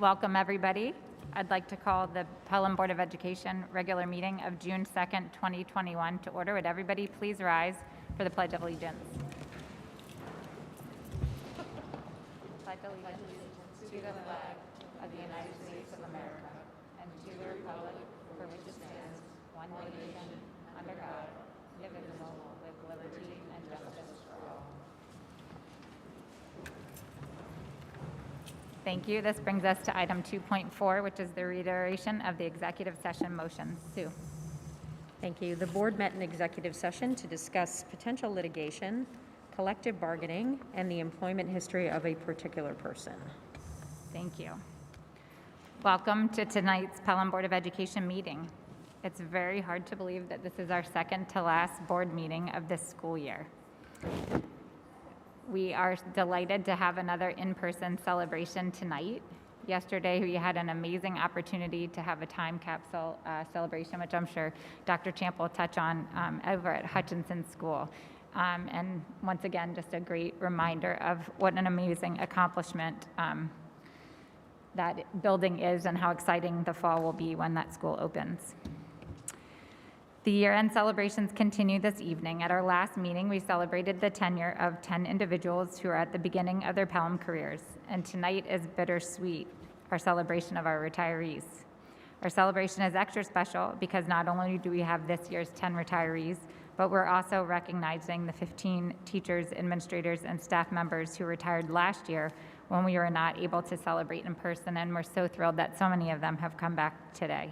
Welcome, everybody. I'd like to call the Pelham Board of Education regular meeting of June 2nd, 2021 to order. Would everybody please rise for the Pledge of Allegiance? Pledge allegiance to the flag of the United States of America and to the republic for which it stands, one nation, under God, indivisible, with liberty and justice for all. Thank you. This brings us to item 2.4, which is the reiteration of the executive session motions. Sue. Thank you. The board met in executive session to discuss potential litigation, collective bargaining, and the employment history of a particular person. Thank you. Welcome to tonight's Pelham Board of Education meeting. It's very hard to believe that this is our second to last board meeting of this school year. We are delighted to have another in-person celebration tonight. Yesterday, we had an amazing opportunity to have a time capsule celebration, which I'm sure Dr. Champ will touch on over at Hutchinson School. And once again, just a great reminder of what an amazing accomplishment that building is and how exciting the fall will be when that school opens. The year-end celebrations continue this evening. At our last meeting, we celebrated the tenure of 10 individuals who are at the beginning of their Pelham careers. And tonight is bittersweet, our celebration of our retirees. Our celebration is extra special because not only do we have this year's 10 retirees, but we're also recognizing the 15 teachers, administrators, and staff members who retired last year when we were not able to celebrate in person, and we're so thrilled that so many of them have come back today.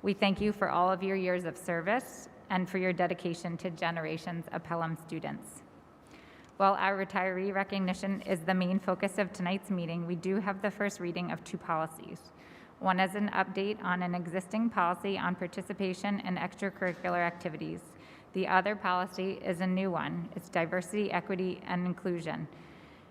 We thank you for all of your years of service and for your dedication to generations of Pelham students. While our retiree recognition is the main focus of tonight's meeting, we do have the first reading of two policies. One is an update on an existing policy on participation in extracurricular activities. The other policy is a new one. It's diversity, equity, and inclusion.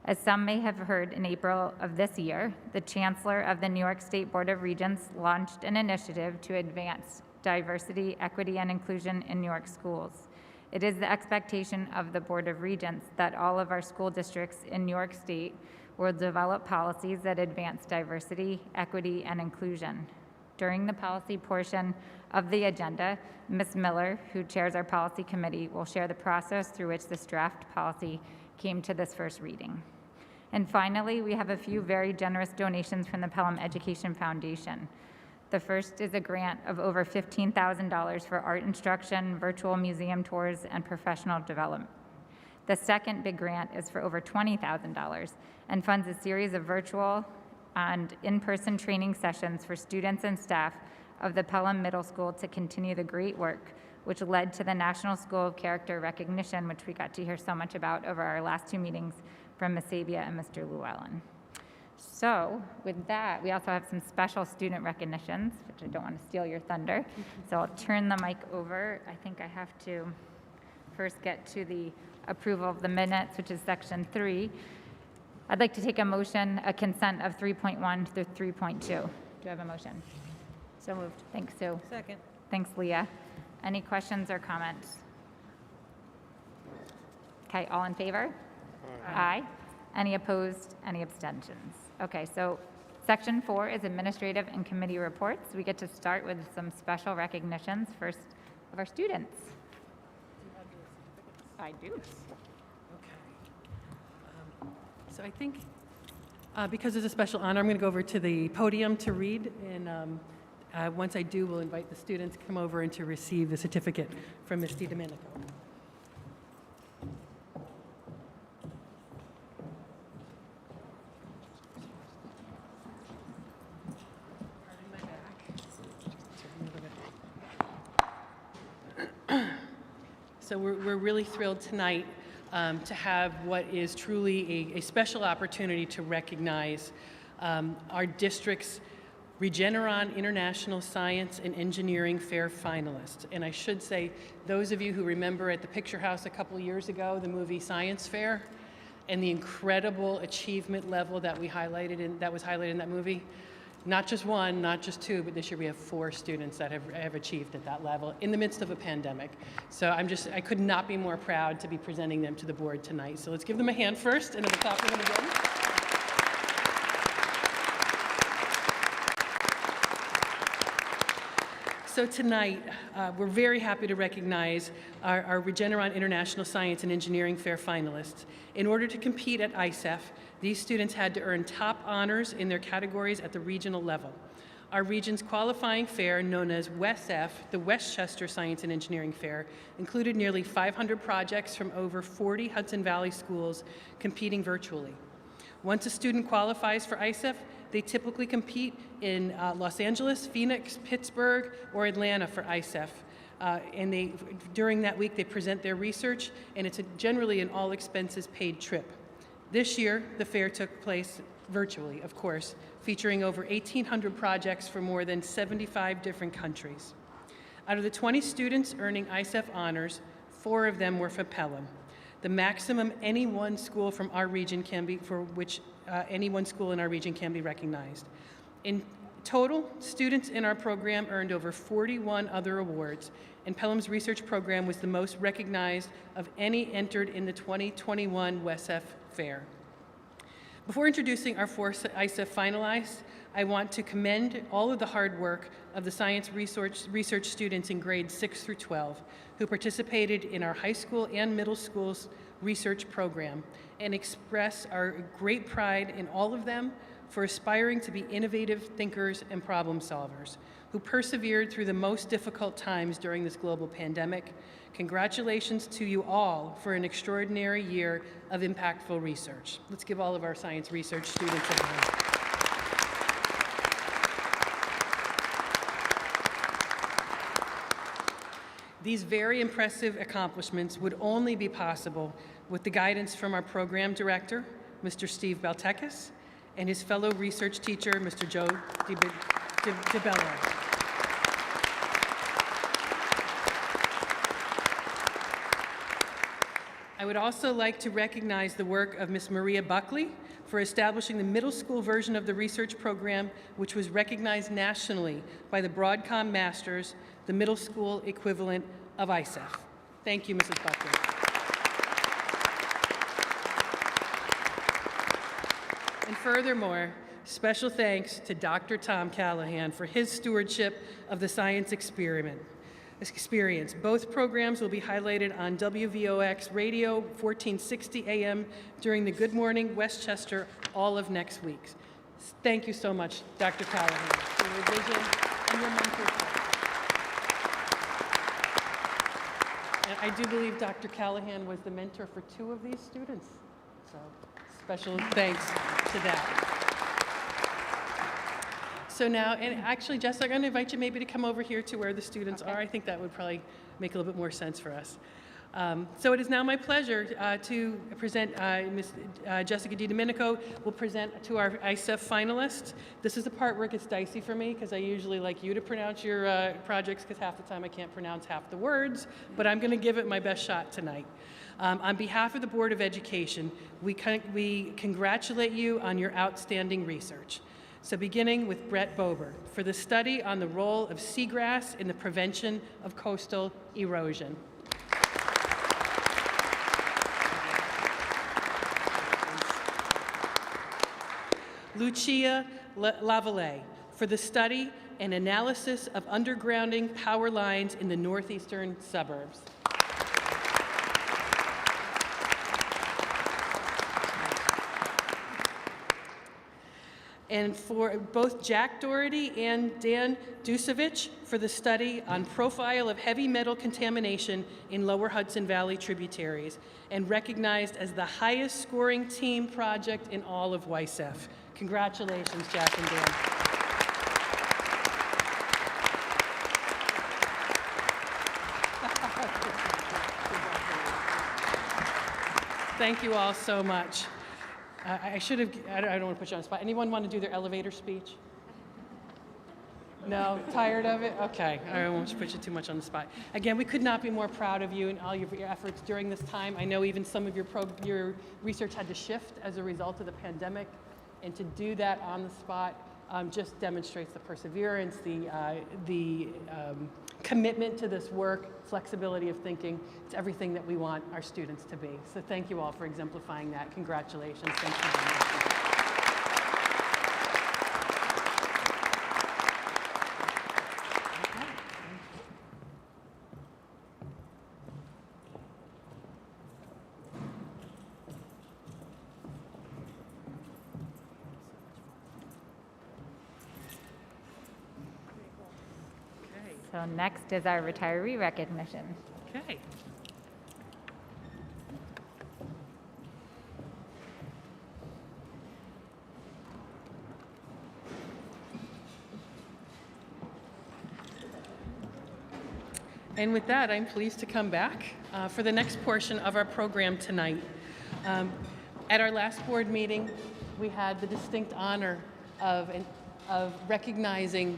As some may have heard, in April of this year, the Chancellor of the New York State Board of Regents launched an initiative to advance diversity, equity, and inclusion in New York schools. It is the expectation of the Board of Regents that all of our school districts in New York State will develop policies that advance diversity, equity, and inclusion. During the policy portion of the agenda, Ms. Miller, who chairs our policy committee, will share the process through which this draft policy came to this first reading. And finally, we have a few very generous donations from the Pelham Education Foundation. The first is a grant of over $15,000 for art instruction, virtual museum tours, and professional development. The second big grant is for over $20,000 and funds a series of virtual and in-person training sessions for students and staff of the Pelham Middle School to continue the great work which led to the National School of Character Recognition, which we got to hear so much about over our last two meetings from Ms. Sabia and Mr. Llewellyn. So with that, we also have some special student recognitions, which I don't want to steal your thunder. So I'll turn the mic over. I think I have to first get to the approval of the minutes, which is section 3. I'd like to take a motion, a consent of 3.1 through 3.2. Do I have a motion? So moved. Thanks, Sue. Second. Thanks, Leah. Any questions or comments? Okay, all in favor? Aye. Any opposed? Any abstentions? Okay, so section 4 is administrative and committee reports. We get to start with some special recognitions first of our students. I do. Okay. So I think because it's a special honor, I'm going to go over to the podium to read, and once I do, we'll invite the students to come over and to receive the certificate from Ms. DiDomenico. So we're really thrilled tonight to have what is truly a special opportunity to recognize our district's Regeneron International Science and Engineering Fair finalists. And I should say, those of you who remember at the Picture House a couple of years ago, the movie Science Fair, and the incredible achievement level that was highlighted in that movie, not just one, not just two, but this year we have 4 students that have achieved at that level in the midst of a pandemic. So I could not be more proud to be presenting them to the board tonight. So let's give them a hand first, and then we'll clap for them again. So tonight, we're very happy to recognize our Regeneron International Science and Engineering Fair finalists. In order to compete at ISEF, these students had to earn top honors in their categories at the regional level. Our region's qualifying fair, known as WESF, the Westchester Science and Engineering Fair, included nearly 500 projects from over 40 Hudson Valley schools competing virtually. Once a student qualifies for ISEF, they typically compete in Los Angeles, Phoenix, Pittsburgh, or Atlanta for ISEF. And during that week, they present their research, and it's generally an all-expenses-paid trip. This year, the fair took place virtually, of course, featuring over 1,800 projects from more than 75 different countries. Out of the 20 students earning ISEF honors, 4 of them were from Pelham, the maximum any one school from our region can be, for which any one school in our region can be recognized. In total, students in our program earned over 41 other awards, and Pelham's research program was the most recognized of any entered in the 2021 WESF Fair. Before introducing our 4 ISEF finalists, I want to commend all of the hard work of the science research students in grades 6 through 12 who participated in our high school and middle school's research program, and express our great pride in all of them for aspiring to be innovative thinkers and problem solvers who persevered through the most difficult times during this global pandemic. Congratulations to you all for an extraordinary year of impactful research. Let's give all of our science research students a hand. These very impressive accomplishments would only be possible with the guidance from our program director, Mr. Steve Baltekis, and his fellow research teacher, Mr. Joe Debassi. I would also like to recognize the work of Ms. Maria Buckley for establishing the middle school version of the research program, which was recognized nationally by the Broadcom Masters, the middle school equivalent of ISEF. Thank you, Mrs. Buckley. And furthermore, special thanks to Dr. Tom Callahan for his stewardship of the science experience. Both programs will be highlighted on WVOX Radio 1460 AM during the Good Morning Westchester all of next week. Thank you so much, Dr. Callahan, for your vision and your mentorship. And I do believe Dr. Callahan was the mentor for 2 of these students. So special thanks to that. So now, and actually, Jess, I'm going to invite you maybe to come over here to where the students are. I think that would probably make a little bit more sense for us. So it is now my pleasure to present Ms. Jessica DiDomenico will present to our ISEF finalists. This is the part where it gets dicey for me because I usually like you to pronounce your projects because half the time I can't pronounce half the words, but I'm going to give it my best shot tonight. On behalf of the Board of Education, we congratulate you on your outstanding research. So beginning with Brett Bober for the study on the role of seagrass in the prevention of coastal erosion. Lucia Lavallee for the study and analysis of undergrounding power lines in the northeastern suburbs. And for both Jack Doherty and Dan Dusevich for the study on profile of heavy metal contamination in lower Hudson Valley tributaries, and recognized as the highest scoring team project in all of YSEF. Congratulations, Jack and Dan. Thank you all so much. I should have, I don't want to put you on the spot. Anyone want to do their elevator speech? No? Tired of it? Okay. I won't put you too much on the spot. Again, we could not be more proud of you and all your efforts during this time. I know even some of your research had to shift as a result of the pandemic, and to do that on the spot just demonstrates the perseverance, the commitment to this work, flexibility of thinking. It's everything that we want our students to be. So thank you all for exemplifying that. Congratulations. Thank you very much. So next is our retiree recognition. Okay. And with that, I'm pleased to come back for the next portion of our program tonight. At our last board meeting, we had the distinct honor of recognizing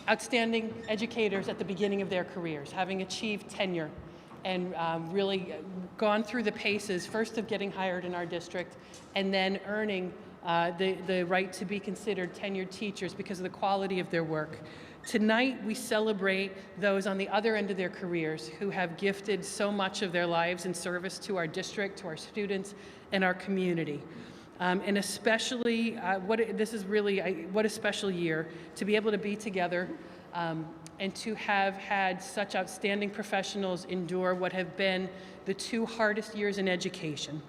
outstanding educators at the beginning of their careers, having achieved tenure and really gone through the paces, first of getting hired in our district and then earning the right to be considered tenured teachers because of the quality of their work. Tonight, we celebrate those on the other end of their careers who have gifted so much of their lives in service to our district, to our students, and our community. And especially, this is really, what a special year to be able to be together and to have had such outstanding professionals endure what have been the 2 hardest years in education.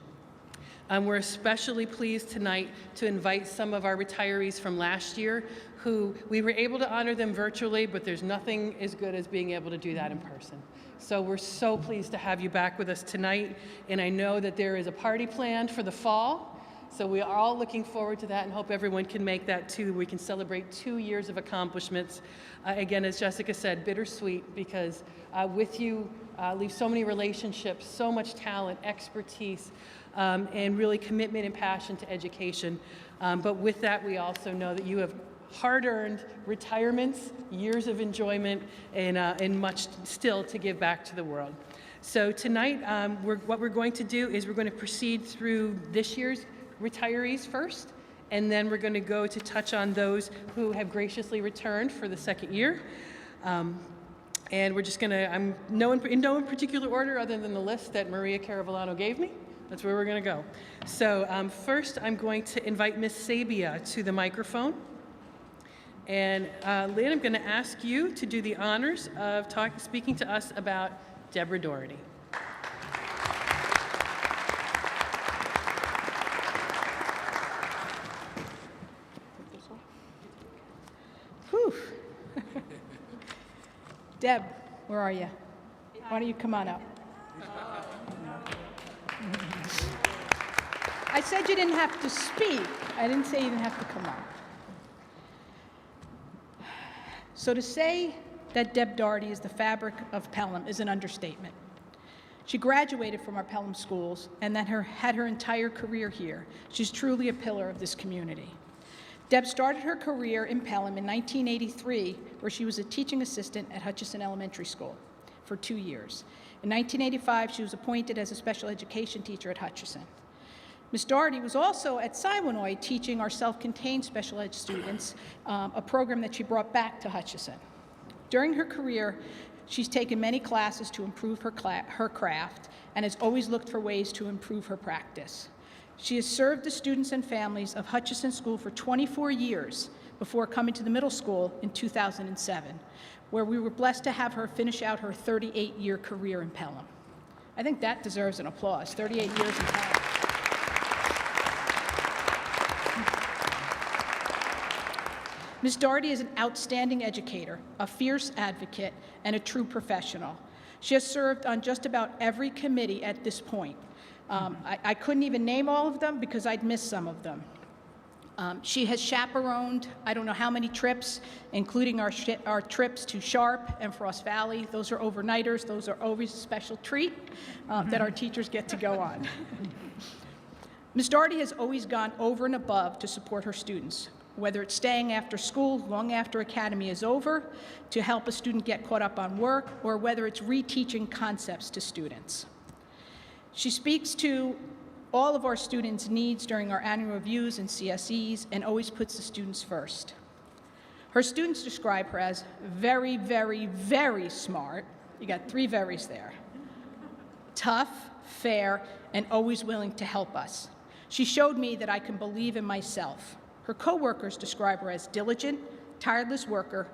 We're especially pleased tonight to invite some of our retirees from last year who we were able to honor them virtually, but there's nothing as good as being able to do that in person. So we're so pleased to have you back with us tonight, and I know that there is a party planned for the fall, so we are all looking forward to that and hope everyone can make that too. We can celebrate 2 years of accomplishments. Again, as Jessica said, bittersweet because with you leave so many relationships, so much talent, expertise, and really commitment and passion to education. But with that, we also know that you have hard-earned retirements, years of enjoyment, and much still to give back to the world. So tonight, what we're going to do is we're going to proceed through this year's retirees first, and then we're going to go to touch on those who have graciously returned for the second year. And we're just going to, in no particular order other than the list that Maria Caravellano gave me. That's where we're going to go. So first, I'm going to invite Ms. Sabia to the microphone. And Lynn, I'm going to ask you to do the honors of speaking to us about Deb Doherty. Whew. Deb, where are you? Why don't you come on up? I said you didn't have to speak. I didn't say you didn't have to come up. So to say that Deb Doherty is the fabric of Pelham is an understatement. She graduated from our Pelham schools and then had her entire career here. She's truly a pillar of this community. Deb started her career in Pelham in 1983, where she was a teaching assistant at Hutchison Elementary School for 2 years. In 1985, she was appointed as a special education teacher at Hutchison. Ms. Doherty was also at Siwanoy teaching our self-contained special ed students, a program that she brought back to Hutchison. During her career, she's taken many classes to improve her craft and has always looked for ways to improve her practice. She has served the students and families of Hutchison School for 24 years before coming to the middle school in 2007, where we were blessed to have her finish out her 38-year career in Pelham. I think that deserves an applause, 38 years in Pelham. Ms. Doherty is an outstanding educator, a fierce advocate, and a true professional. She has served on just about every committee at this point. I couldn't even name all of them because I'd miss some of them. She has chaperoned I don't know how many trips, including our trips to Sharp and Frost Valley. Those are overnighters. Those are always a special treat that our teachers get to go on. Ms. Doherty has always gone over and above to support her students, whether it's staying after school long after academy is over to help a student get caught up on work, or whether it's reteaching concepts to students. She speaks to all of our students' needs during our annual reviews and CSEs and always puts the students first. Her students describe her as very, very, very smart. You got 3 verys there. Tough, fair, and always willing to help us. She showed me that I can believe in myself. Her coworkers describe her as diligent, tireless worker,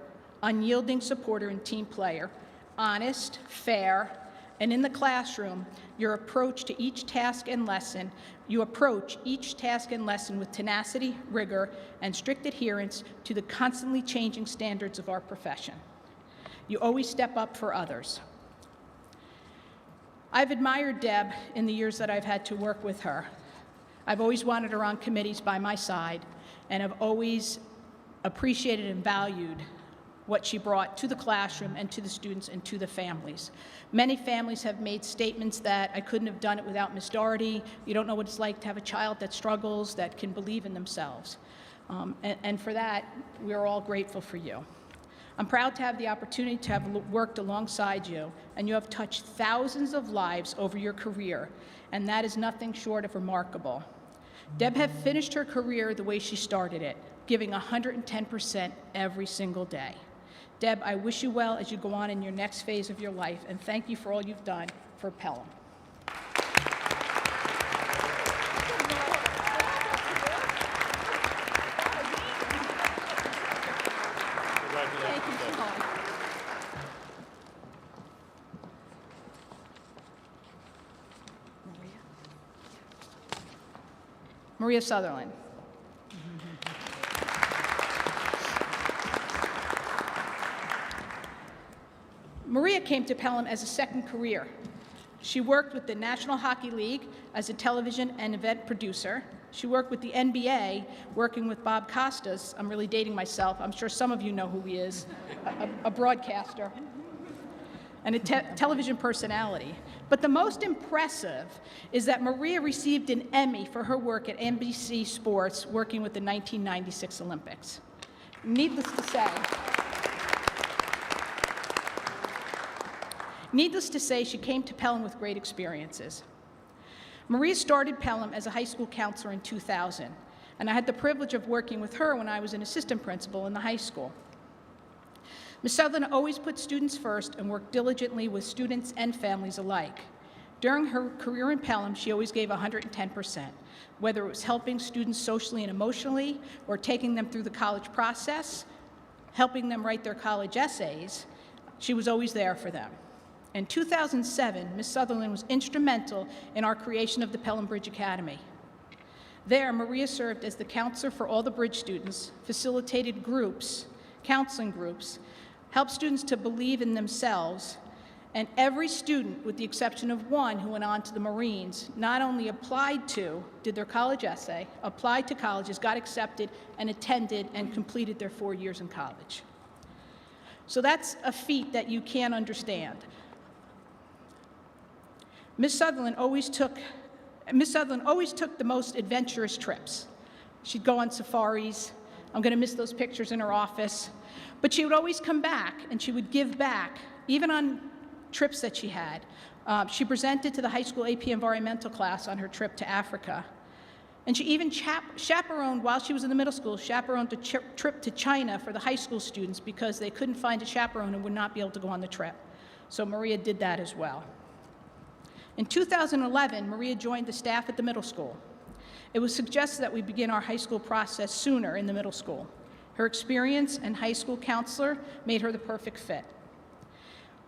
unyielding supporter and team player, honest, fair, And in the classroom, your approach to each task and lesson, you approach each task and lesson with tenacity, rigor, and strict adherence to the constantly changing standards of our profession. You always step up for others. I've admired Deb in the years that I've had to work with her. I've always wanted her on committees by my side, and I've always appreciated and valued what she brought to the classroom and to the students and to the families. Many families have made statements that I couldn't have done it without Ms. Doherty. You don't know what it's like to have a child that struggles, that can believe in themselves. And for that, we're all grateful for you. I'm proud to have the opportunity to have worked alongside you, and you have touched thousands of lives over your career, and that is nothing short of remarkable. Deb has finished her career the way she started it, giving 110% every single day. Deb, I wish you well as you go on in your next phase of your life, and thank you for all you've done for Pelham. Maria Sutherland. Maria came to Pelham as a second career. She worked with the National Hockey League as a television and event producer. She worked with the NBA, working with Bob Costas. I'm really dating myself. I'm sure some of you know who he is, a broadcaster and a television personality. But the most impressive is that Maria received an Emmy for her work at NBC Sports, working with the 1996 Olympics. Needless to say, she came to Pelham with great experiences. Maria started Pelham as a high school counselor in 2000, and I had the privilege of working with her when I was an assistant principal in the high school. Ms. Sutherland always put students first and worked diligently with students and families alike. During her career in Pelham, she always gave 110%, whether it was helping students socially and emotionally, or taking them through the college process, helping them write their college essays. She was always there for them. In 2007, Ms. Sutherland was instrumental in our creation of the Pelham Bridge Academy. There, Maria served as the counselor for all the Bridge students, facilitated groups, counseling groups, helped students to believe in themselves, and every student, with the exception of one who went on to the Marines, not only did their college essay, applied to colleges, got accepted, and attended and completed their 4 years in college. So that's a feat that you can't understand. Ms. Sutherland always took the most adventurous trips. She'd go on safaris. I'm going to miss those pictures in her office. But she would always come back, and she would give back, even on trips that she had. She presented to the high school AP environmental class on her trip to Africa. And she even chaperoned, while she was in the middle school, chaperoned a trip to China for the high school students because they couldn't find a chaperone and would not be able to go on the trip. So Maria did that as well. In 2011, Maria joined the staff at the middle school. It was suggested that we begin our high school process sooner in the middle school. Her experience and high school counselor made her the perfect fit.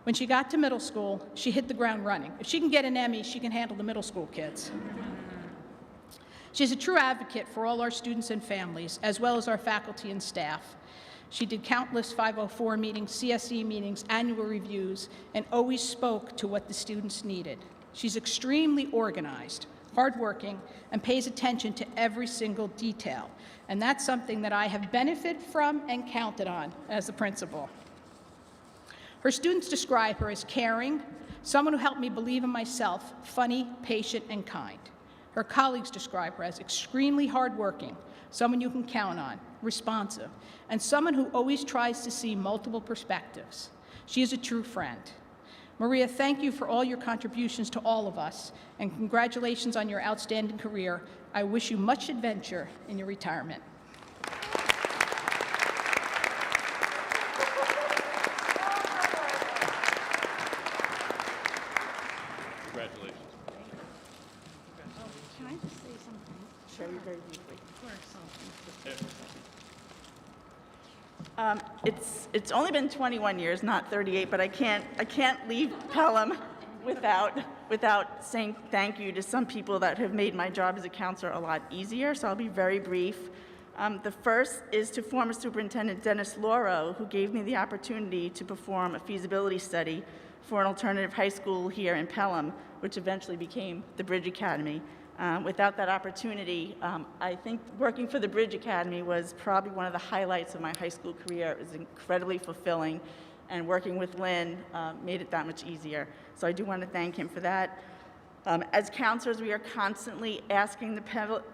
When she got to middle school, she hit the ground running. If she can get an Emmy, she can handle the middle school kids. She's a true advocate for all our students and families, as well as our faculty and staff. She did countless 504 meetings, CSE meetings, annual reviews, and always spoke to what the students needed. She's extremely organized, hardworking, and pays attention to every single detail. And that's something that I have benefited from and counted on as the principal. Her students describe her as caring, someone who helped me believe in myself, funny, patient, and kind. Her colleagues describe her as extremely hardworking, someone you can count on, responsive, and someone who always tries to see multiple perspectives. She is a true friend. Maria, thank you for all your contributions to all of us, and congratulations on your outstanding career. I wish you much adventure in your retirement. Congratulations. Can I just say something? Sure, very briefly. It's only been 21 years, not 38, but I can't leave Pelham without saying thank you to some people that have made my job as a counselor a lot easier, so I'll be very brief. The first is to former Superintendent Dennis Lauro, who gave me the opportunity to perform a feasibility study for an alternative high school here in Pelham, which eventually became the Bridge Academy. Without that opportunity, I think working for the Bridge Academy was probably one of the highlights of my high school career. It was incredibly fulfilling, and working with Lynn made it that much easier. So I do want to thank him for that. As counselors, we are constantly asking the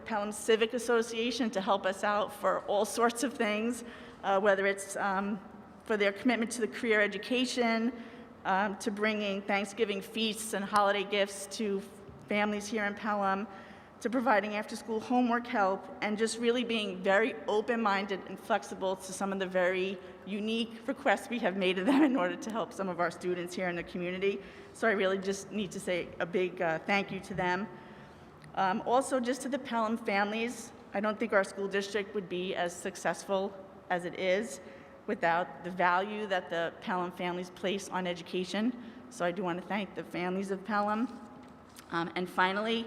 Pelham Civic Association to help us out for all sorts of things, whether it's for their commitment to the career education, to bringing Thanksgiving feasts and holiday gifts to families here in Pelham, to providing after-school homework help, and just really being very open-minded and flexible to some of the very unique requests we have made of them in order to help some of our students here in the community. So I really just need to say a big thank you to them. Also, just to the Pelham families, I don't think our school district would be as successful as it is without the value that the Pelham families place on education. So I do want to thank the families of Pelham. And finally,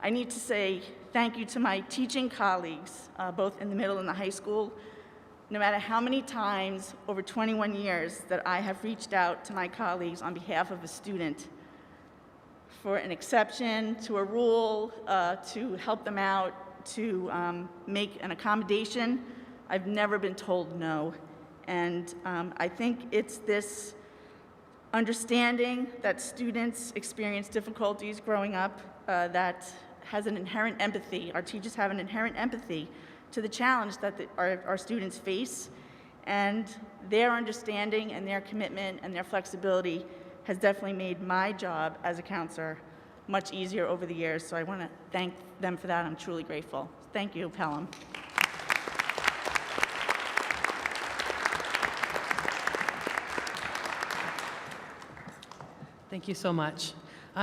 I need to say thank you to my teaching colleagues, both in the middle and the high school. No matter how many times over 21 years that I have reached out to my colleagues on behalf of a student for an exception to a rule, to help them out, to make an accommodation, I've never been told no. And I think it's this understanding that students experience difficulties growing up that has an inherent empathy. Our teachers have an inherent empathy to the challenge that our students face, and their understanding and their commitment and their flexibility has definitely made my job as a counselor much easier over the years. So I want to thank them for that. I'm truly grateful. Thank you, Pelham. Thank you so much.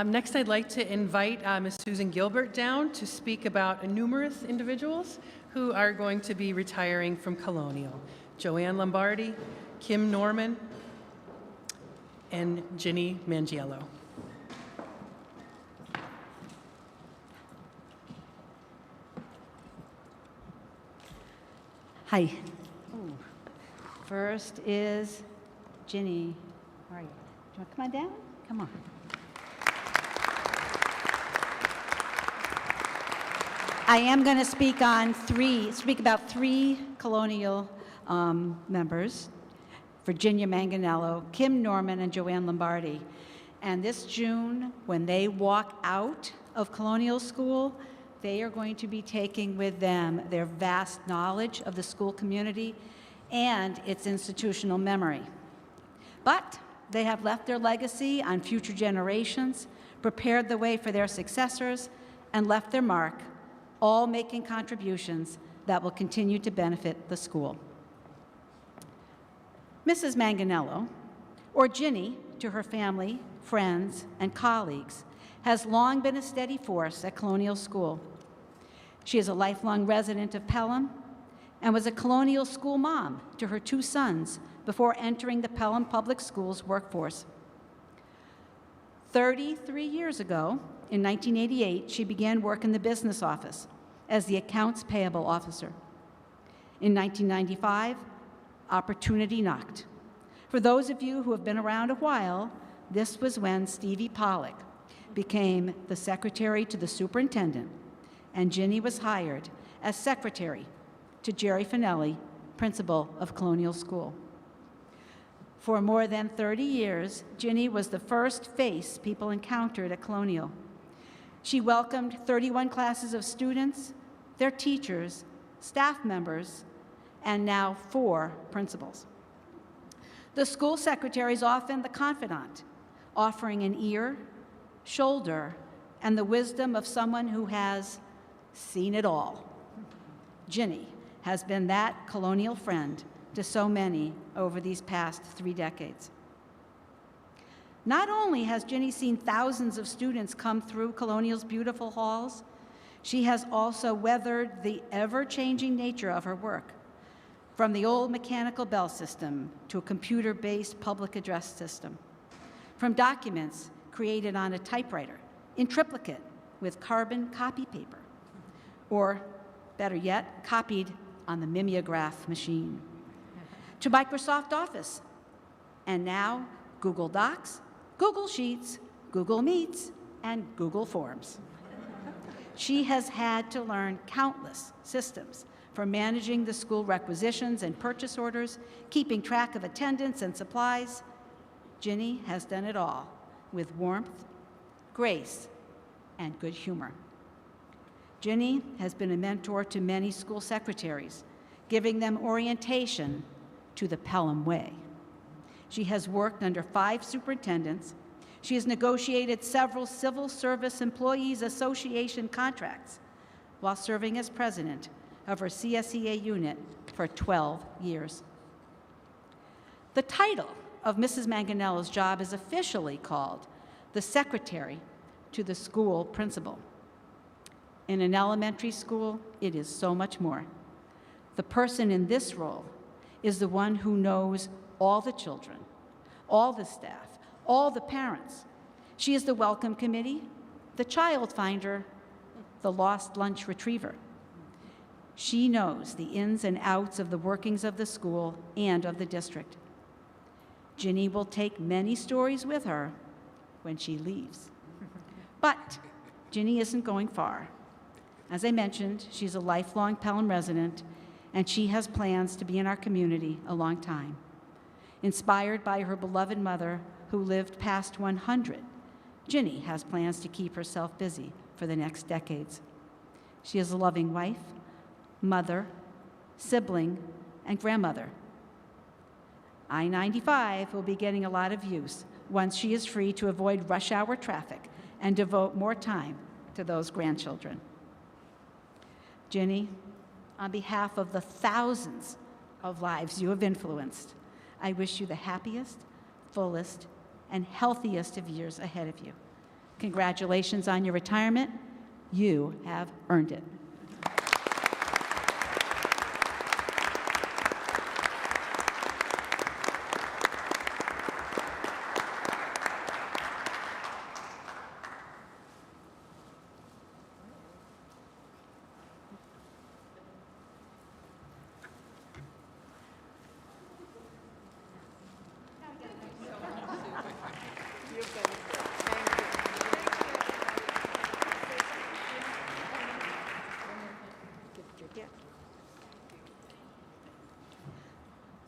Next, I'd like to invite Ms. Susan Gilbert down to speak about numerous individuals who are going to be retiring from Colonial. Joanne Lombardi, Kim Norman, and Ginny Mangiello. Hi. First is Ginny. How are you? Do you want to come on down? Come on. I am going to speak about three Colonial members: Virginia Manganello, Kim Norman, and Joanne Lombardi. And this June, when they walk out of Colonial School, they are going to be taking with them their vast knowledge of the school community and its institutional memory. But they have left their legacy on future generations, prepared the way for their successors, and left their mark, all making contributions that will continue to benefit the school. Mrs. Manganello, or Ginny to her family, friends, and colleagues, has long been a steady force at Colonial School. She is a lifelong resident of Pelham and was a Colonial School mom to her two sons before entering the Pelham Public Schools workforce. 33 years ago, in 1988, she began work in the business office as the accounts payable officer. In 1995, opportunity knocked. For those of you who have been around a while, this was when Stevie Pollack became the secretary to the superintendent, and Ginny was hired as secretary to Jerry Finelli, principal of Colonial School. For more than 30 years, Ginny was the first face people encountered at Colonial. She welcomed 31 classes of students, their teachers, staff members, and now 4 principals. The school secretary is often the confidant, offering an ear, shoulder, and the wisdom of someone who has seen it all. Ginny has been that Colonial friend to so many over these past 3 decades. Not only has Ginny seen thousands of students come through Colonial's beautiful halls, she has also weathered the ever-changing nature of her work, from the old mechanical bell system to a computer-based public address system, from documents created on a typewriter in triplicate with carbon copy paper, or better yet, copied on the mimeograph machine, to Microsoft Office, and now Google Docs, Google Sheets, Google Meets, and Google Forms. She has had to learn countless systems for managing the school requisitions and purchase orders, keeping track of attendance and supplies. Ginny has done it all with warmth, grace, and good humor. Ginny has been a mentor to many school secretaries, giving them orientation to the Pelham way. She has worked under 5 superintendents. She has negotiated several Civil Service Employees Association contracts while serving as president of her CSEA unit for 12 years. The title of Mrs. Manganella's job is officially called the Secretary to the School Principal. In an elementary school, it is so much more. The person in this role is the one who knows all the children, all the staff, all the parents. She is the welcome committee, the child finder, the lost lunch retriever. She knows the ins and outs of the workings of the school and of the district. Ginny will take many stories with her when she leaves. But Ginny isn't going far. As I mentioned, she's a lifelong Pelham resident, and she has plans to be in our community a long time. Inspired by her beloved mother, who lived past 100, Ginny has plans to keep herself busy for the next decades. She is a loving wife, mother, sibling, and grandmother. I-95 will be getting a lot of use once she is free to avoid rush hour traffic and devote more time to those grandchildren. Ginny, on behalf of the thousands of lives you have influenced, I wish you the happiest, fullest, and healthiest of years ahead of you. Congratulations on your retirement. You have earned it.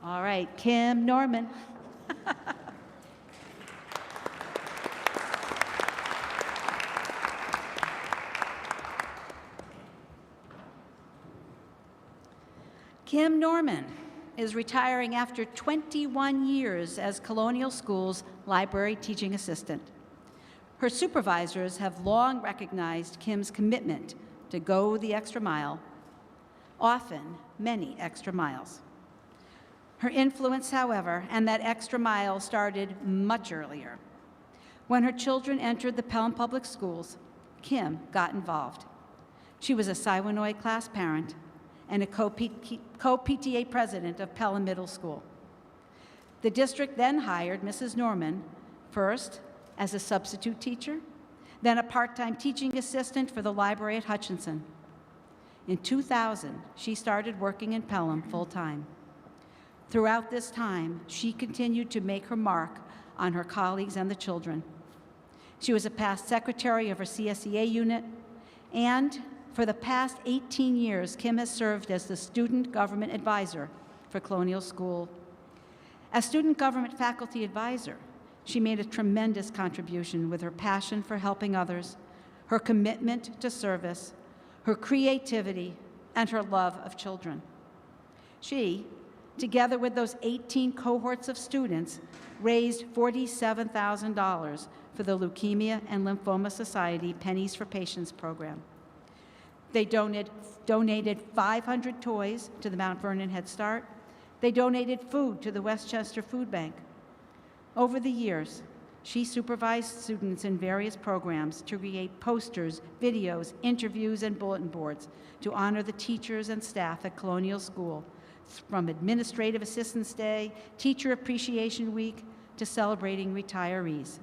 All right, Kim Norman. Kim Norman is retiring after 21 years as Colonial School's library teaching assistant. Her supervisors have long recognized Kim's commitment to go the extra mile, often many extra miles. Her influence, however, and that extra mile started much earlier. When her children entered the Pelham Public Schools, Kim got involved. She was a Siwanoy class parent and a co-PTA president of Pelham Middle School. The district then hired Mrs. Norman, first as a substitute teacher, then a part-time teaching assistant for the library at Hutchinson. In 2000, she started working in Pelham full-time. Throughout this time, she continued to make her mark on her colleagues and the children. She was a past secretary of her CSEA unit, and for the past 18 years, Kim has served as the student government advisor for Colonial School. As student government faculty advisor, she made a tremendous contribution with her passion for helping others, her commitment to service, her creativity, and her love of children. She, together with those 18 cohorts of students, raised $47,000 for the Leukemia and Lymphoma Society Pennies for Patients program. They donated 500 toys to the Mount Vernon Head Start. They donated food to the Westchester Food Bank. Over the years, she supervised students in various programs to create posters, videos, interviews, and bulletin boards to honor the teachers and staff at Colonial School, from Administrative Assistance Day, Teacher Appreciation Week, to celebrating retirees.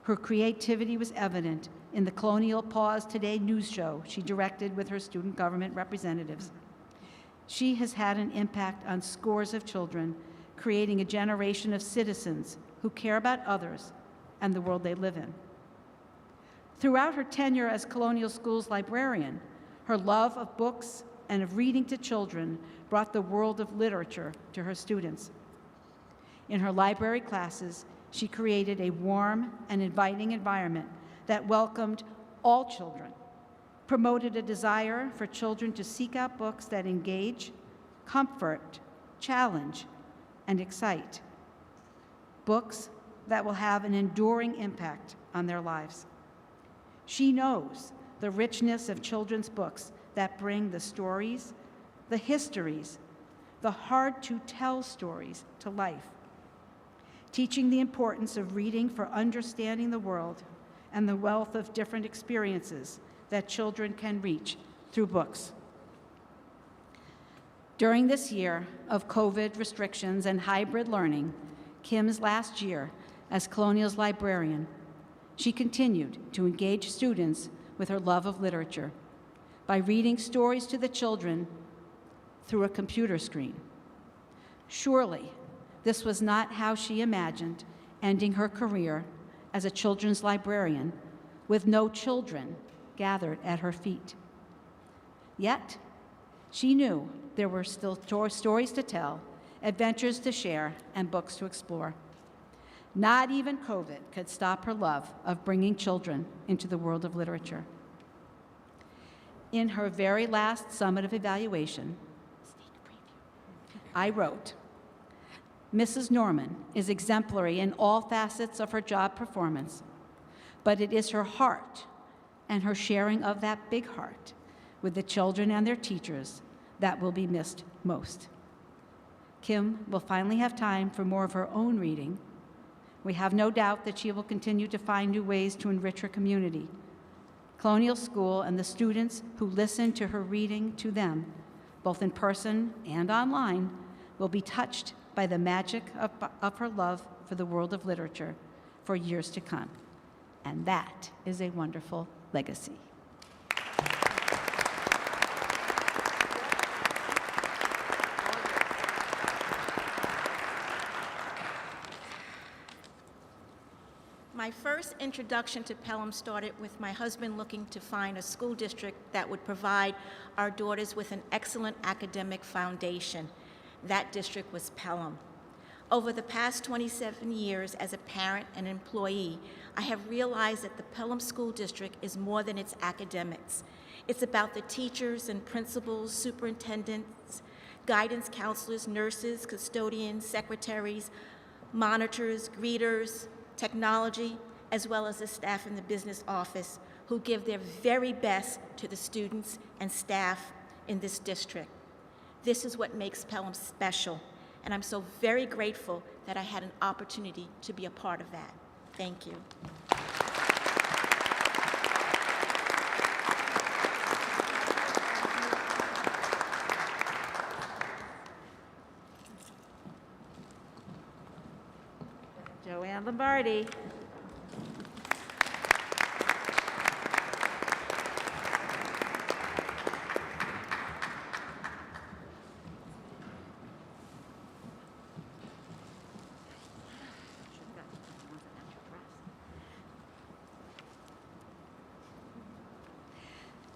Her creativity was evident in the Colonial Pause Today news show she directed with her student government representatives. She has had an impact on scores of children, creating a generation of citizens who care about others and the world they live in. Throughout her tenure as Colonial School's librarian, her love of books and of reading to children brought the world of literature to her students. In her library classes, she created a warm and inviting environment that welcomed all children, promoted a desire for children to seek out books that engage, comfort, challenge, and excite. Books that will have an enduring impact on their lives. She knows the richness of children's books that bring the stories, the histories, the hard-to-tell stories to life, teaching the importance of reading for understanding the world and the wealth of different experiences that children can reach through books. During this year of COVID restrictions and hybrid learning, Kim's last year as Colonial's librarian, she continued to engage students with her love of literature by reading stories to the children through a computer screen. Surely, this was not how she imagined ending her career as a children's librarian with no children gathered at her feet. Yet, she knew there were still stories to tell, adventures to share, and books to explore. Not even COVID could stop her love of bringing children into the world of literature. In her very last summative evaluation, I wrote, "Mrs. Norman is exemplary in all facets of her job performance, but it is her heart and her sharing of that big heart with the children and their teachers that will be missed most." Kim will finally have time for more of her own reading. We have no doubt that she will continue to find new ways to enrich her community. Colonial School and the students who listen to her reading to them, both in person and online, will be touched by the magic of her love for the world of literature for years to come. And that is a wonderful legacy. My first introduction to Pelham started with my husband looking to find a school district that would provide our daughters with an excellent academic foundation. That district was Pelham. Over the past 27 years as a parent and employee, I have realized that the Pelham School District is more than its academics. It's about the teachers and principals, superintendents, guidance counselors, nurses, custodians, secretaries, monitors, greeters, technology, as well as the staff in the business office who give their very best to the students and staff in this district. This is what makes Pelham special, and I'm so very grateful that I had an opportunity to be a part of that. Thank you. Joanne Lombardi.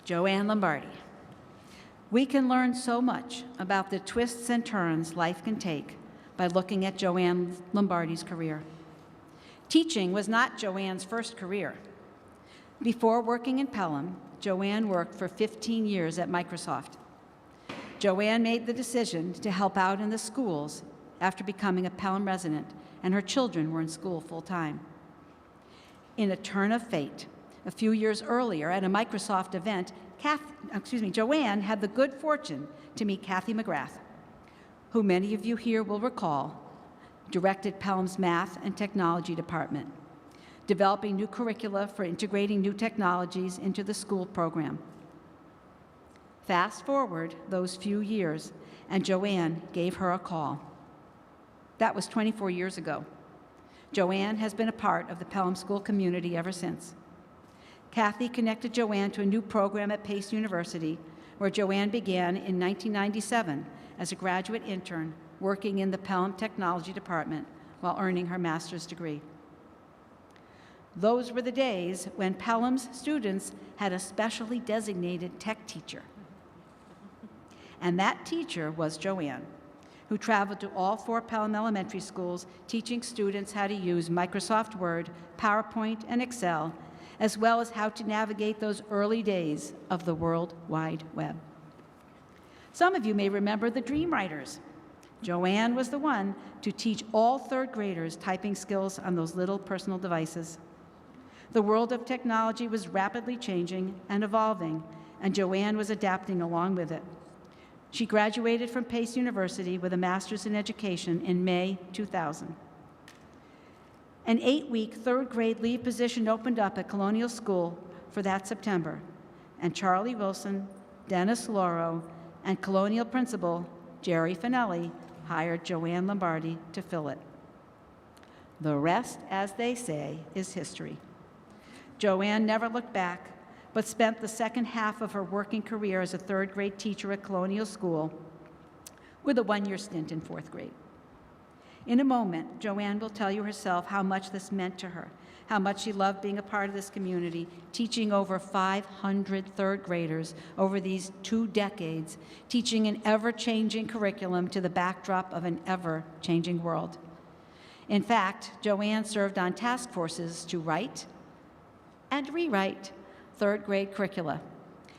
Joanne Lombardi. We can learn so much about the twists and turns life can take by looking at Joanne Lombardi's career. Teaching was not Joanne's first career. Before working in Pelham, Joanne worked for 15 years at Microsoft. Joanne made the decision to help out in the schools after becoming a Pelham resident, and her children were in school full-time. In a turn of fate, a few years earlier at a Microsoft event, Joanne had the good fortune to meet Kathy McGrath, who many of you here will recall directed Pelham's Math and Technology Department, developing new curricula for integrating new technologies into the school program. Fast forward those few years, and Joanne gave her a call. That was 24 years ago. Joanne has been a part of the Pelham School community ever since. Kathy connected Joanne to a new program at Pace University, where Joanne began in 1997 as a graduate intern working in the Pelham Technology Department while earning her master's degree. Those were the days when Pelham's students had a specially designated tech teacher. And that teacher was Joanne, who traveled to all 4 Pelham elementary schools teaching students how to use Microsoft Word, PowerPoint, and Excel, as well as how to navigate those early days of the World Wide Web. Some of you may remember the Dream Writers. Joanne was the one to teach all 3rd graders typing skills on those little personal devices. The world of technology was rapidly changing and evolving, and Joanne was adapting along with it. She graduated from Pace University with a master's in education in May 2000. An 8-week 3rd grade leave position opened up at Colonial School for that September, and Charlie Wilson, Dennis Lauro, and Colonial Principal Jerry Finelli hired Joanne Lombardi to fill it. The rest, as they say, is history. Joanne never looked back, but spent the second half of her working career as a 3rd grade teacher at Colonial School with a 1-year stint in 4th grade. In a moment, Joanne will tell you herself how much this meant to her, how much she loved being a part of this community, teaching over 500 3rd graders over these 2 decades, teaching an ever-changing curriculum to the backdrop of an ever-changing world. In fact, Joanne served on task forces to write and rewrite 3rd grade curricula.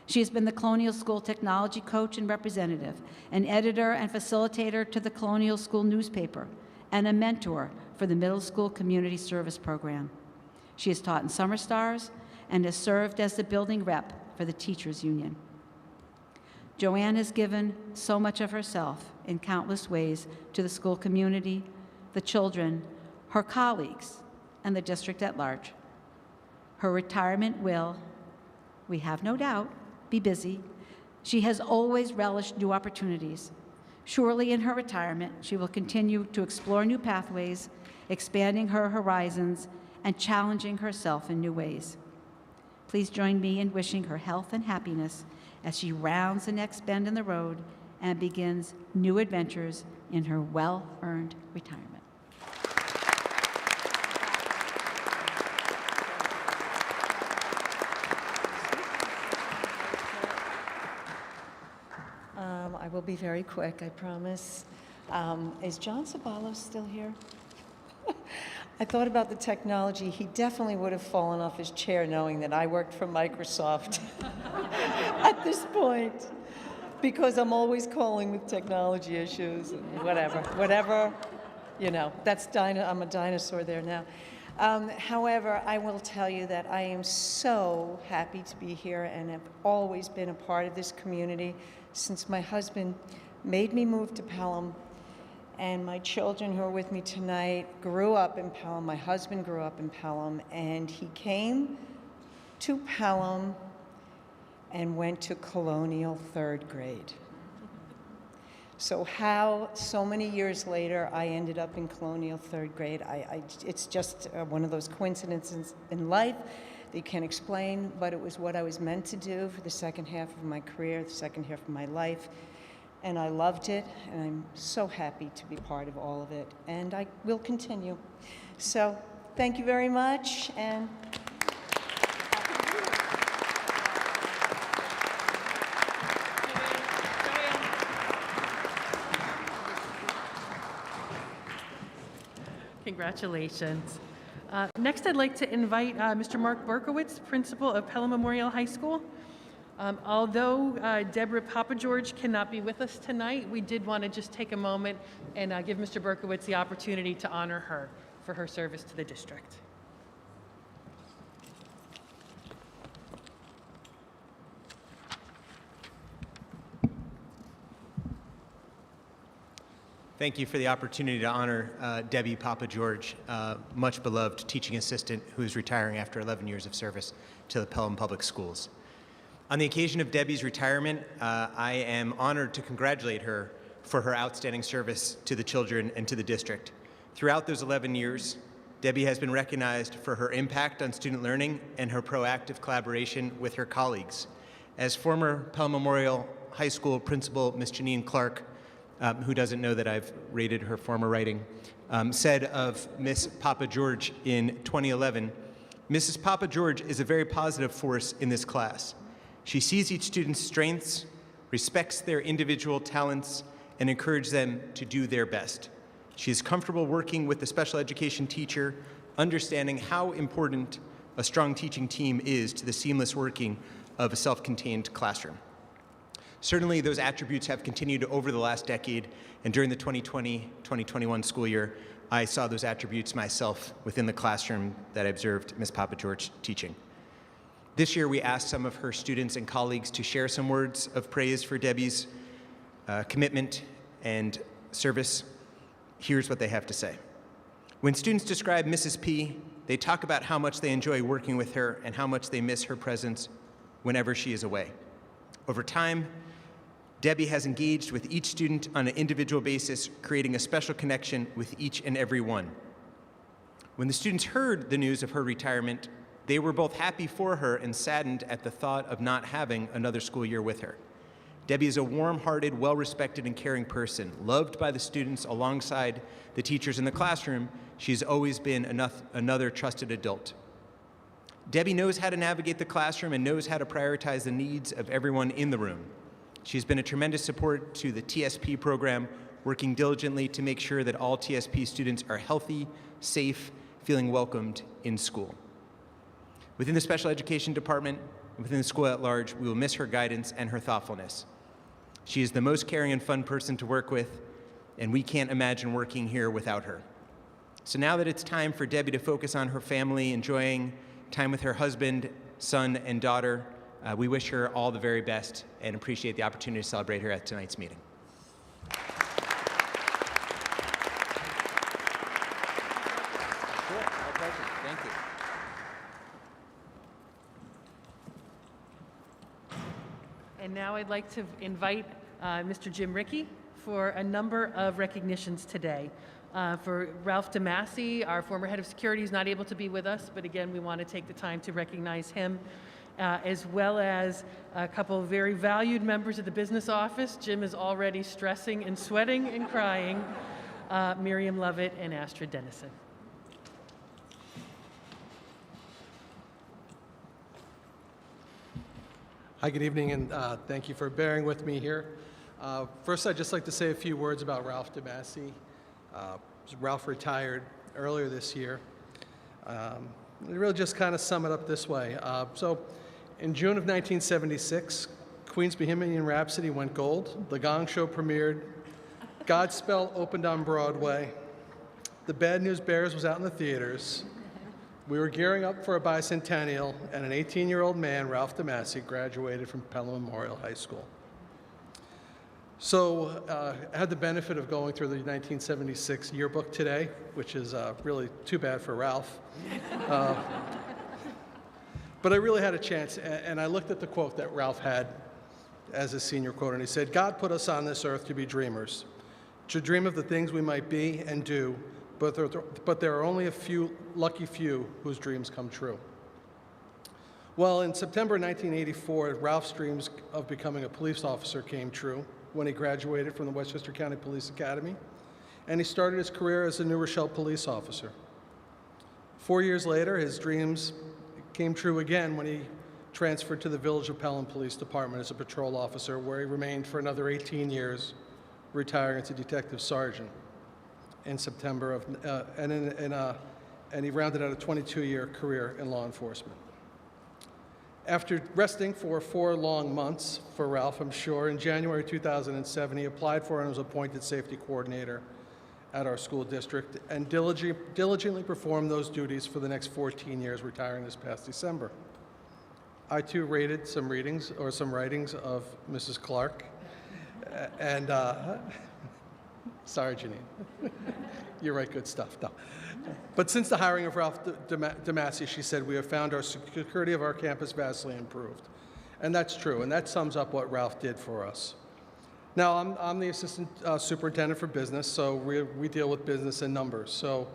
She has been the Colonial School technology coach and representative, an editor and facilitator to the Colonial School newspaper, and a mentor for the middle school community service program. She has taught in Summer Stars and has served as the building rep for the Teachers Union. Joanne has given so much of herself in countless ways to the school community, the children, her colleagues, and the district at large. Her retirement will, we have no doubt, be busy. She has always relished new opportunities. Surely in her retirement, she will continue to explore new pathways, expanding her horizons and challenging herself in new ways. Please join me in wishing her health and happiness as she rounds the next bend in the road and begins new adventures in her well-earned retirement. I will be very quick, I promise. Is John Sabalos still here? I thought about the technology. He definitely would have fallen off his chair knowing that I worked for Microsoft at this point, because I'm always calling with technology issues and whatever, you know, I'm a dinosaur there now. However, I will tell you that I am so happy to be here and have always been a part of this community since my husband made me move to Pelham, and my children who are with me tonight grew up in Pelham. My husband grew up in Pelham, and he came to Pelham and went to Colonial 3rd grade. So how, so many years later, I ended up in Colonial 3rd grade, it's just one of those coincidences in life that you can't explain, but it was what I was meant to do for the second half of my career, the second half of my life. And I loved it, and I'm so happy to be part of all of it, and I will continue. So thank you very much, and Congratulations. Next, I'd like to invite Mr. Mark Berkowitz, principal of Pelham Memorial High School. Although Deborah Papageorge cannot be with us tonight, we did want to just take a moment and give Mr. Berkowitz the opportunity to honor her for her service to the district. Thank you for the opportunity to honor Debbie Papageorge, much beloved teaching assistant who is retiring after 11 years of service to the Pelham Public Schools. On the occasion of Debbie's retirement, I am honored to congratulate her for her outstanding service to the children and to the district. Throughout those 11 years, Debbie has been recognized for her impact on student learning and her proactive collaboration with her colleagues. As former Pelham Memorial High School principal, Ms. Janine Clark, who doesn't know that I've rated her former writing, said of Miss Papa George in 2011, Mrs. Papa George is a very positive force in this class. She sees each student's strengths, respects their individual talents, and encourages them to do their best. She is comfortable working with the special education teacher, understanding how important a strong teaching team is to the seamless working of a self-contained classroom. Certainly, those attributes have continued over the last decade, and during the 2020-2021 school year, I saw those attributes myself within the classroom that I observed Ms. Papa George teaching. This year, we asked some of her students and colleagues to share some words of praise for Debbie's commitment and service. Here's what they have to say. When students describe Mrs. P, they talk about how much they enjoy working with her and how much they miss her presence whenever she is away. Over time, Debbie has engaged with each student on an individual basis, creating a special connection with each and every one. When the students heard the news of her retirement, they were both happy for her and saddened at the thought of not having another school year with her. Debbie is a warm-hearted, well-respected, and caring person. Loved by the students alongside the teachers in the classroom, she's always been another trusted adult. Debbie knows how to navigate the classroom and knows how to prioritize the needs of everyone in the room. She's been a tremendous support to the TSP program, working diligently to make sure that all TSP students are healthy, safe, feeling welcomed in school. Within the special education department, and within the school at large, we will miss her guidance and her thoughtfulness. She is the most caring and fun person to work with, and we can't imagine working here without her. So now that it's time for Debbie to focus on her family, enjoying time with her husband, son, and daughter, we wish her all the very best and appreciate the opportunity to celebrate her at tonight's meeting. Sure, my pleasure. Thank you. And now I'd like to invite Mr. Jim Rickey for a number of recognitions today. For Ralph Debassi, our former head of security, is not able to be with us, but again, we want to take the time to recognize him, as well as a couple of very valued members of the business office. Jim is already stressing and sweating and crying, Miriam Lovett and Astrid Dennison. Hi, good evening, and thank you for bearing with me here. First, I'd just like to say a few words about Ralph Debassi. Ralph retired earlier this year. Really just kind of sum it up this way. So in June of 1976, Queen's Bohemian Rhapsody went gold, The Gong Show premiered, Godspell opened on Broadway, The Bad News Bears was out in the theaters, we were gearing up for a bicentennial, and an 18-year-old man, Ralph Debassi, graduated from Pelham Memorial High School. So I had the benefit of going through the 1976 yearbook today, which is really too bad for Ralph. But I really had a chance, and I looked at the quote that Ralph had as his senior quote, and he said, "God put us on this earth to be dreamers, to dream of the things we might be and do, but there are only a few, lucky few, whose dreams come true." Well, in September 1984, Ralph's dreams of becoming a police officer came true when he graduated from the Westchester County Police Academy, and he started his career as a New Rochelle police officer. 4 years later, his dreams came true again when he transferred to the Village of Pelham Police Department as a patrol officer, where he remained for another 18 years, retiring as a detective sergeant in September of, and he rounded out a 22-year career in law enforcement. After resting for 4 long months for Ralph, I'm sure, in January 2007, he applied for and was appointed safety coordinator at our school district and diligently performed those duties for the next 14 years, retiring this past December. I, too, rated some writings of Mrs. Clark, and sorry, Janine. You write good stuff. No. But since the hiring of Ralph Debassi, she said, "We have found our security of our campus vastly improved." And that's true, and that sums up what Ralph did for us. Now, I'm the assistant superintendent for business, so we deal with business and numbers. So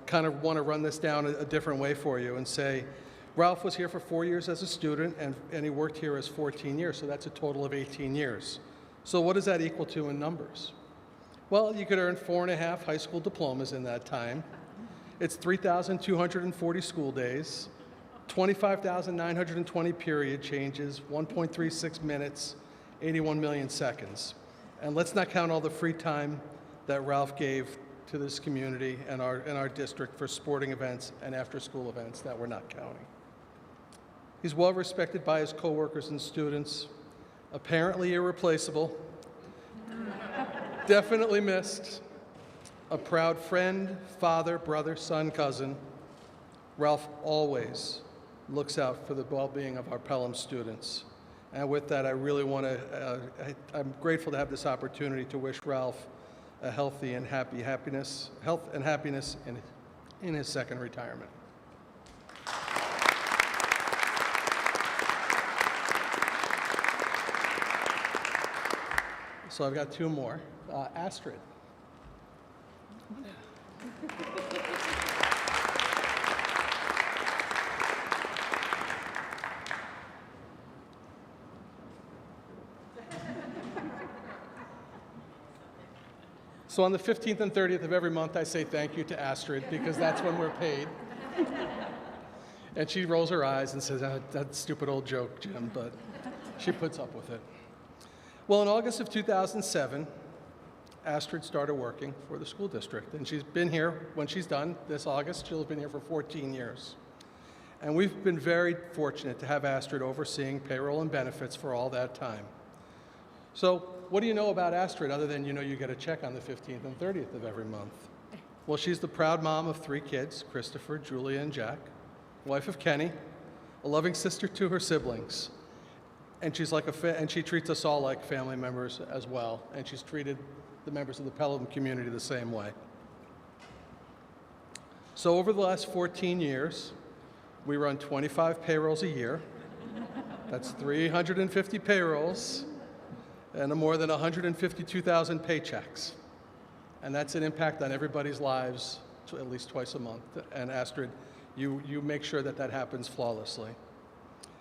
kind of want to run this down a different way for you and say, Ralph was here for 4 years as a student, and he worked here as 14 years, so that's a total of 18 years. So what does that equal to in numbers? Well, you could earn 4.5 high school diplomas in that time. It's 3,240 school days, 25,920 period changes, 1.36 minutes, 81 million seconds. And let's not count all the free time that Ralph gave to this community and our district for sporting events and after-school events that we're not counting. He's well respected by his coworkers and students, apparently irreplaceable, definitely missed, a proud friend, father, brother, son, cousin. Ralph always looks out for the well-being of our Pelham students. And with that, I really want to, I'm grateful to have this opportunity to wish Ralph a healthy and health and happiness in his second retirement. So I've got two more. Astrid. So on the 15th and 30th of every month, I say thank you to Astrid, because that's when we're paid. And she rolls her eyes and says, that stupid old joke, Jim, but she puts up with it. Well, in August of 2007, Astrid started working for the school district, and she's been here, when she's done this August, she'll have been here for 14 years. And we've been very fortunate to have Astrid overseeing payroll and benefits for all that time. So what do you know about Astrid other than you know you get a check on the 15th and 30th of every month? Well, she's the proud mom of 3 kids, Christopher, Julia, and Jack, wife of Kenny, a loving sister to her siblings. And she's like and she treats us all like family members as well, and she's treated the members of the Pelham community the same way. So over the last 14 years, we run 25 payrolls a year. That's 350 payrolls and more than 152,000 paychecks. And that's an impact on everybody's lives at least twice a month. And Astrid, you make sure that that happens flawlessly.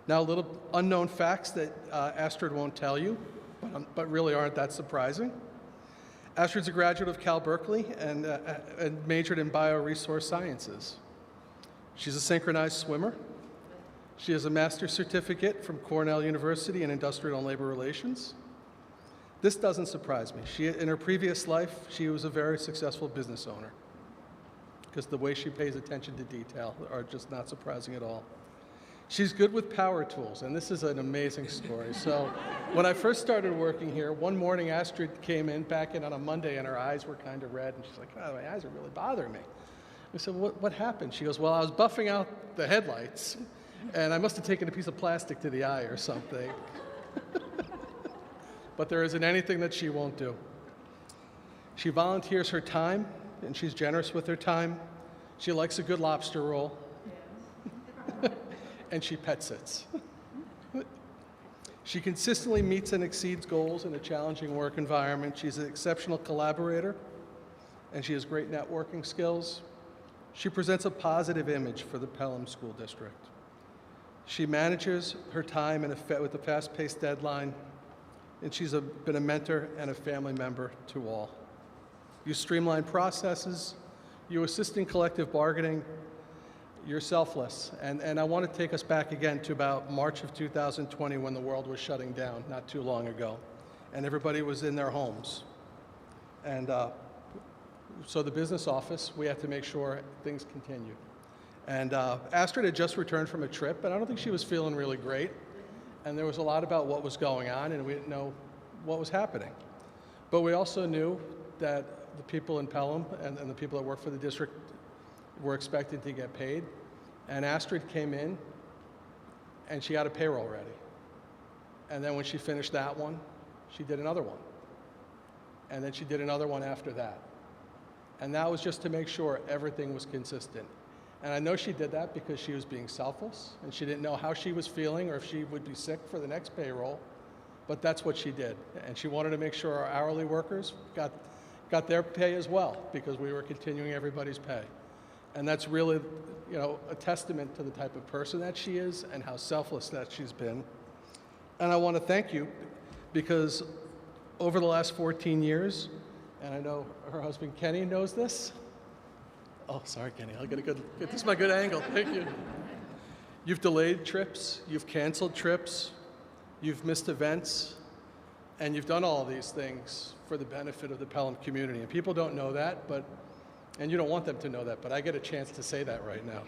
Now, little unknown facts that Astrid won't tell you, but really aren't that surprising. Astrid's a graduate of Cal Berkeley and majored in bioresource sciences. She's a synchronized swimmer. She has a master's certificate from Cornell University in Industrial and Labor Relations. This doesn't surprise me. In her previous life, she was a very successful business owner, because the way she pays attention to detail are just not surprising at all. She's good with power tools, and this is an amazing story. So when I first started working here, one morning Astrid came back in on a Monday, and her eyes were kind of red, and she's like, oh, my eyes are really bothering me. I said, what happened? She goes, well, I was buffing out the headlights, and I must have taken a piece of plastic to the eye or something. But there isn't anything that she won't do. She volunteers her time, and she's generous with her time. She likes a good lobster roll. And she pet sits. She consistently meets and exceeds goals in a challenging work environment. She's an exceptional collaborator, and she has great networking skills. She presents a positive image for the Pelham School District. She manages her time with a fast-paced deadline, and she's been a mentor and a family member to all. You streamline processes, you assist in collective bargaining, you're selfless. And I want to take us back again to about March of 2020 when the world was shutting down, not too long ago, and everybody was in their homes. And so the business office, we had to make sure things continued. And Astrid had just returned from a trip, and I don't think she was feeling really great. And there was a lot about what was going on, and we didn't know what was happening. But we also knew that the people in Pelham and the people that work for the district were expected to get paid. And Astrid came in, and she had a payroll ready. And then when she finished that one, she did another one. And then she did another one after that. And that was just to make sure everything was consistent. And I know she did that because she was being selfless, and she didn't know how she was feeling or if she would be sick for the next payroll, but that's what she did. And she wanted to make sure our hourly workers got their pay as well, because we were continuing everybody's pay. And that's really, a testament to the type of person that she is and how selfless that she's been. And I want to thank you because over the last 14 years, and I know her husband Kenny knows this. Oh, sorry, Kenny, I'll get a good, this is my good angle, thank you. You've delayed trips, you've canceled trips, you've missed events, and you've done all these things for the benefit of the Pelham community. And people don't know that, and you don't want them to know that, but I get a chance to say that right now.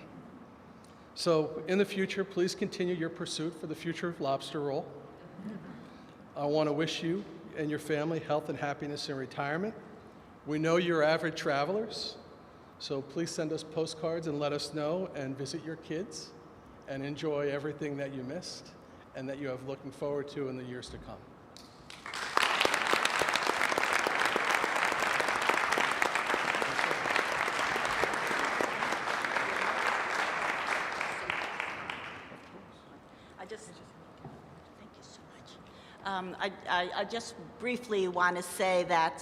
So in the future, please continue your pursuit for the future of lobster roll. I want to wish you and your family health and happiness in retirement. We know you're avid travelers, so please send us postcards and let us know and visit your kids and enjoy everything that you missed and that you have looking forward to in the years to come. Thank you so much. I just briefly want to say that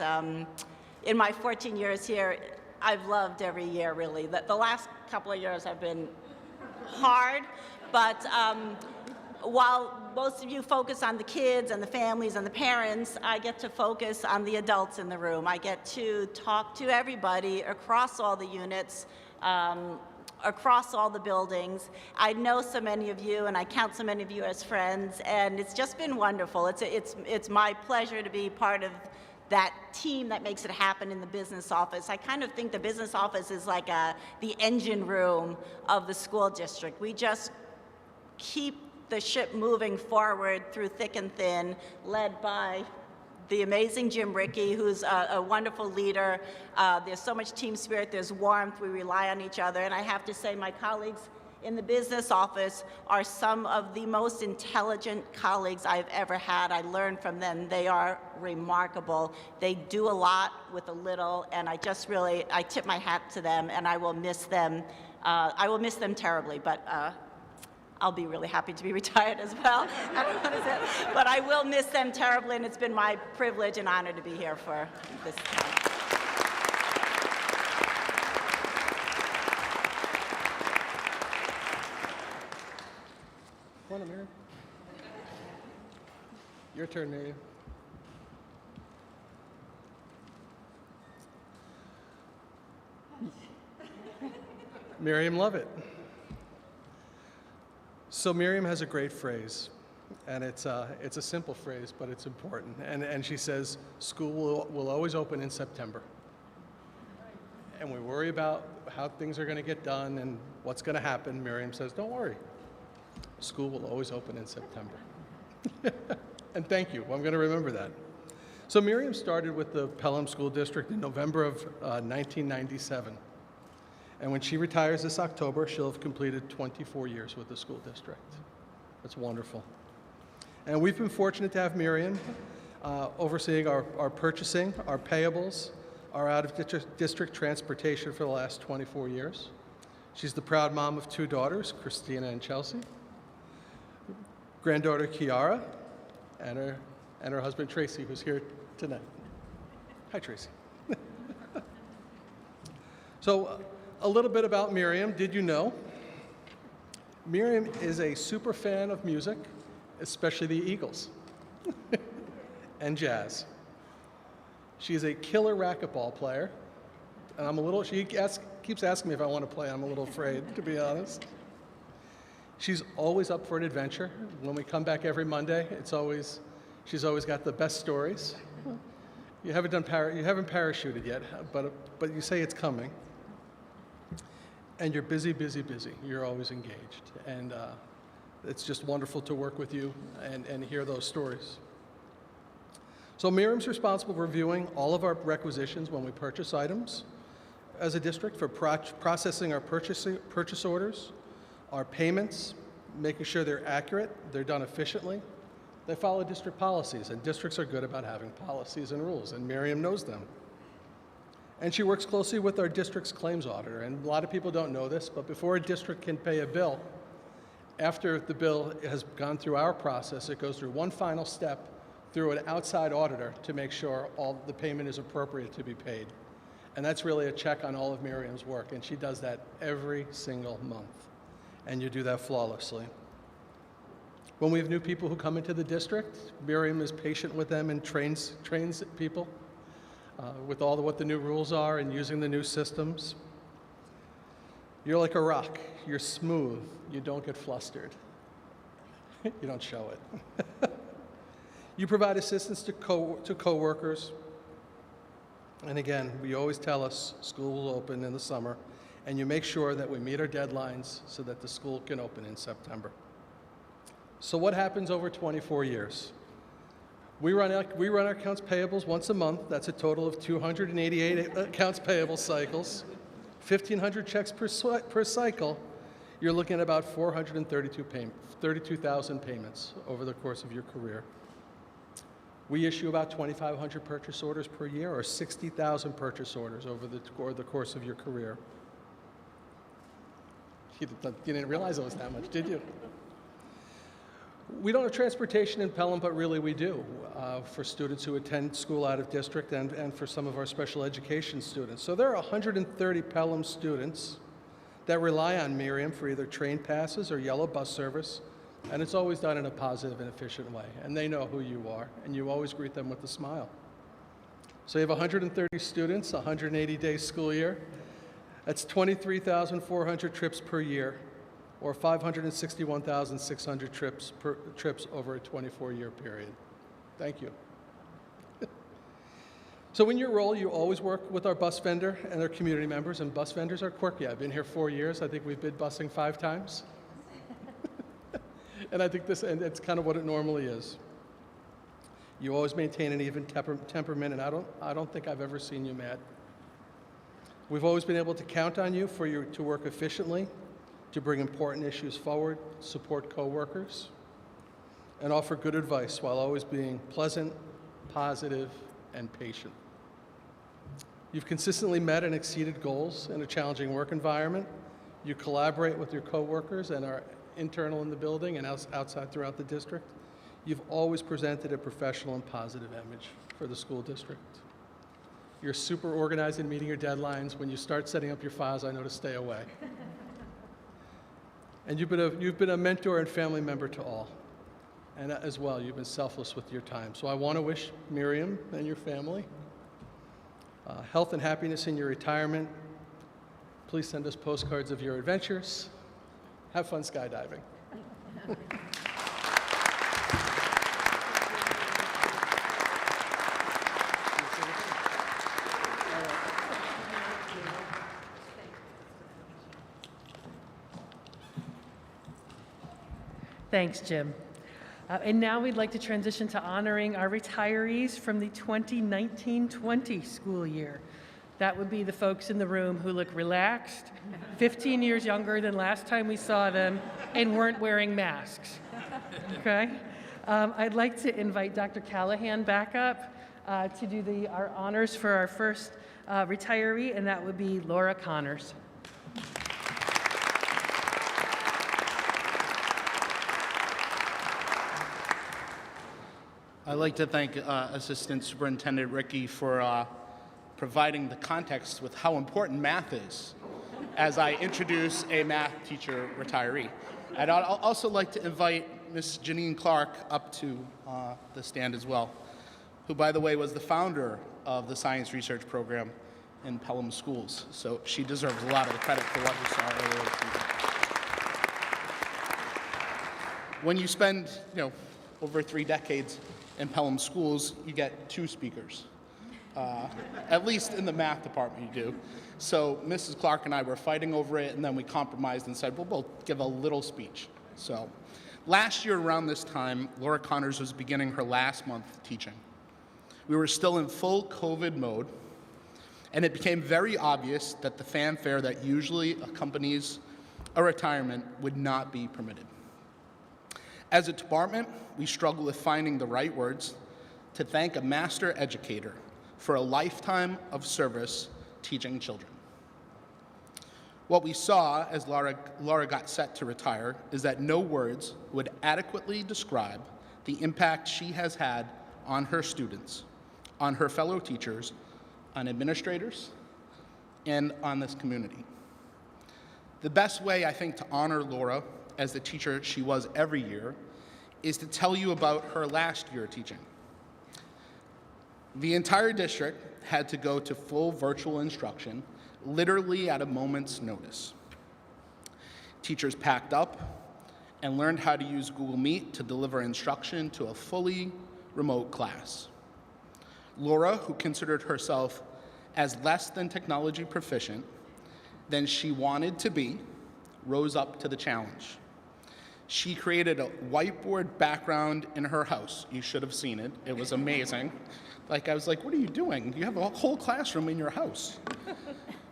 in my 14 years here, I've loved every year, really. The last couple of years have been hard, but while most of you focus on the kids and the families and the parents, I get to focus on the adults in the room. I get to talk to everybody across all the units, across all the buildings. I know so many of you, and I count so many of you as friends, and it's just been wonderful. It's my pleasure to be part of that team that makes it happen in the business office. I kind of think the business office is like the engine room of the school district. We just keep the ship moving forward through thick and thin, led by the amazing Jim Rickey, who's a wonderful leader. There's so much team spirit, there's warmth, we rely on each other, and I have to say my colleagues in the business office are some of the most intelligent colleagues I've ever had. I learn from them. They are remarkable. They do a lot with a little, and I tip my hat to them, and I will miss them. I will miss them terribly, but I'll be really happy to be retired as well. I don't want to say it, but I will miss them terribly, and it's been my privilege and honor to be here for this time. Come on, Miriam. Your turn, Miriam. Miriam Lovett. So Miriam has a great phrase, and it's a simple phrase, but it's important. And she says, school will always open in September. And we worry about how things are going to get done and what's going to happen. Miriam says, don't worry. School will always open in September. And thank you. I'm going to remember that. So Miriam started with the Pelham School District in November of 1997. And when she retires this October, she'll have completed 24 years with the school district. That's wonderful. And we've been fortunate to have Miriam overseeing our purchasing, our payables, our out-of-district transportation for the last 24 years. She's the proud mom of 2 daughters, Christina and Chelsea, granddaughter Kiara, and her husband Tracy, who's here tonight. Hi, Tracy. So a little bit about Miriam. Did you know? Miriam is a super fan of music, especially the Eagles and jazz. She's a killer racquetball player, and she keeps asking me if I want to play. I'm a little afraid, to be honest. She's always up for an adventure. When we come back every Monday, she's always got the best stories. You haven't parachuted yet, but you say it's coming. And you're busy, busy, busy. You're always engaged. And it's just wonderful to work with you and hear those stories. So Miriam's responsible for reviewing all of our requisitions when we purchase items as a district, for processing our purchase orders, our payments, making sure they're accurate, they're done efficiently. They follow district policies, and districts are good about having policies and rules, and Miriam knows them. And she works closely with our district's claims auditor, and a lot of people don't know this, but before a district can pay a bill, after the bill has gone through our process, it goes through one final step through an outside auditor to make sure all the payment is appropriate to be paid. And that's really a check on all of Miriam's work, and she does that every single month. And you do that flawlessly. When we have new people who come into the district, Miriam is patient with them and trains people with all what the new rules are and using the new systems. You're like a rock. You're smooth. You don't get flustered. You don't show it. You provide assistance to coworkers. And again, we always tell us school will open in the summer, and you make sure that we meet our deadlines so that the school can open in September. So what happens over 24 years? We run our accounts payables once a month. That's a total of 288 accounts payable cycles, 1,500 checks per cycle. You're looking at about 32,000 payments over the course of your career. We issue about 2,500 purchase orders per year, or 60,000 purchase orders over the course of your career. You didn't realize it was that much, did you? We don't have transportation in Pelham, but really we do, for students who attend school out of district and for some of our special education students. So there are 130 Pelham students that rely on Miriam for either train passes or yellow bus service, and it's always done in a positive and efficient way. And they know who you are, and you always greet them with a smile. So you have 130 students, 180-day school year. That's 23,400 trips per year, or 561,600 trips over a 24-year period. Thank you. So in your role, you always work with our bus vendor and their community members, and bus vendors are quirky. I've been here 4 years. I think we've been busing 5 times. And I think it's kind of what it normally is. You always maintain an even temperament, and I don't think I've ever seen you mad. We've always been able to count on you to work efficiently, to bring important issues forward, support coworkers, and offer good advice while always being pleasant, positive, and patient. You've consistently met and exceeded goals in a challenging work environment. You collaborate with your coworkers and are internal in the building and outside throughout the district. You've always presented a professional and positive image for the school district. You're super organized in meeting your deadlines. When you start setting up your files, I know to stay away. And you've been a mentor and family member to all. And as well, you've been selfless with your time. So I want to wish Miriam and your family health and happiness in your retirement. Please send us postcards of your adventures. Have fun skydiving. Thanks, Jim. And now we'd like to transition to honoring our retirees from the 2019-20 school year. That would be the folks in the room who look relaxed, 15 years younger than last time we saw them, and weren't wearing masks. Okay? I'd like to invite Dr. Callahan back up to do our honors for our first retiree, and that would be Laura Connors. I'd like to thank Assistant Superintendent Rickey for providing the context with how important math is as I introduce a math teacher retiree. And I'd also like to invite Ms. Janine Clark up to the stand as well, who, by the way, was the founder of the science research program in Pelham schools. So she deserves a lot of the credit for what we saw earlier this evening. When you spend, over 3 decades in Pelham schools, you get 2 speakers. At least in the math department you do. So Mrs. Clark and I were fighting over it, and then we compromised and said, well, we'll give a little speech. So last year around this time, Laura Connors was beginning her last month teaching. We were still in full COVID mode, and it became very obvious that the fanfare that usually accompanies a retirement would not be permitted. As a department, we struggled with finding the right words to thank a master educator for a lifetime of service teaching children. What we saw as Laura got set to retire is that no words would adequately describe the impact she has had on her students, on her fellow teachers, on administrators, and on this community. The best way, I think, to honor Laura as the teacher she was every year is to tell you about her last year teaching. The entire district had to go to full virtual instruction, literally at a moment's notice. Teachers packed up and learned how to use Google Meet to deliver instruction to a fully remote class. Laura, who considered herself as less than technology proficient than she wanted to be, rose up to the challenge. She created a whiteboard background in her house. You should have seen it. It was amazing. I was like, what are you doing? You have a whole classroom in your house.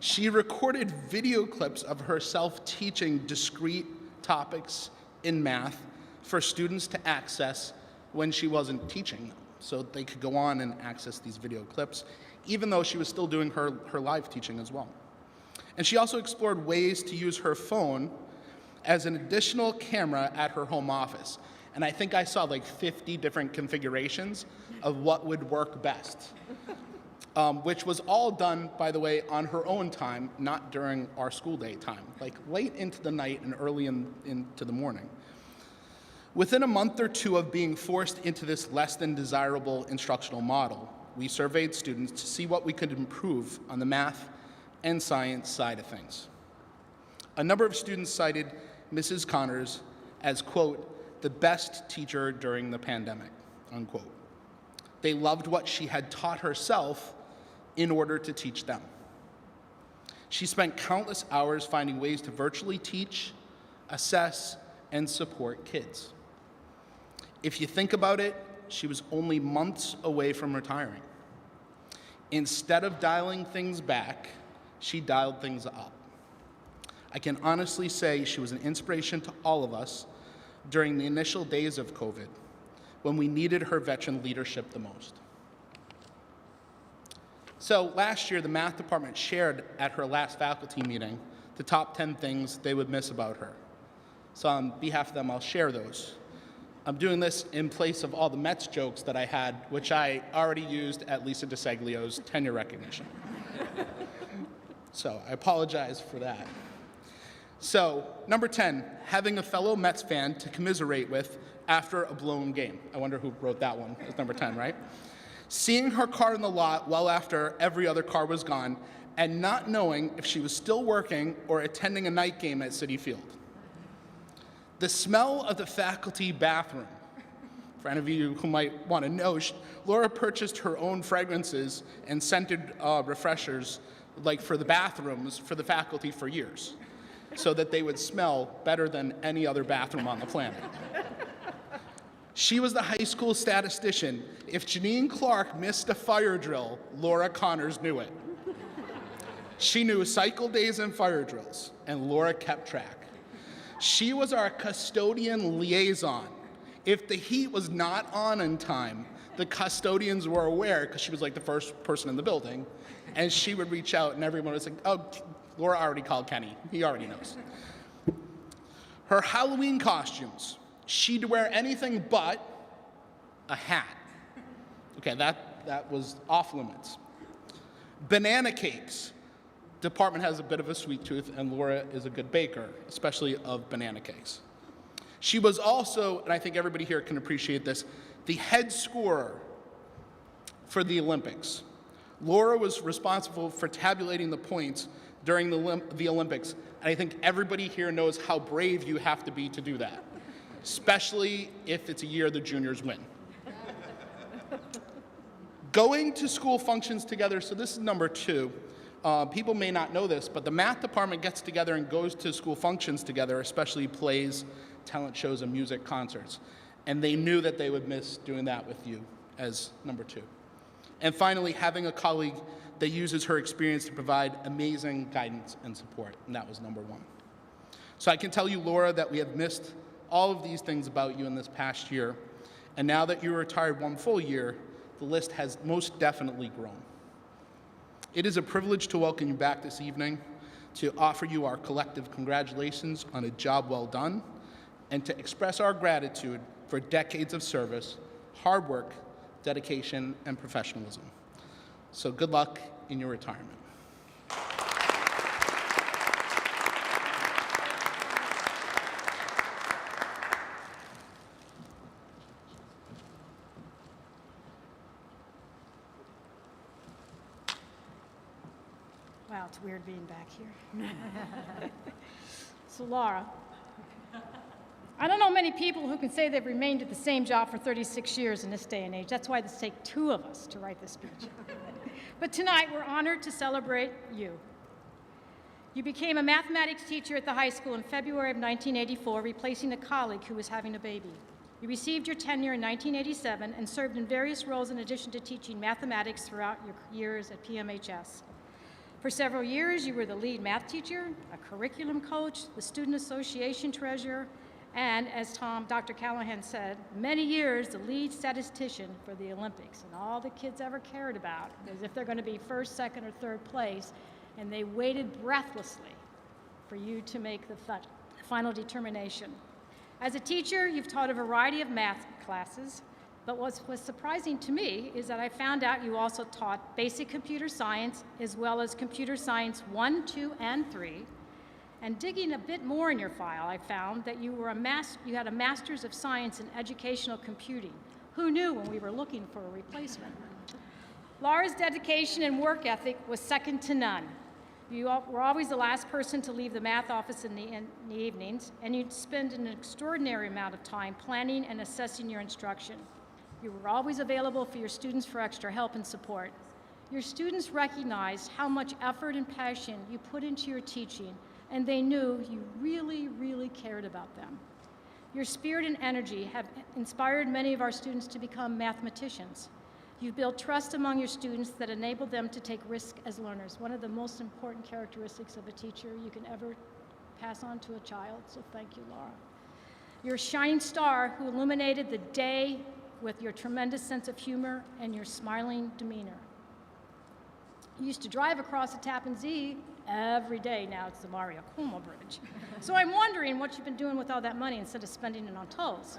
She recorded video clips of herself teaching discrete topics in math for students to access when she wasn't teaching them, so they could go on and access these video clips, even though she was still doing her live teaching as well. And she also explored ways to use her phone as an additional camera at her home office. And I think I saw like 50 different configurations of what would work best, which was all done, by the way, on her own time, not during our school day time, like late into the night and early into the morning. Within a month or two of being forced into this less than desirable instructional model, we surveyed students to see what we could improve on the math and science side of things. A number of students cited Mrs. Connors as, quote, the best teacher during the pandemic, unquote. They loved what she had taught herself in order to teach them. She spent countless hours finding ways to virtually teach, assess, and support kids. If you think about it, she was only months away from retiring. Instead of dialing things back, she dialed things up. I can honestly say she was an inspiration to all of us during the initial days of COVID, when we needed her veteran leadership the most. So last year, the math department shared at her last faculty meeting the top 10 things they would miss about her. So on behalf of them, I'll share those. I'm doing this in place of all the Mets jokes that I had, which I already used at Lisa DeSaglio's tenure recognition. So I apologize for that. So, number 10, having a fellow Mets fan to commiserate with after a blown game. I wonder who wrote that one. It's number 10, right? Seeing her car in the lot well after every other car was gone and not knowing if she was still working or attending a night game at Citi Field. The smell of the faculty bathroom. For any of you who might want to know, Laura purchased her own fragrances and scented refreshers like for the bathrooms for the faculty for years, so that they would smell better than any other bathroom on the planet. She was the high school statistician. If Janine Clark missed a fire drill, Laura Connors knew it. She knew cycle days and fire drills, and Laura kept track. She was our custodian liaison. If the heat was not on in time, the custodians were aware, because she was like the first person in the building, and she would reach out and everyone was like, oh, Laura already called Kenny. He already knows. Her Halloween costumes. She'd wear anything but a hat. Okay, that was off limits. Banana cakes. Department has a bit of a sweet tooth, and Laura is a good baker, especially of banana cakes. She was also, and I think everybody here can appreciate this, the head scorer for the Olympics. Laura was responsible for tabulating the points during the Olympics, and I think everybody here knows how brave you have to be to do that, especially if it's a year the juniors win. Going to school functions together, so this is number 2. People may not know this, but the math department gets together and goes to school functions together, especially plays, talent shows, and music concerts. And they knew that they would miss doing that with you as number 2. And finally, having a colleague that uses her experience to provide amazing guidance and support, and that was number 1. So I can tell you, Laura, that we have missed all of these things about you in this past year, and now that you're retired 1 full year, the list has most definitely grown. It is a privilege to welcome you back this evening, to offer you our collective congratulations on a job well done, and to express our gratitude for decades of service, hard work, dedication, and professionalism. So good luck in your retirement. it's weird being back here. So Laura, I don't know many people who can say they've remained at the same job for 36 years in this day and age. That's why it takes two of us to write this speech. But tonight, we're honored to celebrate you. You became a mathematics teacher at the high school in February of 1984, replacing a colleague who was having a baby. You received your tenure in 1987 and served in various roles in addition to teaching mathematics throughout your years at Pmhs. For several years, you were the lead math teacher, a curriculum coach, the student association treasurer, and as Dr. Callahan said, many years the lead statistician for the Olympics. And all the kids ever cared about is if they're going to be first, second, or third place, and they waited breathlessly for you to make the final determination. As a teacher, you've taught a variety of math classes, but what was surprising to me is that I found out you also taught basic computer science as well as computer science 1, 2, and 3. And digging a bit more in your file, I found that you had a Master's of Science in Educational Computing. Who knew when we were looking for a replacement? Laura's dedication and work ethic was second to none. You were always the last person to leave the math office in the evenings, and you'd spend an extraordinary amount of time planning and assessing your instruction. You were always available for your students for extra help and support. Your students recognized how much effort and passion you put into your teaching, and they knew you really, really cared about them. Your spirit and energy have inspired many of our students to become mathematicians. You've built trust among your students that enabled them to take risks as learners, one of the most important characteristics of a teacher you can ever pass on to a child, so thank you, Laura. You're a shining star who illuminated the day with your tremendous sense of humor and your smiling demeanor. You used to drive across the Tappan Zee every day. Now it's the Mario Cuomo Bridge. So I'm wondering what you've been doing with all that money instead of spending it on tolls.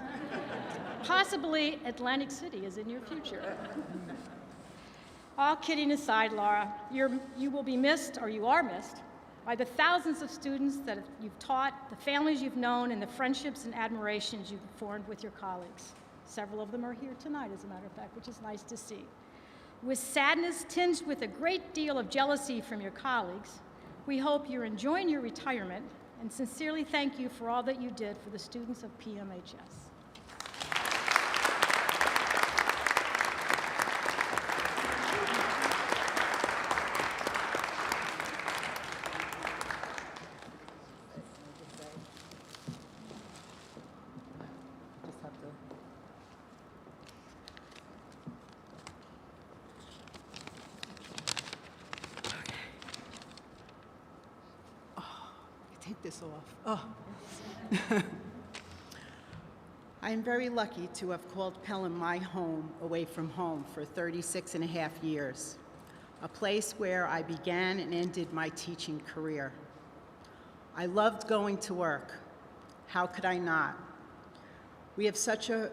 Possibly Atlantic City is in your future. All kidding aside, Laura, you will be missed, or you are missed, by the thousands of students that you've taught, the families you've known, and the friendships and admirations you've formed with your colleagues. Several of them are here tonight, as a matter of fact, which is nice to see. With sadness tinged with a great deal of jealousy from your colleagues, we hope you're enjoying your retirement and sincerely thank you for all that you did for the students of Pmhs. This off. Oh. I am very lucky to have called Pelham my home away from home for 36 and a half years, a place where I began and ended my teaching career. I loved going to work. How could I not? We have such a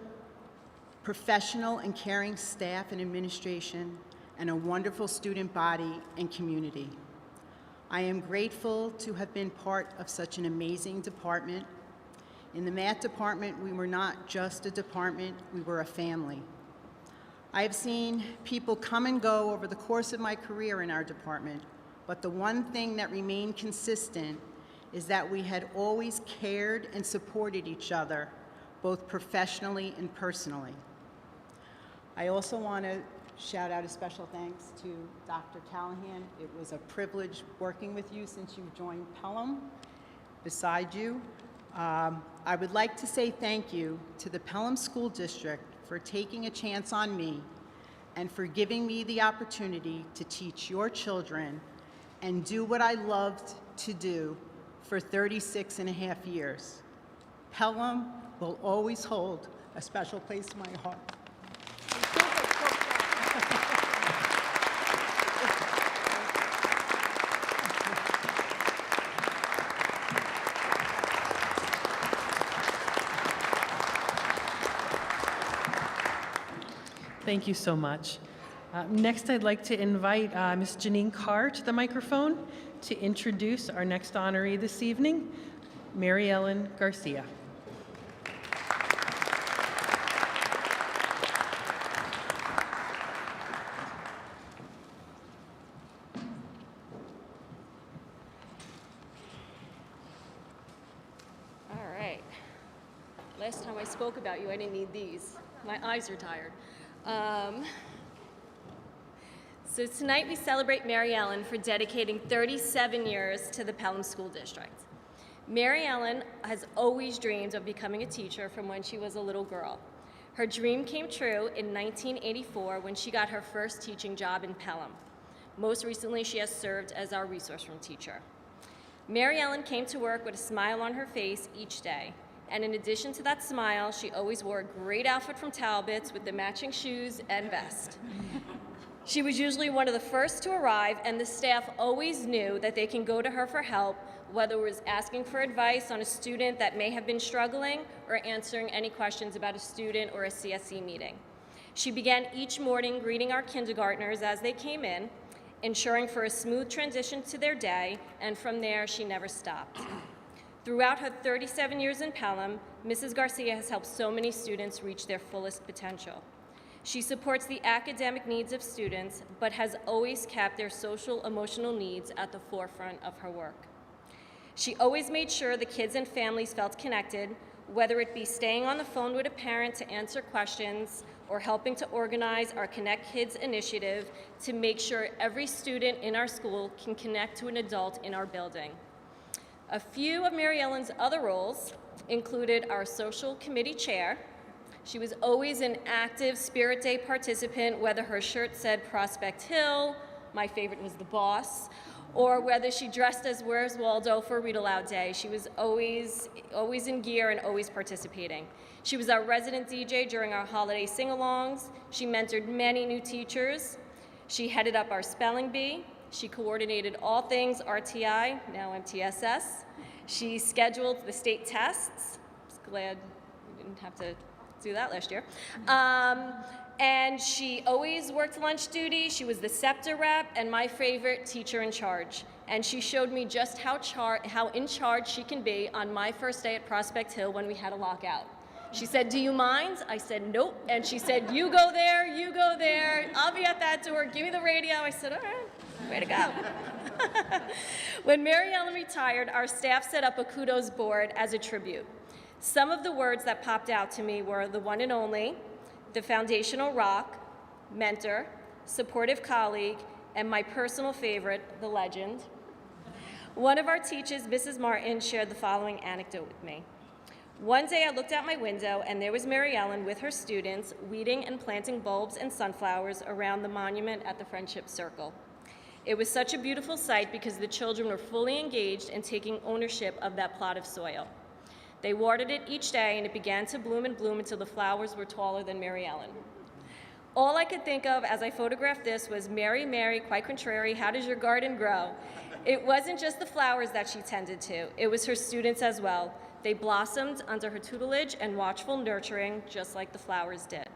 professional and caring staff and administration and a wonderful student body and community. I am grateful to have been part of such an amazing department. In the math department, we were not just a department, we were a family. I have seen people come and go over the course of my career in our department, but the one thing that remained consistent is that we had always cared and supported each other, both professionally and personally. I also want to shout out a special thanks to Dr. Callahan. It was a privilege working with you since you joined Pelham. Beside you, I would like to say thank you to the Pelham School District for taking a chance on me and for giving me the opportunity to teach your children and do what I loved to do for 36 and a half years. Pelham will always hold a special place in my heart. Thank you so much. Next, I'd like to invite Ms. Janine Clark to the microphone to introduce our next honoree this evening, Mary Ellen Garcia. last time I spoke about you, I didn't need these. My eyes are tired. So tonight we celebrate Mary Ellen for dedicating 37 years to the Pelham School District. Mary Ellen has always dreamed of becoming a teacher from when she was a little girl. Her dream came true in 1984 when she got her first teaching job in Pelham. Most recently, she has served as our resource room teacher. Mary Ellen came to work with a smile on her face each day. And in addition to that smile, she always wore a great outfit from Talbot's with the matching shoes and vest. She was usually one of the first to arrive, and the staff always knew that they can go to her for help, whether it was asking for advice on a student that may have been struggling or answering any questions about a student or a CSE meeting. She began each morning greeting our kindergartners as they came in, ensuring for a smooth transition to their day, and from there, she never stopped. Throughout her 37 years in Pelham, Mrs. Garcia has helped so many students reach their fullest potential. She supports the academic needs of students, but has always kept their social, emotional needs at the forefront of her work. She always made sure the kids and families felt connected, whether it be staying on the phone with a parent to answer questions or helping to organize our Connect Kids initiative to make sure every student in our school can connect to an adult in our building. A few of Mary Ellen's other roles included our social committee chair. She was always an active Spirit Day participant, whether her shirt said Prospect Hill, my favorite was the boss, or whether she dressed as Where's Waldo for Read Aloud Day. She was always in gear and always participating. She was our resident DJ during our holiday sing-alongs. She mentored many new teachers. She headed up our spelling bee. She coordinated all things RTI, now MTSS. She scheduled the state tests. Just glad we didn't have to do that last year. And she always worked lunch duty. She was the SEPTA rep and my favorite teacher in charge. And she showed me just how in charge she can be on my first day at Prospect Hill when we had a lockout. She said, "Do you mind?" I said, "Nope." And she said, "You go there, you go there. I'll be at that door. Give me the radio." I said, "All right, way to go." When Mary Ellen retired, our staff set up a kudos board as a tribute. Some of the words that popped out to me were the one and only, the foundational rock, mentor, supportive colleague, and my personal favorite, the legend. One of our teachers, Mrs. Martin, shared the following anecdote with me. One day I looked out my window and there was Mary Ellen with her students weeding and planting bulbs and sunflowers around the monument at the Friendship Circle. It was such a beautiful sight because the children were fully engaged in taking ownership of that plot of soil. They watered it each day and it began to bloom and bloom until the flowers were taller than Mary Ellen. All I could think of as I photographed this was, "Mary, Mary, quite contrary, how does your garden grow?" It wasn't just the flowers that she tended to, it was her students as well. They blossomed under her tutelage and watchful nurturing, just like the flowers did.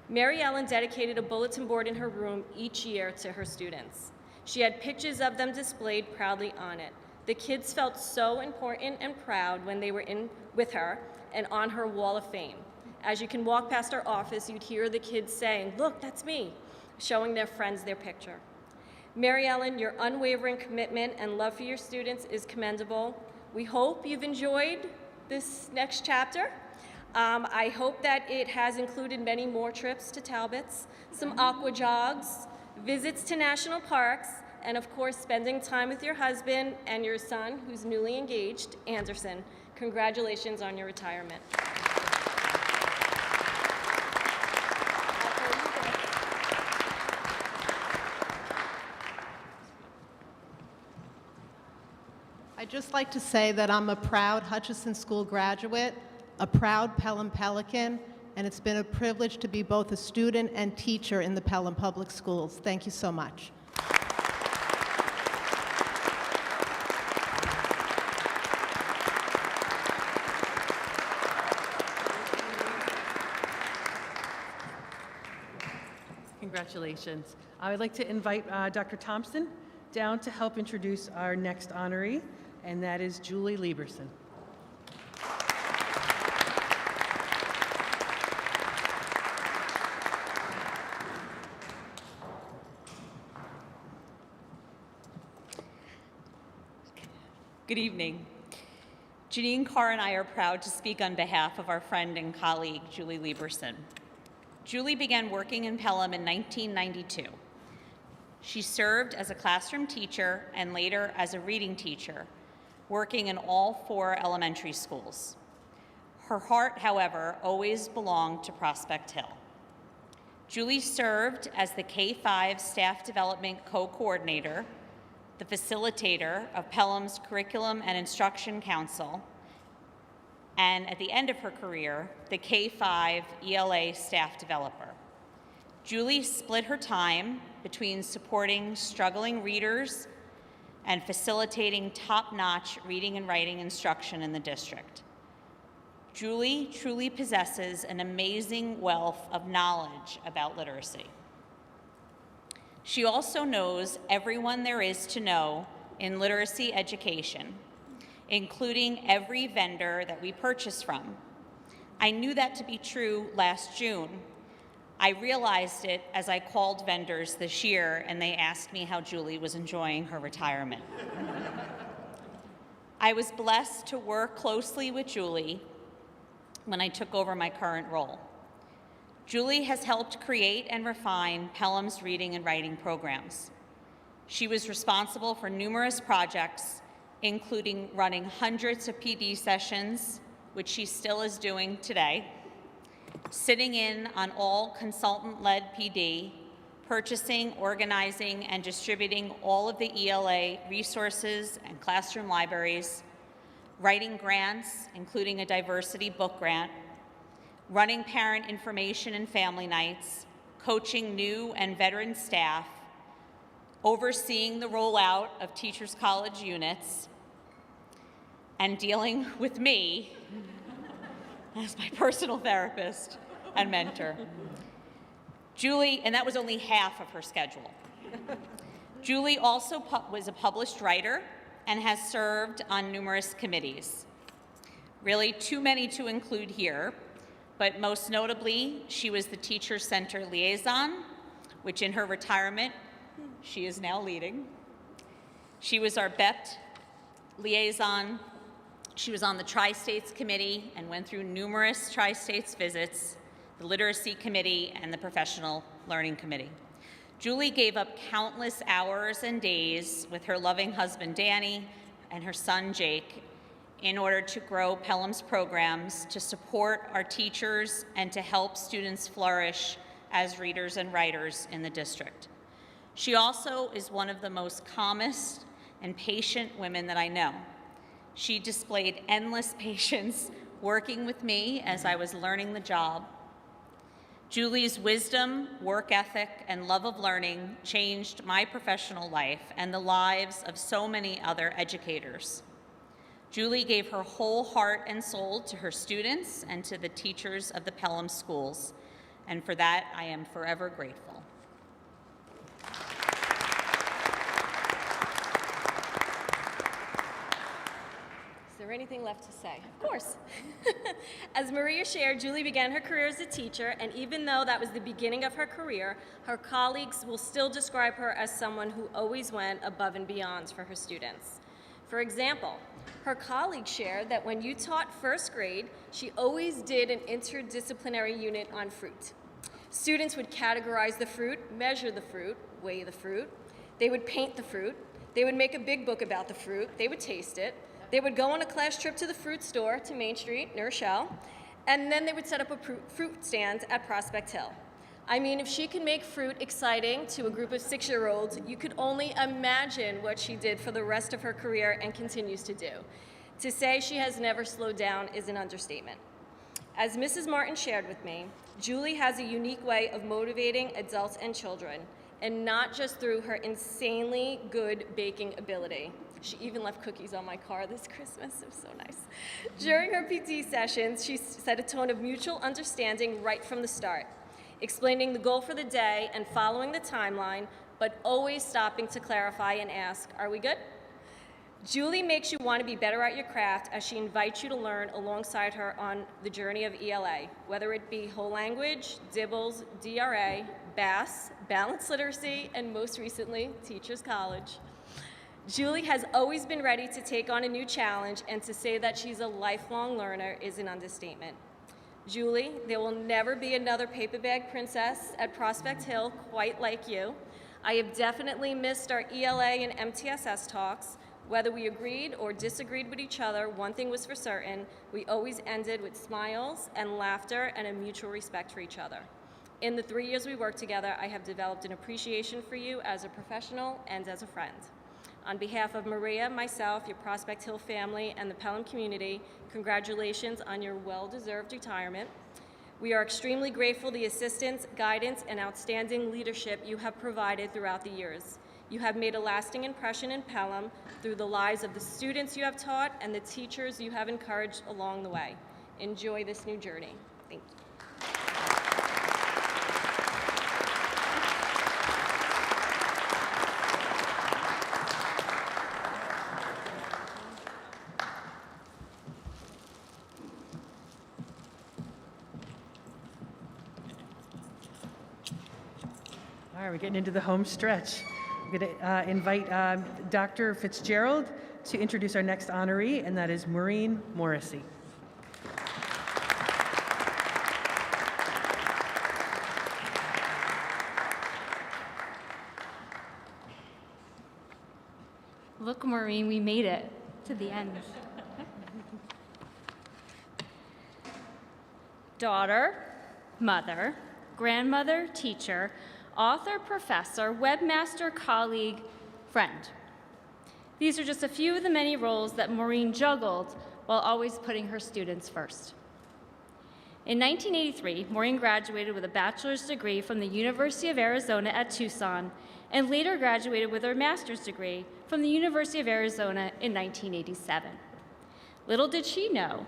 Mary Ellen dedicated a bulletin board in her room each year to her students. She had pictures of them displayed proudly on it. The kids felt so important and proud when they were in with her and on her wall of fame. As you can walk past our office, you'd hear the kids saying, "Look, that's me," showing their friends their picture. Mary Ellen, your unwavering commitment and love for your students is commendable. We hope you've enjoyed this next chapter. I hope that it has included many more trips to Talbot's, some aqua jogs, visits to national parks, and of course, spending time with your husband and your son, who's newly engaged, Anderson. Congratulations on your retirement. I'd just like to say that I'm a proud Hutchinson School graduate, a proud Pelham Pelican, and it's been a privilege to be both a student and teacher in the Pelham Public Schools. Thank you so much. Congratulations. I would like to invite Dr. Thompson down to help introduce our next honoree, and that is Julie Lieberson. Good evening. Janine Clark and I are proud to speak on behalf of our friend and colleague, Julie Lieberson. Julie began working in Pelham in 1992. She served as a classroom teacher and later as a reading teacher, working in all 4 elementary schools. Her heart, however, always belonged to Prospect Hill. Julie served as the K-5 Staff Development Co-Coordinator, the facilitator of Pelham's Curriculum and Instruction Council, and at the end of her career, the K-5 ELA Staff Developer. Julie split her time between supporting struggling readers and facilitating top-notch reading and writing instruction in the district. Julie truly possesses an amazing wealth of knowledge about literacy. She also knows everyone there is to know in literacy education, including every vendor that we purchase from. I knew that to be true last June. I realized it as I called vendors this year and they asked me how Julie was enjoying her retirement. I was blessed to work closely with Julie when I took over my current role. Julie has helped create and refine Pelham's reading and writing programs. She was responsible for numerous projects, including running hundreds of PD sessions, which she still is doing today, sitting in on all consultant-led PD, purchasing, organizing, and distributing all of the ELA resources and classroom libraries, writing grants, including a diversity book grant, running parent information and family nights, coaching new and veteran staff, overseeing the rollout of Teachers College units, and dealing with me as my personal therapist and mentor. Julie, and that was only half of her schedule. Julie also was a published writer and has served on numerous committees. Really too many to include here, but most notably, she was the Teacher Center Liaison, which in her retirement, she is now leading. She was our BEPT Liaison. She was on the Tri-States Committee and went through numerous Tri-States visits, the Literacy Committee, and the Professional Learning Committee. Julie gave up countless hours and days with her loving husband, Danny, and her son, Jake, in order to grow Pelham's programs, to support our teachers, and to help students flourish as readers and writers in the district. She also is one of the most calmest and patient women that I know. She displayed endless patience working with me as I was learning the job. Julie's wisdom, work ethic, and love of learning changed my professional life and the lives of so many other educators. Julie gave her whole heart and soul to her students and to the teachers of the Pelham schools, and for that I am forever grateful. Is there anything left to say? Of course. As Maria shared, Julie began her career as a teacher, and even though that was the beginning of her career, her colleagues will still describe her as someone who always went above and beyond for her students. For example, her colleagues shared that when you taught first grade, she always did an interdisciplinary unit on fruit. Students would categorize the fruit, measure the fruit, weigh the fruit. They would paint the fruit. They would make a big book about the fruit. They would taste it. They would go on a class trip to the fruit store to Main Street, near Rochelle, and then they would set up a fruit stand at Prospect Hill. I mean, if she could make fruit exciting to a group of 6-year-olds, you could only imagine what she did for the rest of her career and continues to do. To say she has never slowed down is an understatement. As Mrs. Martin shared with me, Julie has a unique way of motivating adults and children, and not just through her insanely good baking ability. She even left cookies on my car this Christmas. It was so nice. During her PT sessions, she set a tone of mutual understanding right from the start, explaining the goal for the day and following the timeline, but always stopping to clarify and ask, are we good? Julie makes you want to be better at your craft as she invites you to learn alongside her on the journey of ELA, whether it be whole language, DIBELS, DRA, BASS, balanced literacy, and most recently, Teachers College. Julie has always been ready to take on a new challenge, and to say that she's a lifelong learner is an understatement. Julie, there will never be another paper bag princess at Prospect Hill quite like you. I have definitely missed our ELA and MTSS talks. Whether we agreed or disagreed with each other, one thing was for certain: we always ended with smiles and laughter and a mutual respect for each other. In the 3 years we worked together, I have developed an appreciation for you as a professional and as a friend. On behalf of Maria, myself, your Prospect Hill family, and the Pelham community, congratulations on your well-deserved retirement. We are extremely grateful for the assistance, guidance, and outstanding leadership you have provided throughout the years. You have made a lasting impression in Pelham through the lives of the students you have taught and the teachers you have encouraged along the way. Enjoy this new journey. Thank you. All right, we're getting into the home stretch. I'm going to invite Dr. Fitzgerald to introduce our next honoree, and that is Maureen Morrissey. Look, Maureen, we made it to the end. Daughter, mother, grandmother, teacher, author, professor, webmaster, colleague, friend. These are just a few of the many roles that Maureen juggled while always putting her students first. In 1983, Maureen graduated with a bachelor's degree from the University of Arizona at Tucson, and later graduated with her master's degree from the University of Arizona in 1987. Little did she know,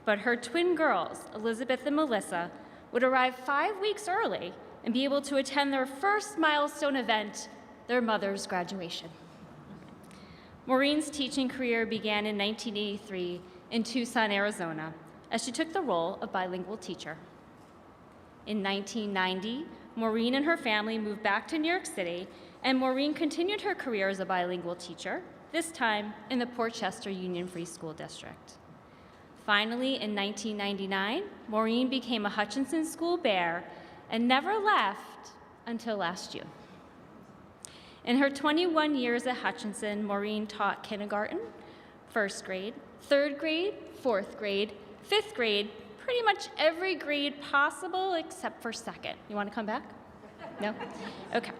but her twin girls, Elizabeth and Melissa, would arrive 5 weeks early and be able to attend their first milestone event, their mother's graduation. Maureen's teaching career began in 1983 in Tucson, Arizona, as she took the role of bilingual teacher. In 1990, Maureen and her family moved back to New York City, and Maureen continued her career as a bilingual teacher, this time in the Port Chester Union Free School District. Finally, in 1999, Maureen became a Hutchinson School Bear and never left until last June. In her 21 years at Hutchinson, Maureen taught kindergarten, first grade, third grade, fourth grade, fifth grade, pretty much every grade possible except for second. You want to come back? No? Okay.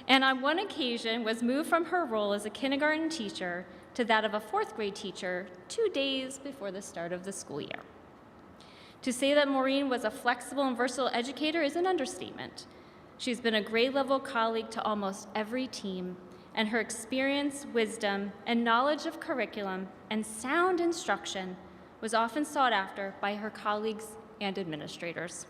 And on one occasion was moved from her role as a kindergarten teacher to that of a fourth grade teacher 2 days before the start of the school year. To say that Maureen was a flexible and versatile educator is an understatement. She's been a grade-level colleague to almost every team, and her experience, wisdom, and knowledge of curriculum and sound instruction was often sought after by her colleagues and administrators.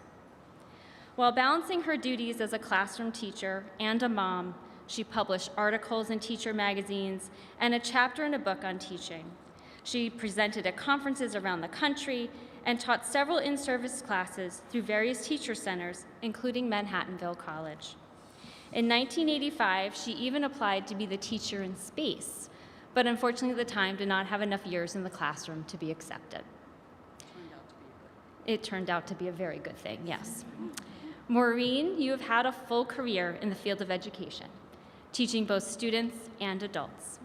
While balancing her duties as a classroom teacher and a mom, she published articles in teacher magazines and a chapter in a book on teaching. She presented at conferences around the country and taught several in-service classes through various teacher centers, including Manhattanville College. In 1985, she even applied to be the teacher in space, but unfortunately at the time did not have enough years in the classroom to be accepted. It turned out to be a very good thing, yes. Maureen, you have had a full career in the field of education, teaching both students and adults.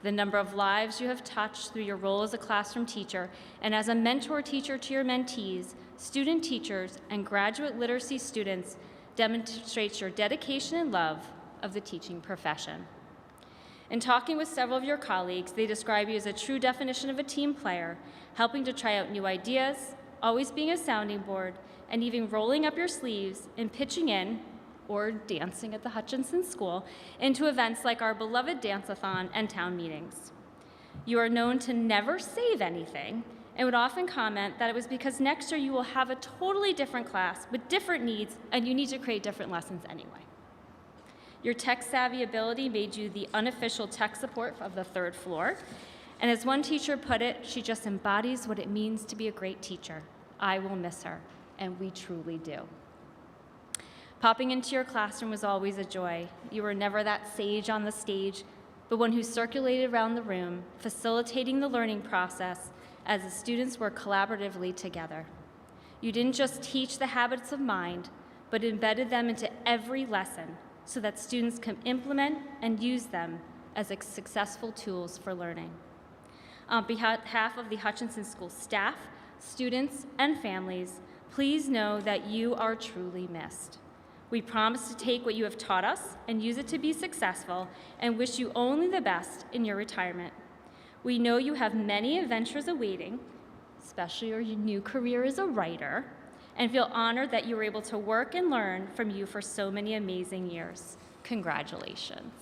The number of lives you have touched through your role as a classroom teacher and as a mentor teacher to your mentees, student teachers, and graduate literacy students demonstrates your dedication and love of the teaching profession. In talking with several of your colleagues, they describe you as a true definition of a team player, helping to try out new ideas, always being a sounding board, and even rolling up your sleeves and pitching in, or dancing at the Hutchinson School, into events like our beloved dance-a-thon and town meetings. You are known to never save anything and would often comment that it was because next year you will have a totally different class with different needs and you need to create different lessons anyway. Your tech-savvy ability made you the unofficial tech support of the third floor, and as one teacher put it, she just embodies what it means to be a great teacher. I will miss her, and we truly do. Popping into your classroom was always a joy. You were never that sage on the stage, but one who circulated around the room, facilitating the learning process as the students worked collaboratively together. You didn't just teach the habits of mind, but embedded them into every lesson so that students can implement and use them as successful tools for learning. On behalf of the Hutchinson School staff, students, and families, please know that you are truly missed. We promise to take what you have taught us and use it to be successful, and wish you only the best in your retirement. We know you have many adventures awaiting, especially your new career as a writer, and feel honored that you were able to work and learn from you for so many amazing years. Congratulations.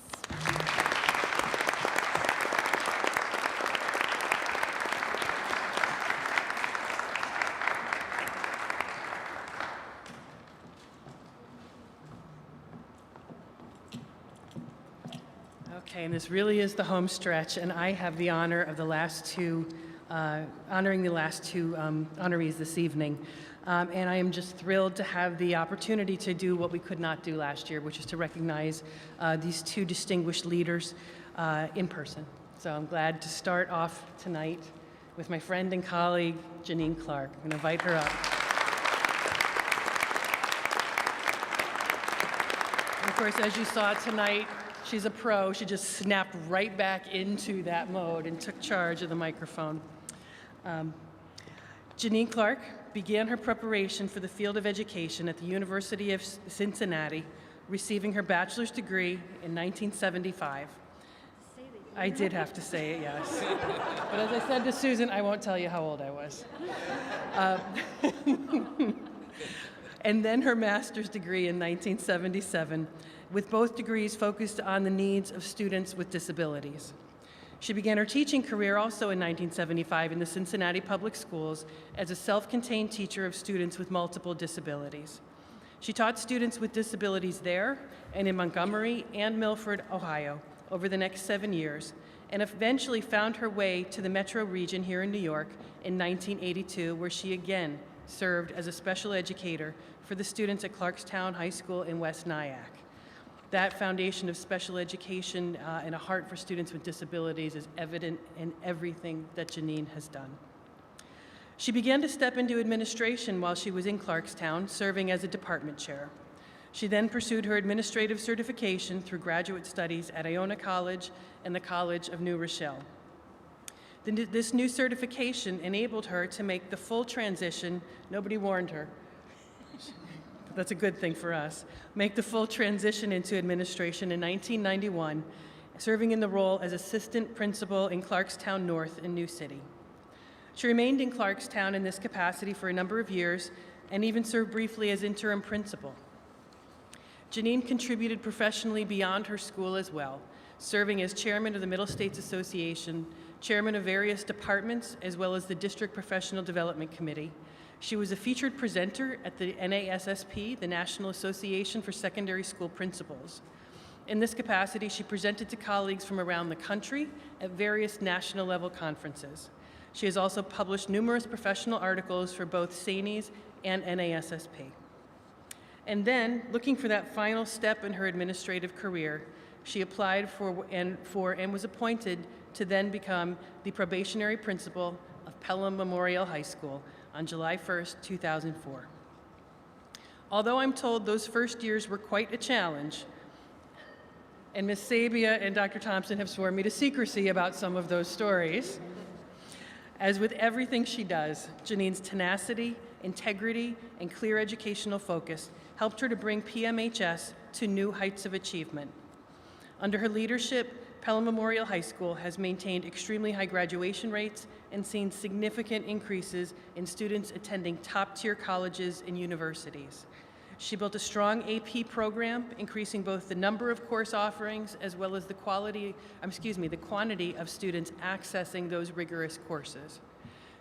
Okay, and this really is the home stretch, and I have the honor of honoring the last two honorees this evening. And I am just thrilled to have the opportunity to do what we could not do last year, which is to recognize these two distinguished leaders in person. So I'm glad to start off tonight with my friend and colleague, Janine Clark. I'm going to invite her up. And of course, as you saw tonight, she's a pro. She just snapped right back into that mode and took charge of the microphone. Janine Clark began her preparation for the field of education at the University of Cincinnati, receiving her bachelor's degree in 1975. I did have to say it, yes. But as I said to Susan, I won't tell you how old I was. And then her master's degree in 1977, with both degrees focused on the needs of students with disabilities. She began her teaching career also in 1975 in the Cincinnati Public Schools as a self-contained teacher of students with multiple disabilities. She taught students with disabilities there and in Montgomery and Milford, Ohio, over the next 7 years, and eventually found her way to the metro region here in New York in 1982, where she again served as a special educator for the students at Clarkstown High School in West Nyack. That foundation of special education and a heart for students with disabilities is evident in everything that Janine has done. She began to step into administration while she was in Clarkstown, serving as a department chair. She then pursued her administrative certification through graduate studies at Iona College and the College of New Rochelle. This new certification enabled her to make the full transition. Nobody warned her. That's a good thing for us. Make the full transition into administration in 1991, serving in the role as assistant principal in Clarkstown North in New City. She remained in Clarkstown in this capacity for a number of years and even served briefly as interim principal. Janine contributed professionally beyond her school as well, serving as chairman of the Middle States Association, chairman of various departments, as well as the District Professional Development Committee. She was a featured presenter at the NASSP, the National Association for Secondary School Principals. In this capacity, she presented to colleagues from around the country at various national level conferences. She has also published numerous professional articles for both SANES and NASSP. And then, looking for that final step in her administrative career, she applied for and was appointed to then become the probationary principal of Pelham Memorial High School on July 1st, 2004. Although I'm told those first years were quite a challenge, and Ms. Sabia and Dr. Thompson have sworn me to secrecy about some of those stories, as with everything she does, Janine's tenacity, integrity, and clear educational focus helped her to bring Pmhs to new heights of achievement. Under her leadership, Pelham Memorial High School has maintained extremely high graduation rates and seen significant increases in students attending top-tier colleges and universities. She built a strong AP program, increasing both the number of course offerings as well as the quantity of students accessing those rigorous courses.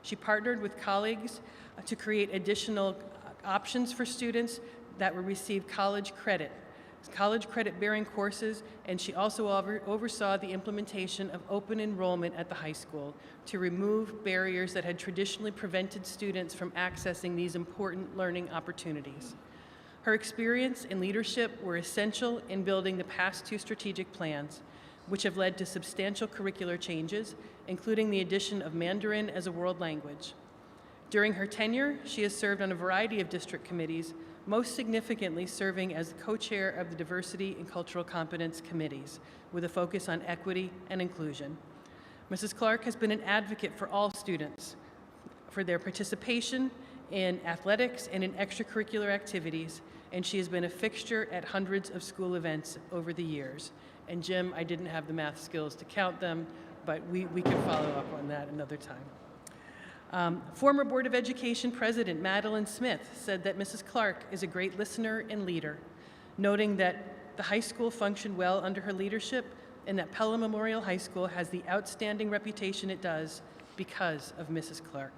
She partnered with colleagues to create additional options for students that will receive college credit-bearing courses, and she also oversaw the implementation of open enrollment at the high school to remove barriers that had traditionally prevented students from accessing these important learning opportunities. Her experience and leadership were essential in building the past two strategic plans, which have led to substantial curricular changes, including the addition of Mandarin as a world language. During her tenure, she has served on a variety of district committees, most significantly serving as the co-chair of the Diversity and Cultural Competence Committees, with a focus on equity and inclusion. Mrs. Clark has been an advocate for all students, for their participation in athletics and in extracurricular activities, and she has been a fixture at hundreds of school events over the years. And Jim, I didn't have the math skills to count them, but we can follow up on that another time. Former Board of Education President Madeline Smith said that Mrs. Clark is a great listener and leader, noting that the high school functioned well under her leadership and that Pelham Memorial High School has the outstanding reputation it does because of Mrs. Clark.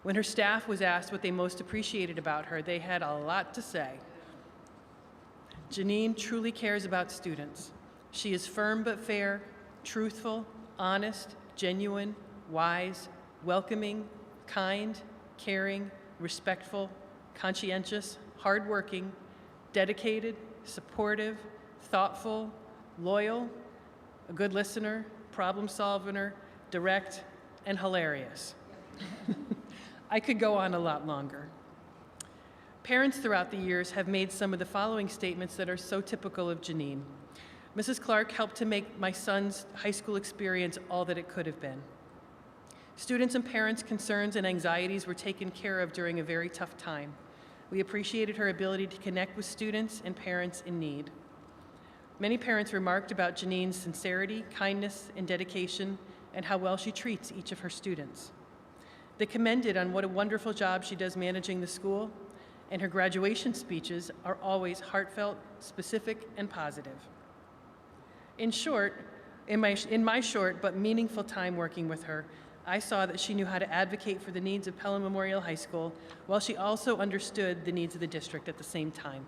When her staff was asked what they most appreciated about her, they had a lot to say. Janine truly cares about students. She is firm but fair, truthful, honest, genuine, wise, welcoming, kind, caring, respectful, conscientious, hardworking, dedicated, supportive, thoughtful, loyal, a good listener, problem solver, direct, and hilarious. I could go on a lot longer. Parents throughout the years have made some of the following statements that are so typical of Janine. Mrs. Clark helped to make my son's high school experience all that it could have been. Students and parents' concerns and anxieties were taken care of during a very tough time. We appreciated her ability to connect with students and parents in need. Many parents remarked about Janine's sincerity, kindness, and dedication, and how well she treats each of her students. They commended on what a wonderful job she does managing the school, and her graduation speeches are always heartfelt, specific, and positive. In short, in my short but meaningful time working with her, I saw that she knew how to advocate for the needs of Pelham Memorial High School, while she also understood the needs of the district at the same time.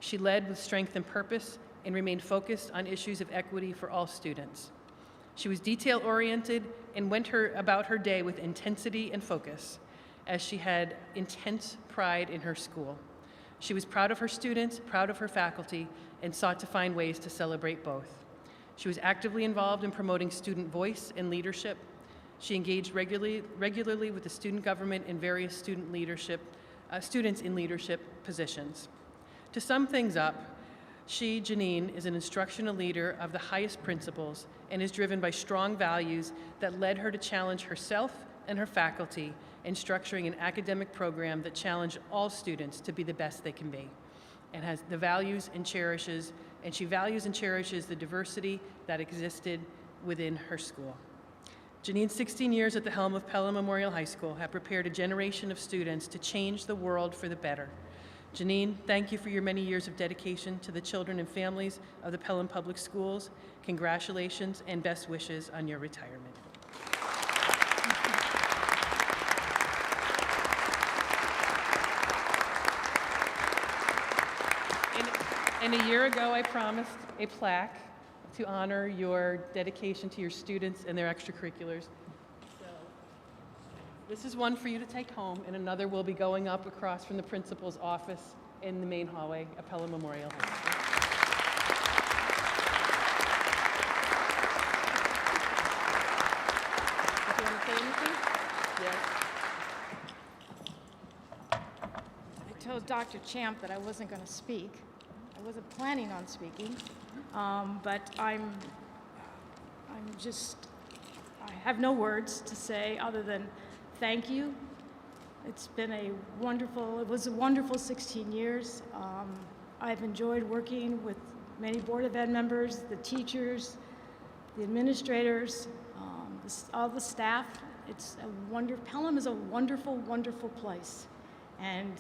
She led with strength and purpose and remained focused on issues of equity for all students. She was detail-oriented and went about her day with intensity and focus, as she had intense pride in her school. She was proud of her students, proud of her faculty, and sought to find ways to celebrate both. She was actively involved in promoting student voice and leadership. She engaged regularly with the student government and various students in leadership positions. To sum things up, she, Janine, is an instructional leader of the highest principles and is driven by strong values that led her to challenge herself and her faculty in structuring an academic program that challenged all students to be the best they can be, and has the values and she values and cherishes the diversity that existed within her school. Janine's 16 years at the helm of Pelham Memorial High School have prepared a generation of students to change the world for the better. Janine, thank you for your many years of dedication to the children and families of the Pelham Public Schools. Congratulations and best wishes on your retirement. And a year ago, I promised a plaque to honor your dedication to your students and their extracurriculars. So this is one for you to take home, and another will be going up across from the principal's office in the main hallway at Pelham Memorial High School. Do you want to say anything? Yes. I told Dr. Champ that I wasn't going to speak. I wasn't planning on speaking, but I have no words to say other than thank you. It was a wonderful 16 years. I've enjoyed working with many Board of Ed members, the teachers, the administrators, all the staff. Pelham is a wonderful, wonderful place. And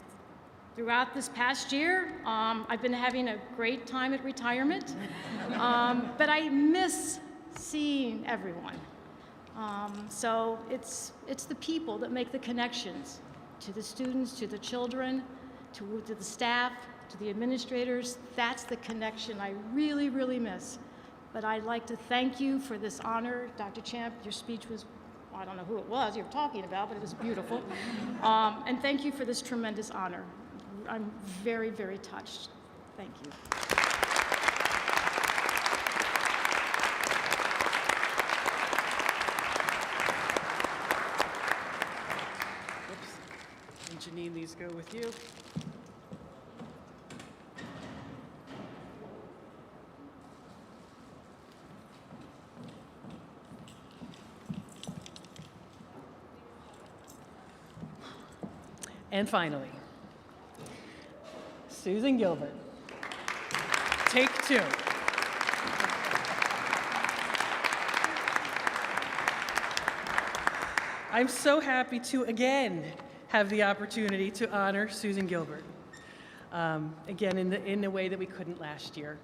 throughout this past year, I've been having a great time at retirement, but I miss seeing everyone. So it's the people that make the connections to the students, to the children, to the staff, to the administrators. That's the connection I really, really miss. But I'd like to thank you for this honor. Dr. Champ, your speech was, I don't know who it was you were talking about, but it was beautiful. And thank you for this tremendous honor. I'm very, very touched. Thank you. Janine, these go with you. And finally, Susan Gilbert. Take two. I'm so happy to again have the opportunity to honor Susan Gilbert. Again, in the way that we couldn't last year.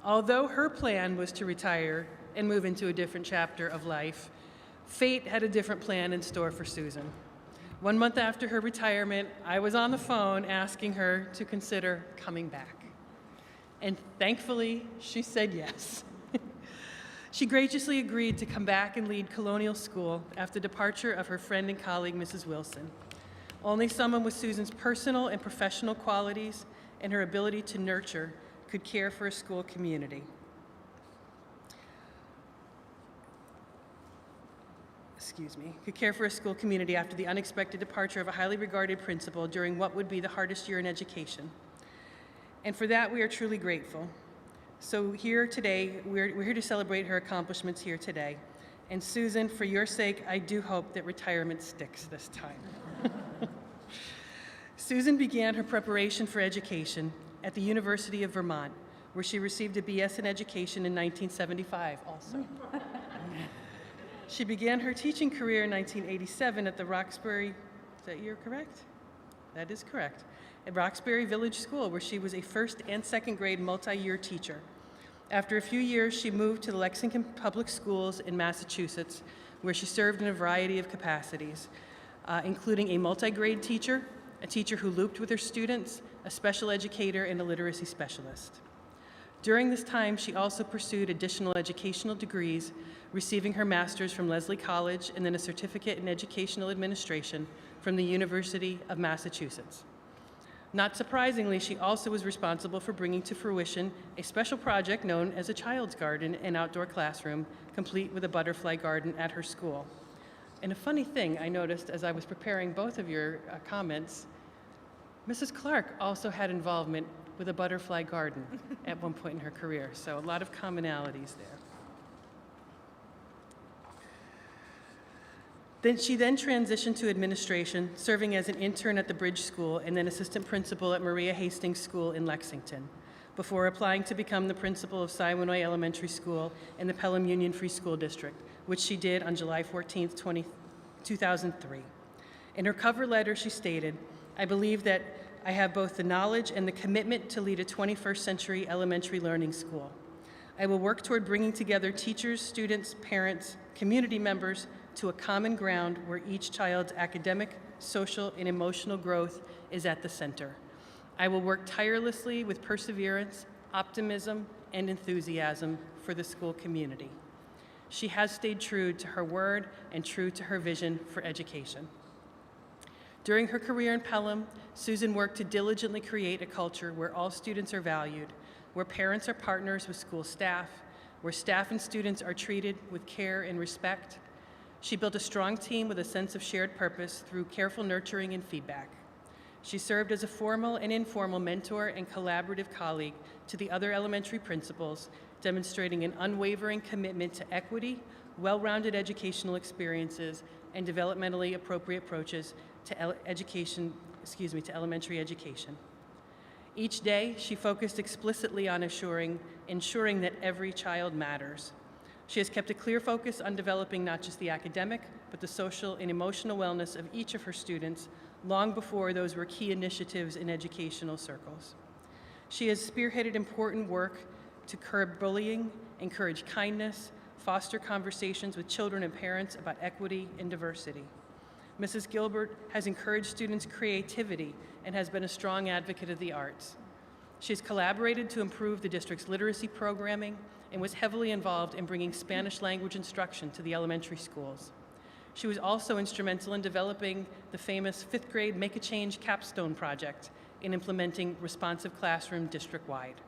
Although her plan was to retire and move into a different chapter of life, fate had a different plan in store for Susan. 1 month after her retirement, I was on the phone asking her to consider coming back. And thankfully, she said yes. She graciously agreed to come back and lead Colonial School after the departure of her friend and colleague, Mrs. Wilson. Only someone with Susan's personal and professional qualities and her ability to nurture could care for a school community. Could care for a school community after the unexpected departure of a highly regarded principal during what would be the hardest year in education. And for that, we are truly grateful. So here today, we're here to celebrate her accomplishments here today. And Susan, for your sake, I do hope that retirement sticks this time. Susan began her preparation for education at the University of Vermont, where she received a BS in education in 1975 also. She began her teaching career in 1987 at the Roxbury, is that year correct? That is correct. At Roxbury Village School, where she was a first and second grade multi-year teacher. After a few years, she moved to the Lexington Public Schools in Massachusetts, where she served in a variety of capacities, including a multi-grade teacher, a teacher who looped with her students, a special educator, and a literacy specialist. During this time, she also pursued additional educational degrees, receiving her master's from Lesley College and then a certificate in educational administration from the University of Massachusetts. Not surprisingly, she also was responsible for bringing to fruition a special project known as a child's garden and outdoor classroom, complete with a butterfly garden at her school. And a funny thing I noticed as I was preparing both of your comments, Mrs. Clark also had involvement with a butterfly garden at one point in her career, so a lot of commonalities there. She transitioned to administration, serving as an intern at the Bridge School and then assistant principal at Maria Hastings School in Lexington, before applying to become the principal of Siwanoy Elementary School in the Pelham Union Free School District, which she did on July 14, 2003. In her cover letter, she stated, "I believe that I have both the knowledge and the commitment to lead a 21st century elementary learning school. I will work toward bringing together teachers, students, parents, community members to a common ground where each child's academic, social, and emotional growth is at the center. I will work tirelessly with perseverance, optimism, and enthusiasm for the school community." She has stayed true to her word and true to her vision for education. During her career in Pelham, Susan worked to diligently create a culture where all students are valued, where parents are partners with school staff, where staff and students are treated with care and respect. She built a strong team with a sense of shared purpose through careful nurturing and feedback. She served as a formal and informal mentor and collaborative colleague to the other elementary principals, demonstrating an unwavering commitment to equity, well-rounded educational experiences, and developmentally appropriate approaches to elementary education. Each day, she focused explicitly on ensuring that every child matters. She has kept a clear focus on developing not just the academic, but the social and emotional wellness of each of her students, long before those were key initiatives in educational circles. She has spearheaded important work to curb bullying, encourage kindness, foster conversations with children and parents about equity and diversity. Mrs. Gilbert has encouraged students' creativity and has been a strong advocate of the arts. She has collaborated to improve the district's literacy programming and was heavily involved in bringing Spanish language instruction to the elementary schools. She was also instrumental in developing the famous 5th grade Make a Change capstone project in implementing responsive classroom district-wide.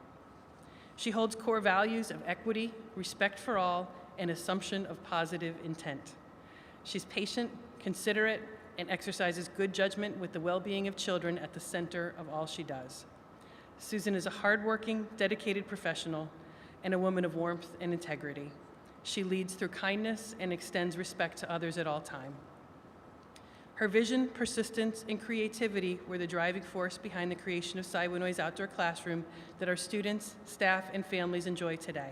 She holds core values of equity, respect for all, and assumption of positive intent. She's patient, considerate, and exercises good judgment with the well-being of children at the center of all she does. Susan is a hardworking, dedicated professional and a woman of warmth and integrity. She leads through kindness and extends respect to others at all times. Her vision, persistence, and creativity were the driving force behind the creation of Siwanoy's outdoor classroom that our students, staff, and families enjoy today.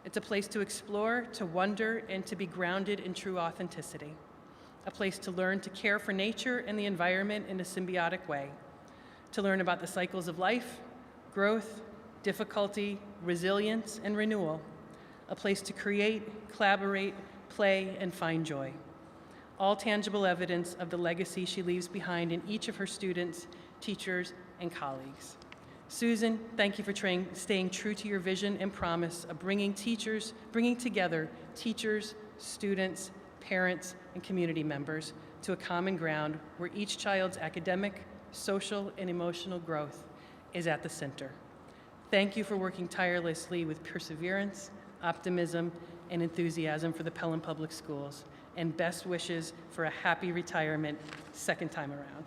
It's a place to explore, to wonder, and to be grounded in true authenticity. A place to learn to care for nature and the environment in a symbiotic way. To learn about the cycles of life, growth, difficulty, resilience, and renewal. A place to create, collaborate, play, and find joy. All tangible evidence of the legacy she leaves behind in each of her students, teachers, and colleagues. Susan, thank you for staying true to your vision and promise of bringing together teachers, students, parents, and community members to a common ground where each child's academic, social, and emotional growth is at the center. Thank you for working tirelessly with perseverance, optimism, and enthusiasm for the Pelham Public Schools, and best wishes for a happy retirement second time around.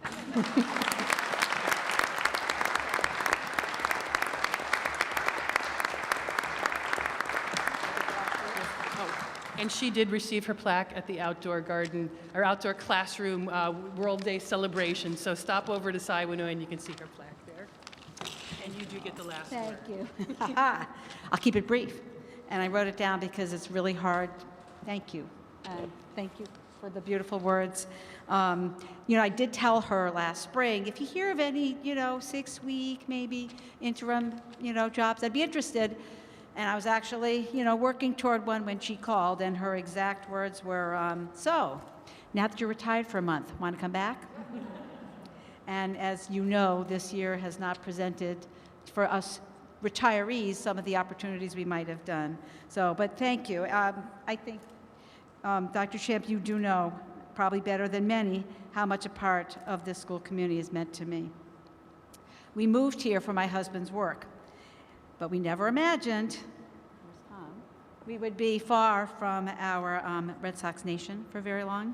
And she did receive her plaque at the outdoor garden, or outdoor classroom World Day celebration. So stop over to Siwanoy and you can see her plaque there. And you do get the last word. Thank you. I'll keep it brief. And I wrote it down because it's really hard. Thank you. Thank you for the beautiful words. I did tell her last spring, if you hear of any, 6-week, maybe interim, jobs, I'd be interested. And I was actually, working toward one when she called, and her exact words were, so, now that you're retired for a month, want to come back? And as you know, this year has not presented for us retirees some of the opportunities we might have done. So, but thank you. I think, Dr. Champ, you do know, probably better than many, how much a part of this school community is meant to me. We moved here for my husband's work, but we never imagined we would be far from our Red Sox nation for very long.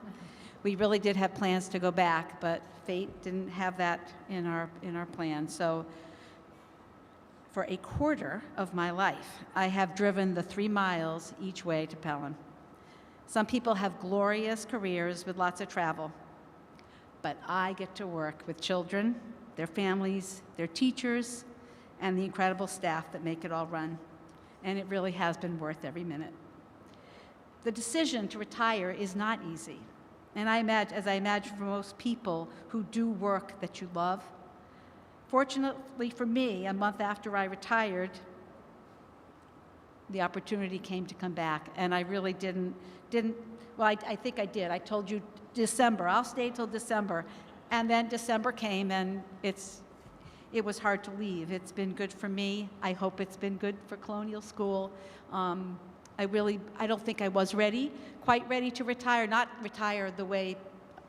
We really did have plans to go back, but fate didn't have that in our plan. So for a quarter of my life, I have driven the 3 miles each way to Pelham. Some people have glorious careers with lots of travel, but I get to work with children, their families, their teachers, and the incredible staff that make it all run. And it really has been worth every minute. The decision to retire is not easy. And as I imagine for most people who do work that you love. Fortunately for me, a month after I retired, the opportunity came to come back. And I really I think I did. I told you December, I'll stay till December. And then December came, and it was hard to leave. It's been good for me. I hope it's been good for Colonial School. I don't think I was quite ready to retire, not retire the way,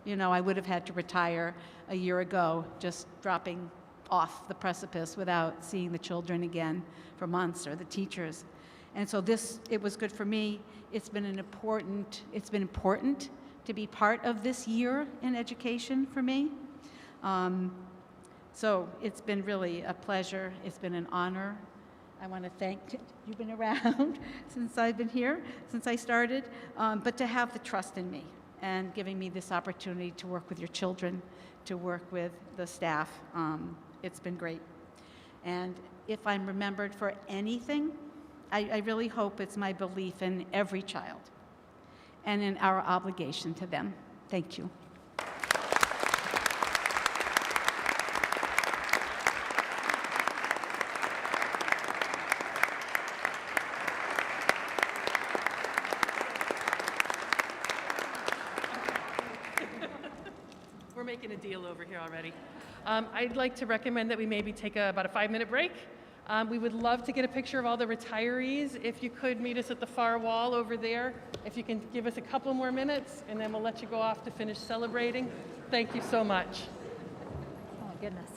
I would have had to retire a year ago, just dropping off the precipice without seeing the children again for months, or the teachers. And so it was good for me. It's been important to be part of this year in education for me. So it's been really a pleasure. It's been an honor. I want to thank, you've been around since I've been here, since I started, but to have the trust in me and giving me this opportunity to work with your children, to work with the staff. It's been great. And if I'm remembered for anything, I really hope it's my belief in every child and in our obligation to them. Thank you. We're making a deal over here already. I'd like to recommend that we maybe take about a 5-minute break. We would love to get a picture of all the retirees. If you could meet us at the far wall over there. If you can give us a couple more minutes, and then we'll let you go off to finish celebrating. Thank you so much. Oh, goodness.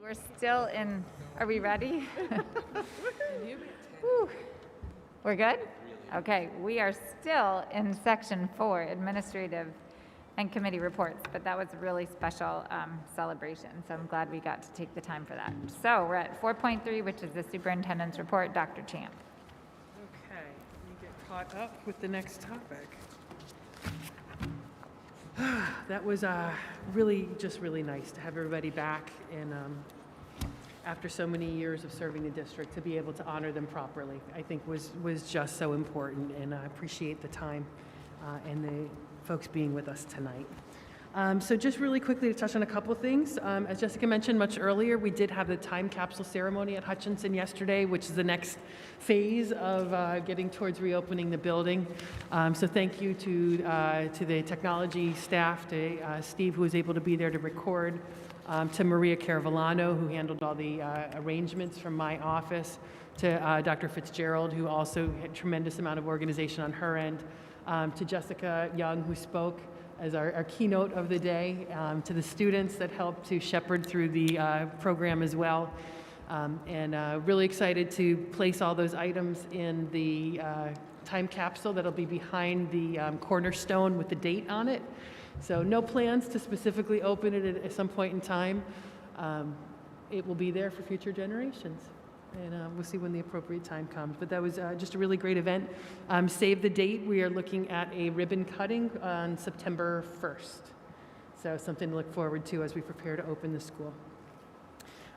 We're still in, are we ready? Whew. We're good? Okay, we are still in section 4, administrative and committee reports, but that was a really special celebration, so I'm glad we got to take the time for that. So we're at 4.3, which is the superintendent's report. Dr. Champ. Okay, let me get caught up with the next topic. That was really nice to have everybody back and after so many years of serving the district, to be able to honor them properly, I think was just so important, and I appreciate the time and the folks being with us tonight. So just really quickly to touch on a couple things. As Jessica mentioned much earlier, we did have the time capsule ceremony at Hutchinson yesterday, which is the next phase of getting towards reopening the building. So thank you to the technology staff, to Steve, who was able to be there to record, to Maria Caravellano, who handled all the arrangements from my office, to Dr. Fitzgerald, who also had a tremendous amount of organization on her end, to Jessica Young, who spoke as our keynote of the day, to the students that helped to shepherd through the program as well. And really excited to place all those items in the time capsule that'll be behind the cornerstone with the date on it. So no plans to specifically open it at some point in time. It will be there for future generations. And we'll see when the appropriate time comes. But that was just a really great event. Save the date, we are looking at a ribbon cutting on September 1st. So something to look forward to as we prepare to open the school.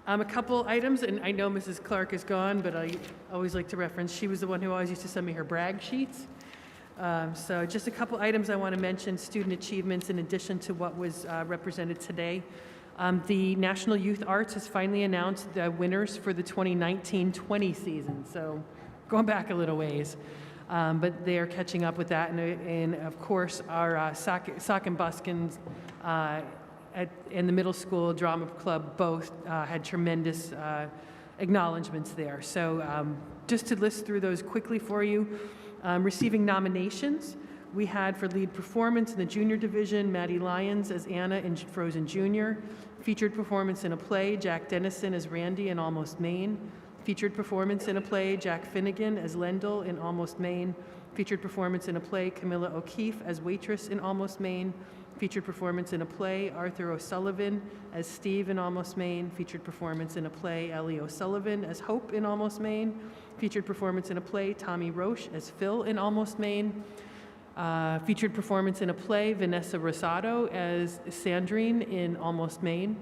A couple items, and I know Mrs. Clark is gone, but I always like to reference, she was the one who always used to send me her brag sheets. So just a couple items I want to mention, student achievements in addition to what was represented today. The National Youth Arts has finally announced the winners for the 2019-20 season, so going back a little ways. But they are catching up with that, and of course our Sock and Buskins and the middle school drama club both had tremendous acknowledgments there. So just to list through those quickly for you, receiving nominations, we had for lead performance in the junior division, Maddie Lyons as Anna in Frozen Junior. Featured performance in a play, Jack Dennison as Randy in Almost Maine. Featured performance in a play, Jack Finnegan as Lendl in Almost Maine. Featured performance in a play, Camilla O'Keefe as Waitress in Almost Maine. Featured performance in a play, Arthur O'Sullivan as Steve in Almost Maine. Featured performance in a play, Ellie O'Sullivan as Hope in Almost Maine. Featured performance in a play, Tommy Roche as Phil in Almost Maine. Featured performance in a play, Vanessa Rosado as Sandrine in Almost Maine.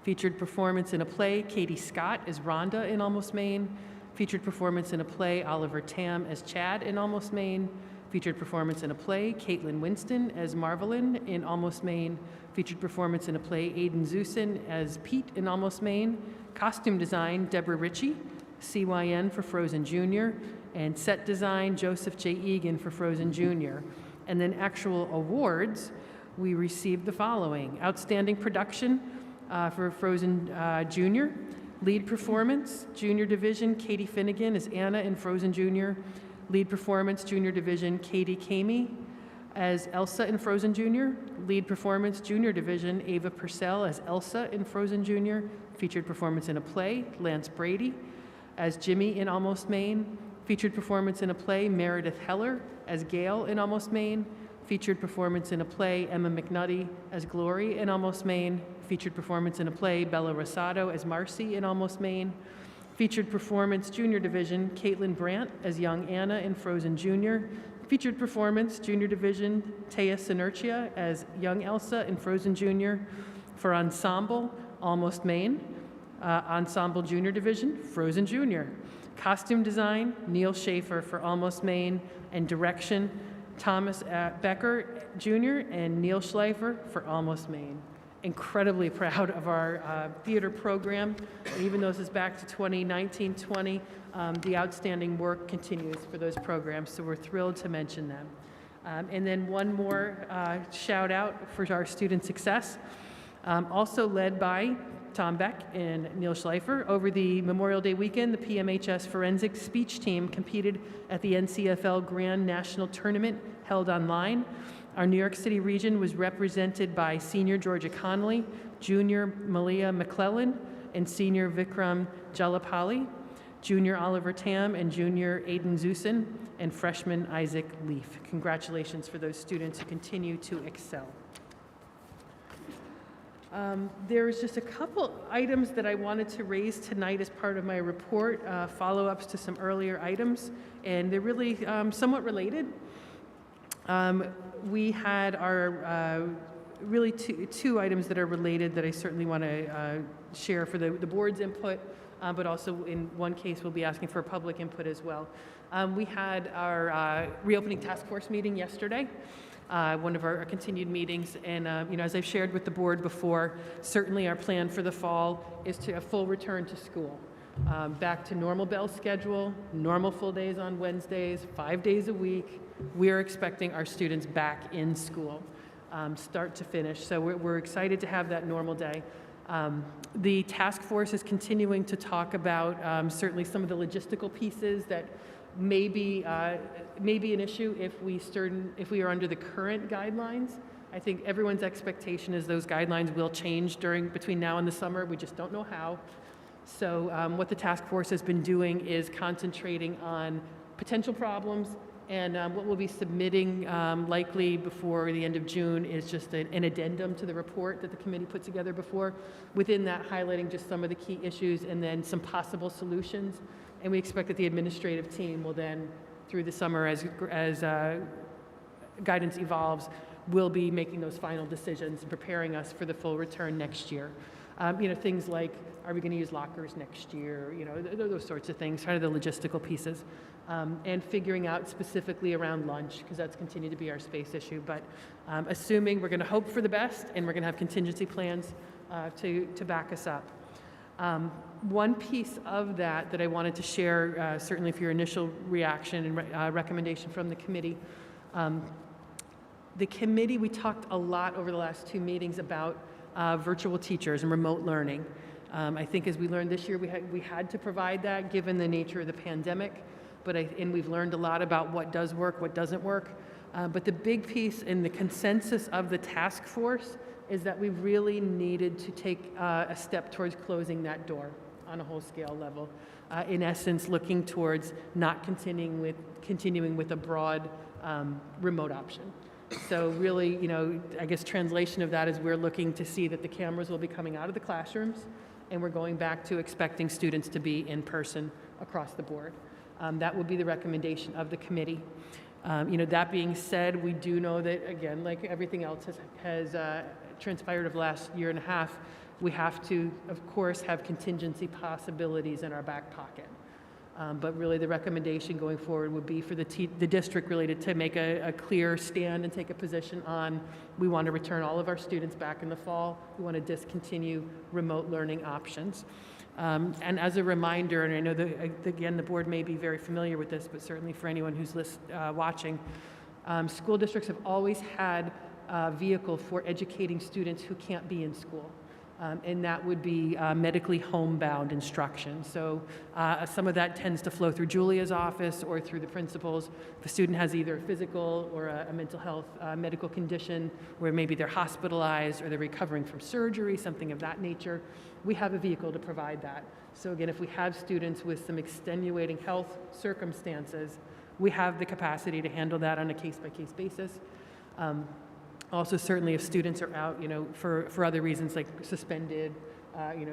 Featured performance in a play, Katie Scott as Rhonda in Almost Maine. Featured performance in a play, Oliver Tam as Chad in Almost Maine. Featured performance in a play, Caitlin Winston as Marvelyn in Almost Maine. Featured performance in a play, Aiden Zusin as Pete in Almost Maine. Costume design, Deborah Rickey, CYN for Frozen Junior. And set design, Joseph J. Egan for Frozen Junior. And then actual awards, we received the following. Outstanding production for Frozen Junior. Lead performance, Junior Division, Katie Finnegan as Anna in Frozen Junior. Lead performance, Junior Division, Katie Kamey as Elsa in Frozen Junior. Lead performance, Junior Division, Ava Purcell as Elsa in Frozen Junior. Featured performance in a play, Lance Brady as Jimmy in Almost Maine. Featured performance in a play, Meredith Heller as Gail in Almost Maine. Featured performance in a play, Emma McNutty as Glory in Almost Maine. Featured performance in a play, Bella Rosado as Marcy in Almost Maine. Featured performance, Junior Division, Caitlin Brandt as Young Anna in Frozen Junior. Featured performance, Junior Division, Taya Sinertia as Young Elsa in Frozen Junior. For Ensemble, Almost Maine. Ensemble Junior Division, Frozen Junior. Costume design, Neil Schaefer for Almost Maine. And direction, Thomas Becker Jr. and Neil Schleifer for Almost Maine. Incredibly proud of our theater program. And even though this is back to 2019-20, the outstanding work continues for those programs, so we're thrilled to mention them. And then one more shout out for our student success, also led by Tom Beck and Neil Schleifer. Over the Memorial Day weekend, the Pmhs Forensic Speech Team competed at the NCFL Grand National Tournament held online. Our New York City region was represented by Senior Georgia Connolly, Junior Malia McClellan, and Senior Vikram Jalapali, Junior Oliver Tam, and Junior Aiden Zusin, and Freshman Isaac Leaf. Congratulations for those students who continue to excel. There's just a couple items that I wanted to raise tonight as part of my report, follow-ups to some earlier items, and they're really somewhat related. We had our really two items that are related that I certainly want to share for the board's input, but also in one case we'll be asking for public input as well. We had our reopening task force meeting yesterday. One of our continued meetings, and as I've shared with the board before, certainly our plan for the fall is to a full return to school. Back to normal bell schedule, normal full days on Wednesdays, 5 days a week. We're expecting our students back in school, start to finish. So we're excited to have that normal day. The task force is continuing to talk about certainly some of the logistical pieces that may be an issue if we are under the current guidelines. I think everyone's expectation is those guidelines will change between now and the summer. We just don't know how. So what the task force has been doing is concentrating on potential problems, and what we'll be submitting likely before the end of June is just an addendum to the report that the committee put together before. Within that, highlighting just some of the key issues and then some possible solutions. And we expect that the administrative team will then, through the summer as guidance evolves, will be making those final decisions and preparing us for the full return next year. Things like, are we going to use lockers next year? Those sorts of things, kind of the logistical pieces. And figuring out specifically around lunch, because that's continued to be our space issue. But assuming we're going to hope for the best and we're going to have contingency plans to back us up. One piece of that I wanted to share, certainly for your initial reaction and recommendation from the committee. The committee, we talked a lot over the last two meetings about virtual teachers and remote learning. I think as we learned this year, we had to provide that given the nature of the pandemic, and we've learned a lot about what does work, what doesn't work. But the big piece in the consensus of the task force is that we really needed to take a step towards closing that door on a whole scale level. In essence, looking towards not continuing with a broad remote option. So really, I guess translation of that is we're looking to see that the cameras will be coming out of the classrooms, and we're going back to expecting students to be in person across the board. That would be the recommendation of the committee. That being said, we do know that, again, like everything else has transpired over the last year and a half, we have to, of course, have contingency possibilities in our back pocket. But really the recommendation going forward would be for the district really to make a clear stand and take a position on, we want to return all of our students back in the fall. We want to discontinue remote learning options. And as a reminder, and I know that, again, the board may be very familiar with this, but certainly for anyone who's watching, school districts have always had a vehicle for educating students who can't be in school. And that would be medically homebound instruction. So some of that tends to flow through Julia's office or through the principals. If a student has either a physical or a mental health medical condition where maybe they're hospitalized or they're recovering from surgery, something of that nature, we have a vehicle to provide that. So again, if we have students with some extenuating health circumstances, we have the capacity to handle that on a case-by-case basis. Also, certainly if students are out, for other reasons like suspended, a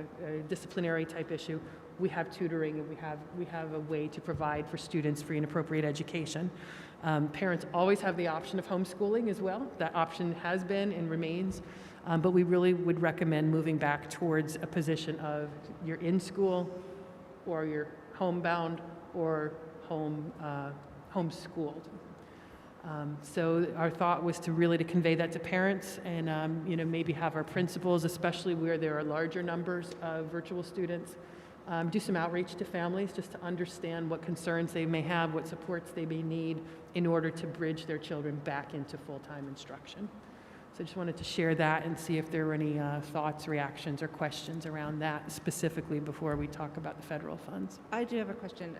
disciplinary type issue, we have tutoring and we have a way to provide for students free and appropriate education. Parents always have the option of homeschooling as well. That option has been and remains, but we really would recommend moving back towards a position of you're in school or you're homebound or homeschooled. So our thought was to really convey that to parents and maybe have our principals, especially where there are larger numbers of virtual students, do some outreach to families just to understand what concerns they may have, what supports they may need in order to bridge their children back into full-time instruction. So I just wanted to share that and see if there were any thoughts, reactions, or questions around that specifically before we talk about the federal funds. I do have a question.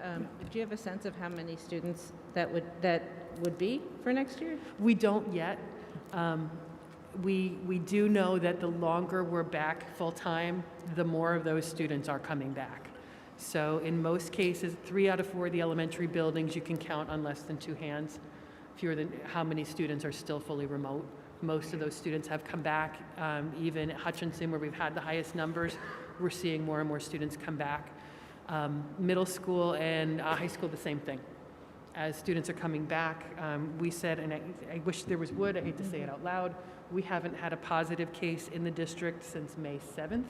Do you have a sense of how many students that would be for next year? We don't yet. We do know that the longer we're back full-time, the more of those students are coming back. So in most cases, 3 out of 4 of the elementary buildings you can count on less than 2 hands, fewer than how many students are still fully remote. Most of those students have come back. Even at Hutchinson, where we've had the highest numbers, we're seeing more and more students come back. Middle school and high school, the same thing. As students are coming back, we said, and I wish there was wood, I hate to say it out loud, we haven't had a positive case in the district since May 7th,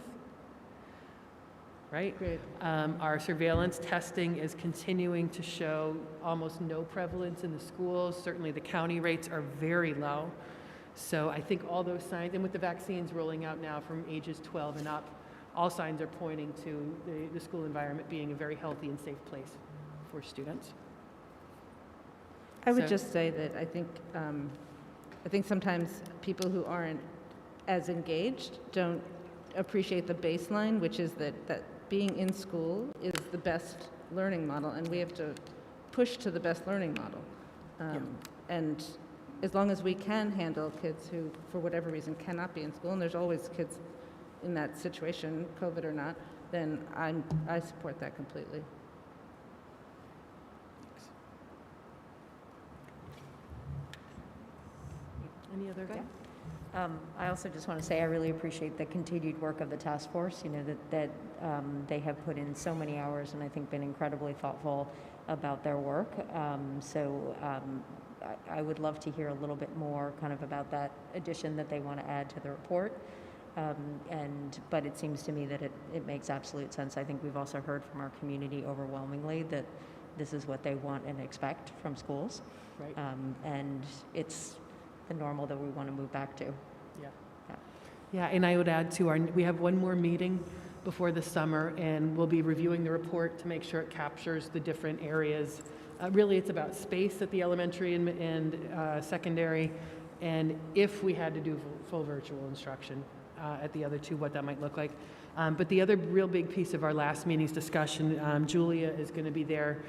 right? Great. Our surveillance testing is continuing to show almost no prevalence in the schools. Certainly the county rates are very low. So I think all those signs, and with the vaccines rolling out now from ages 12 and up, all signs are pointing to the school environment being a very healthy and safe place for students. I would So- just say that I think sometimes people who aren't as engaged don't appreciate the baseline, which is that being in school is the best learning model, and we have to push to the best learning model. And as long as we can handle kids who, for whatever reason, cannot be in school, and there's always kids in that situation, COVID or not, then I support that completely. Any other? I also just want to say I really appreciate the continued work of the task force, you know, that they have put in so many hours and I think been incredibly thoughtful about their work. I would love to hear a little bit more kind of about that addition that they want to add to the report. But it seems to me that it makes absolute sense. I think we've also heard from our community overwhelmingly that this is what they want and expect from schools. Right. And it's the normal that we want to move back to. Yeah, and I would add to we have one more meeting before the summer, and we'll be reviewing the report to make sure it captures the different areas. Really, it's about space at the elementary and secondary, and if we had to do full virtual instruction at the other two, what that might look like. But the other real big piece of our last meeting's discussion, Julia is going to be there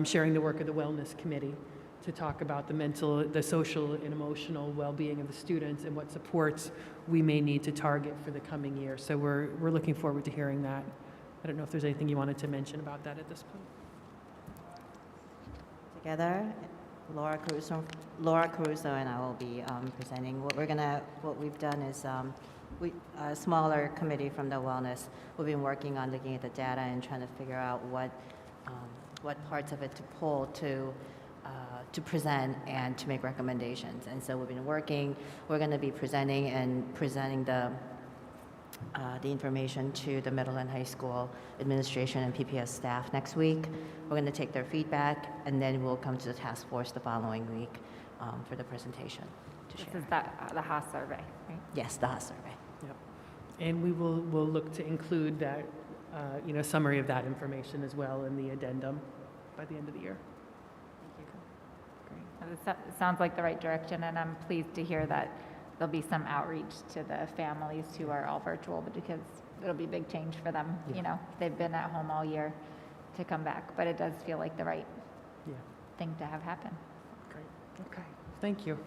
sharing the work of the Wellness Committee to talk about the social and emotional well-being of the students and what supports we may need to target for the coming year. So we're looking forward to hearing that. I don't know if there's anything you wanted to mention about that at this point. Together, Laura Caruso and I will be presenting. What we've done is a smaller committee from the wellness. We've been working on looking at the data and trying to figure out what parts of it to pull to present and to make recommendations. And so we've been working. We're going to be presenting the information to the middle and high school administration and PPS staff next week. We're going to take their feedback, and then we'll come to the task force the following week for the presentation to share. This is the Haas survey, right? Yes, the Haas survey. Yep. And we'll look to include that, summary of that information as well in the addendum by the end of the year. It sounds like the right direction, and I'm pleased to hear that there'll be some outreach to the families who are all virtual, because it'll be a big change for them. Yeah. You know, they've been at home all year to come back, but it does feel like the right thing to have happen. Great. Okay. Thank you.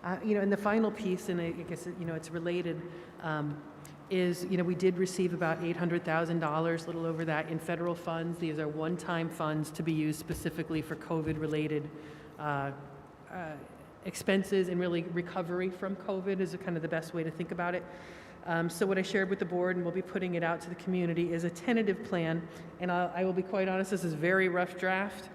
And the final piece, and I guess it's related, is we did receive about $800,000, a little over that, in federal funds. These are one-time funds to be used specifically for COVID-related expenses and really recovery from COVID is kind of the best way to think about it. So what I shared with the board, and we'll be putting it out to the community, is a tentative plan. And I will be quite honest, this is a very rough draft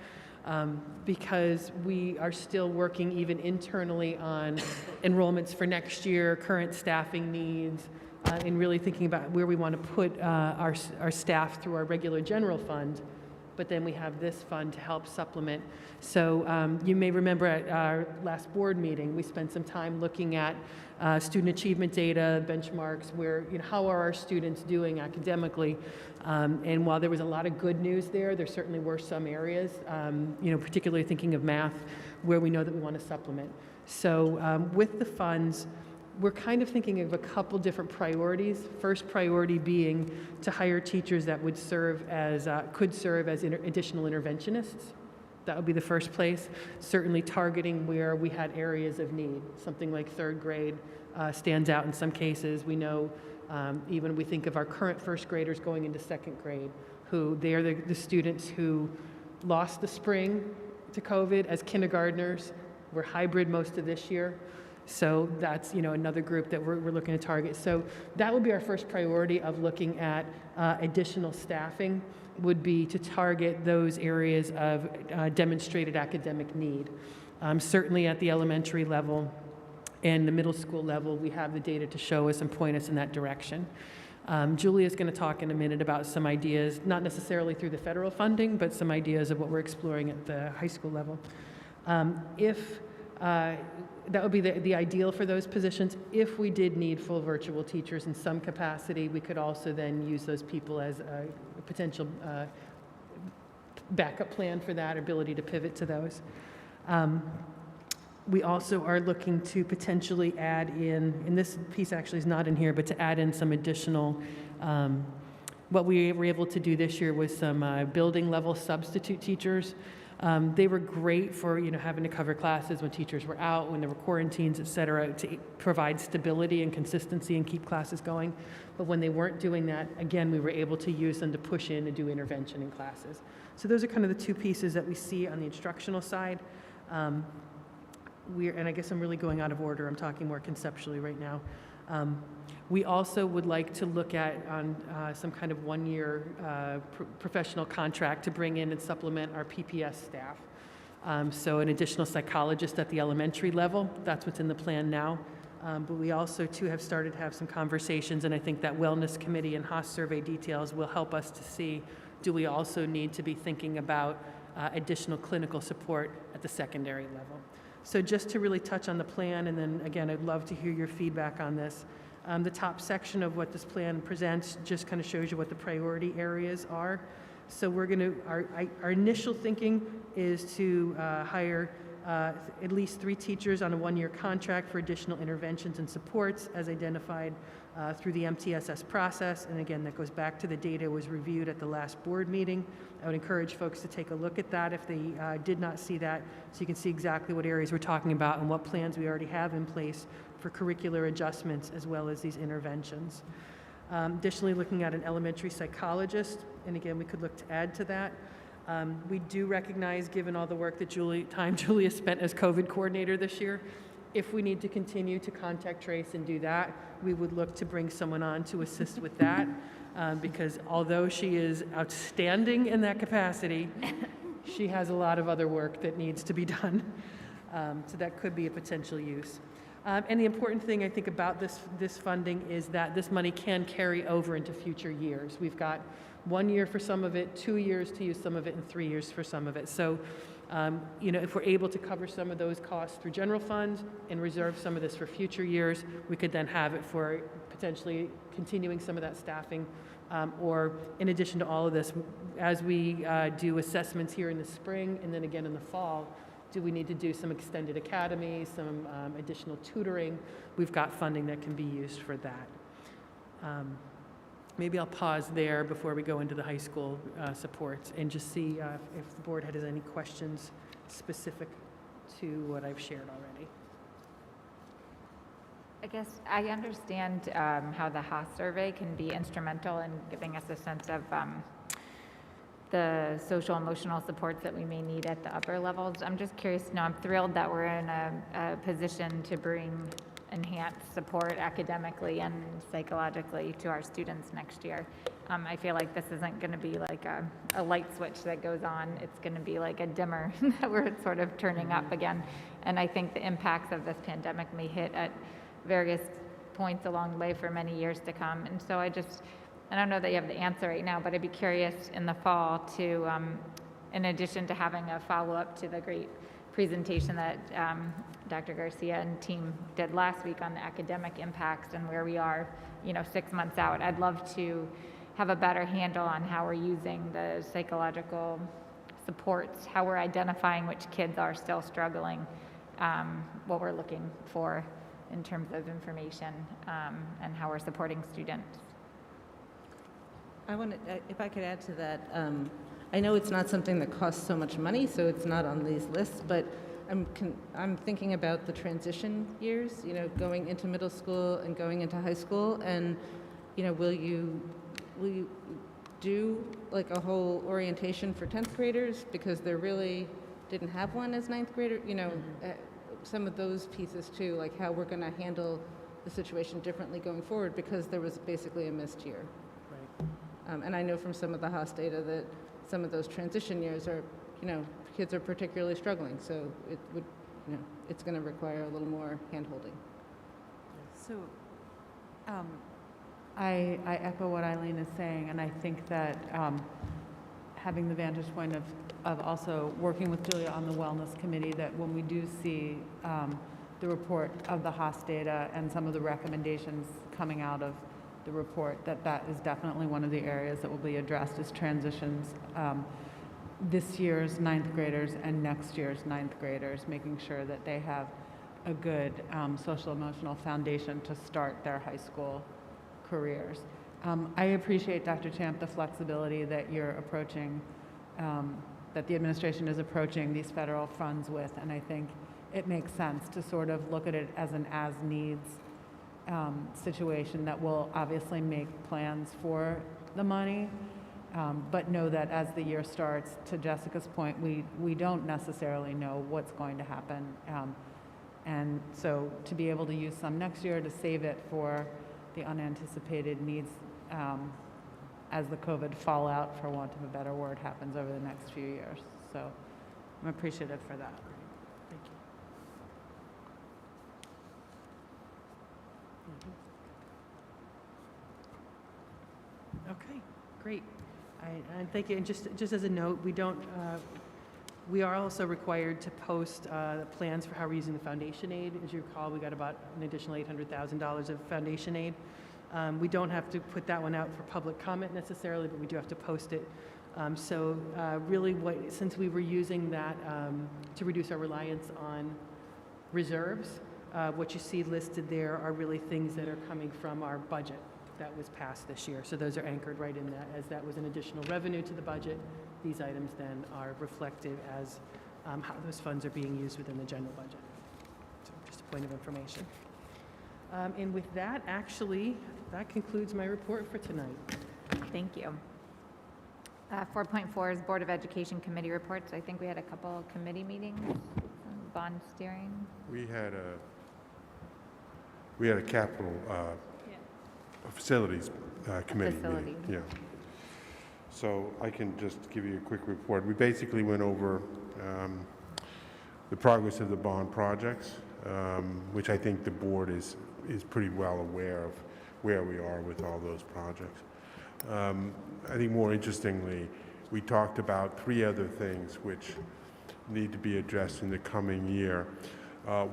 because we are still working even internally on enrollments for next year, current staffing needs, and really thinking about where we want to put our staff through our regular general fund. But then we have this fund to help supplement. So you may remember at our last board meeting, we spent some time looking at student achievement data, benchmarks, where, how are our students doing academically? And while there was a lot of good news there certainly were some areas, particularly thinking of math, where we know that we want to supplement. So with the funds, we're kind of thinking of a couple different priorities. First priority being to hire teachers that would could serve as additional interventionists That would be the first place. Certainly targeting where we had areas of need. Something like third grade stands out in some cases. We know even we think of our current first graders going into second grade, who they are the students who lost the spring to COVID as kindergartners. We're hybrid most of this year. So that's, another group that we're looking to target. So that would be our first priority of looking at additional staffing, would be to target those areas of demonstrated academic need. Certainly at the elementary level and the middle school level, we have the data to show us and point us in that direction. Julie is going to talk in a minute about some ideas, not necessarily through the federal funding, but some ideas of what we're exploring at the high school level. That would be the ideal for those positions. If we did need full virtual teachers in some capacity, we could also then use those people as a potential backup plan for that, ability to pivot to those. We also are looking to potentially add in, and this piece actually is not in here, but to add in some additional, what we were able to do this year was some building level substitute teachers. They were great for having to cover classes when teachers were out, when there were quarantines, et cetera, to provide stability and consistency and keep classes going. But when they weren't doing that, again, we were able to use them to push in and do intervention in classes. So those are kind of the two pieces that we see on the instructional side. And I guess I'm really going out of order. I'm talking more conceptually right now. We also would like to look at some kind of one-year professional contract to bring in and supplement our PPS staff. So an additional psychologist at the elementary level, that's what's in the plan now. But we also, too, have started to have some conversations, and I think that wellness committee and Haas survey details will help us to see, do we also need to be thinking about additional clinical support at the secondary level. So just to really touch on the plan, and then again, I'd love to hear your feedback on this. The top section of what this plan presents just kind of shows you what the priority areas are. So we're going to, our initial thinking is to hire at least 3 teachers on a one-year contract for additional interventions and supports as identified through the MTSS process. And again, that goes back to the data was reviewed at the last board meeting. I would encourage folks to take a look at that if they did not see that, so you can see exactly what areas we're talking about and what plans we already have in place for curricular adjustments as well as these interventions. Additionally, looking at an elementary psychologist, and again, we could look to add to that. We do recognize, given all the work that Julie has spent as COVID coordinator this year, if we need to continue to contact trace and do that, we would look to bring someone on to assist with that, because although she is outstanding in that capacity, she has a lot of other work that needs to be done. So that could be a potential use. And the important thing I think about this funding is that this money can carry over into future years. We've got 1 year for some of it, 2 years to use some of it, and 3 years for some of it. So, if we're able to cover some of those costs through general funds and reserve some of this for future years, we could then have it for potentially continuing some of that staffing. Or in addition to all of this, as we do assessments here in the spring and then again in the fall, do we need to do some extended academies, some additional tutoring? We've got funding that can be used for that. Maybe I'll pause there before we go into the high school supports and just see if the board has any questions specific to what I've shared already. I guess I understand how the Haas survey can be instrumental in giving us a sense of the social emotional supports that we may need at the upper levels. I'm just curious to know, I'm thrilled that we're in a position to bring enhanced support academically and psychologically to our students next year. I feel like this isn't going to be like a light switch that goes on. It's going to be like a dimmer that we're sort of turning up again. And I think the impacts of this pandemic may hit at various points along the way for many years to come. And so I don't know that you have the answer right now, but I'd be curious in the fall to, in addition to having a follow-up to the great presentation that Dr. Garcia and team did last week on the academic impacts and where we are, 6 months out. I'd love to have a better handle on how we're using the psychological supports, how we're identifying which kids are still struggling, what we're looking for in terms of information, and how we're supporting students. I want to, if I could add to that, I know it's not something that costs so much money, so it's not on these lists, but I'm thinking about the transition years, you know, going into middle school and going into high school, and, you know, will you do like a whole orientation for 10th graders because they really didn't have one as 9th grader, you know, some of those pieces too, like how we're going to handle the situation differently going forward because there was basically a missed year. Right. And I know from some of the Haas data that some of those transition years are, you know, kids are particularly struggling, so it would, you know, it's going to require a little more hand-holding. So, I echo what Eileen is saying, and I think that having the vantage point of also working with Julia on the Wellness Committee, that when we do see the report of the Haas data and some of the recommendations coming out of the report, that is definitely one of the areas that will be addressed as transitions. This year's 9th graders and next year's 9th graders, making sure that they have a good social emotional foundation to start their high school careers. I appreciate, Dr. Champ, the flexibility that you're approaching, that the administration is approaching these federal funds with, and I think it makes sense to sort of look at it as an as-needs situation that will obviously make plans for the money, but know that as the year starts, to Jessica's point, we don't necessarily know what's going to happen. And so to be able to use some next year to save it for the unanticipated needs as the COVID fallout, for want of a better word, happens over the next few years. So I'm appreciative for that. Thank you. Okay, great. And thank you. And just as a note, we are also required to post plans for how we're using the foundation aid. As you recall, we got about an additional $800,000 of foundation aid. We don't have to put that one out for public comment necessarily, but we do have to post it. So really, since we were using that to reduce our reliance on reserves, what you see listed there are really things that are coming from our budget that was passed this year. So those are anchored right in that, as that was an additional revenue to the budget. These items then are reflective as how those funds are being used within the general budget. So just a point of information. And with that, actually, that concludes my report for tonight. Thank you. 4.4 is Board of Education Committee reports. I think we had a couple committee meetings, bond steering. We had a capital facilities committee meeting. Yeah. So I can just give you a quick report. We basically went over the progress of the bond projects, which I think the board is pretty well aware of where we are with all those projects. I think more interestingly, we talked about 3 other things which need to be addressed in the coming year.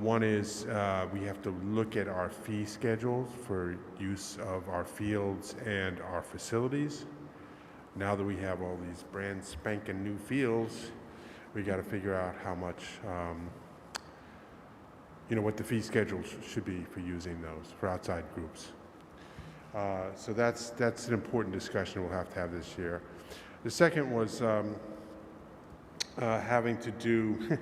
One is we have to look at our fee schedules for use of our fields and our facilities. Now that we have all these brand spanking new fields, we got to figure out how much, what the fee schedules should be for using those for outside groups. So that's an important discussion we'll have to have this year. The second was having to do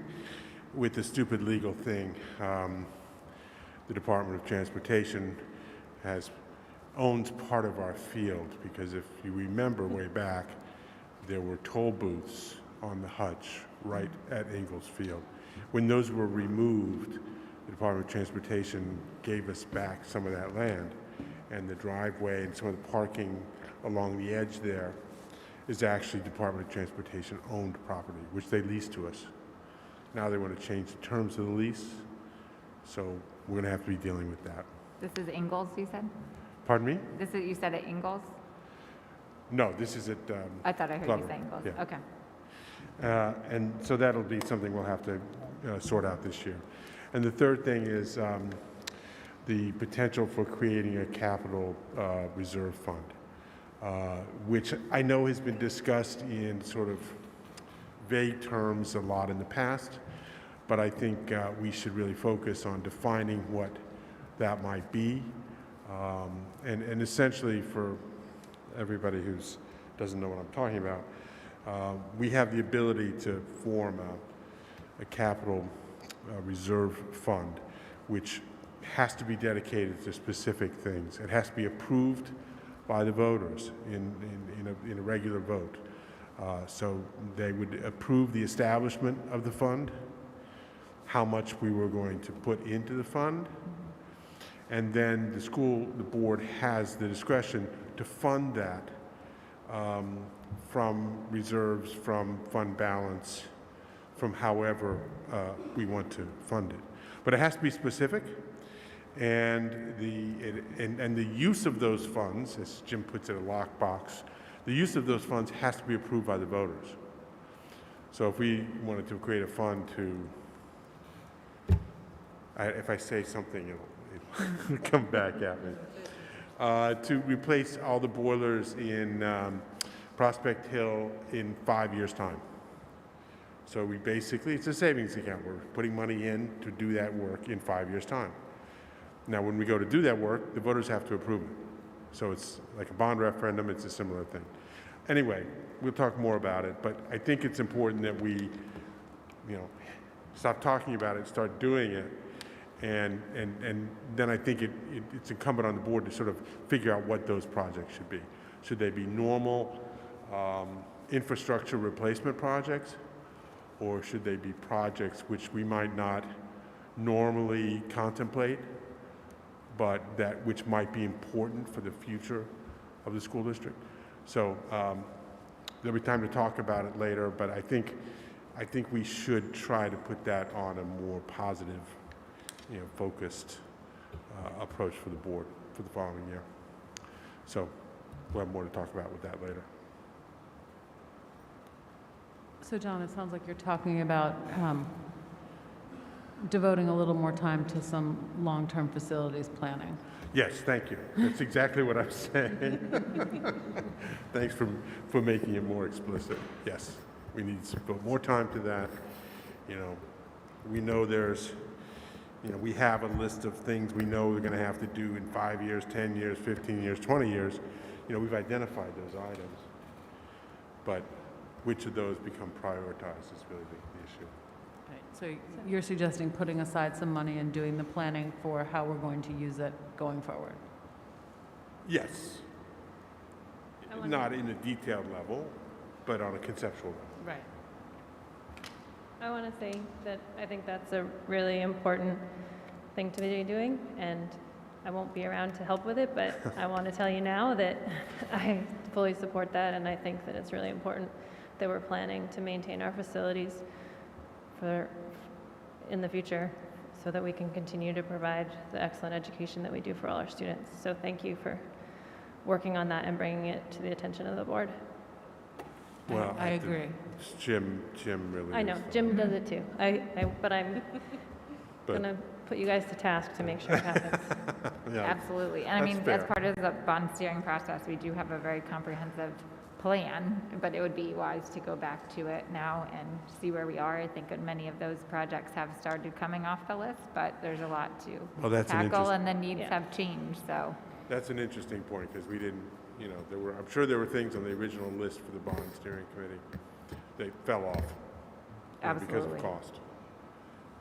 with the stupid legal thing. The Department of Transportation owns part of our field, because if you remember way back, there were toll booths on the Hutch right at Ingalls Field. When those were removed, the Department of Transportation gave us back some of that land, and the driveway and some of the parking along the edge there is actually Department of Transportation owned property, which they lease to us. Now they want to change the terms of the lease, so we're going to have to be dealing with that. This is Ingalls, you said? Pardon me? You said at Ingalls? No, this is at I thought I heard Glover. you say Ingalls. Yeah. Okay. And so that'll be something we'll have to sort out this year. And the third thing is the potential for creating a capital reserve fund, which I know has been discussed in sort of vague terms a lot in the past, but I think we should really focus on defining what that might be. And essentially, for everybody who doesn't know what I'm talking about, we have the ability to form a capital reserve fund, which has to be dedicated to specific things. It has to be approved by the voters in a regular vote. So they would approve the establishment of the fund, how much we were going to put into the fund, and then the board has the discretion to fund that from reserves, from fund balance, from however we want to fund it. But it has to be specific, and the use of those funds, as Jim puts it, a lockbox, the use of those funds has to be approved by the voters. So if we wanted to create a fund to, if I say something, it'll come back at me, to replace all the boilers in Prospect Hill in 5 years' time. So we basically, it's a savings account. We're putting money in to do that work in 5 years' time. Now, when we go to do that work, the voters have to approve it. So it's like a bond referendum, it's a similar thing. Anyway, we'll talk more about it, but I think it's important that we, stop talking about it, start doing it, and then I think it's incumbent on the board to sort of figure out what those projects should be. Should they be normal infrastructure replacement projects, or should they be projects which we might not normally contemplate, but which might be important for the future of the school district? So there'll be time to talk about it later, but I think we should try to put that on a more positive, focused approach for the board for the following year. So we'll have more to talk about with that later. So John, it sounds like you're talking about devoting a little more time to some long-term facilities planning. Yes, thank you. That's exactly what I'm saying. Thanks for making it more explicit. Yes, we need to put more time to that. We know we have a list of things we know we're going to have to do in 5 years, 10 years, 15 years, 20 years. We've identified those items. But which of those become prioritized is really the issue. Right. So you're suggesting putting aside some money and doing the planning for how we're going to use it going forward? Yes. Not in a detailed level, but on a conceptual level. Right. I want to say that I think that's a really important thing to be doing, and I won't be around to help with it, but I want to tell you now that I fully support that, and I think that it's really important that we're planning to maintain our facilities in the future so that we can continue to provide the excellent education that we do for all our students. So thank you for working on that and bringing it to the attention of the board. Well, I agree. Jim really I know, is, Jim does it too. But I'm going to put you guys to task to make sure it happens. Yeah, Absolutely. And I that's mean, fair. as part of the bond steering process, we do have a very comprehensive plan, but it would be wise to go back to it now and see where we are. I think many of those projects have started coming off the list, but there's a lot to tackle, and the needs have changed, so. That's an interesting point, because we didn't, I'm sure there were things on the original list for the bond steering committee that fell off because of cost.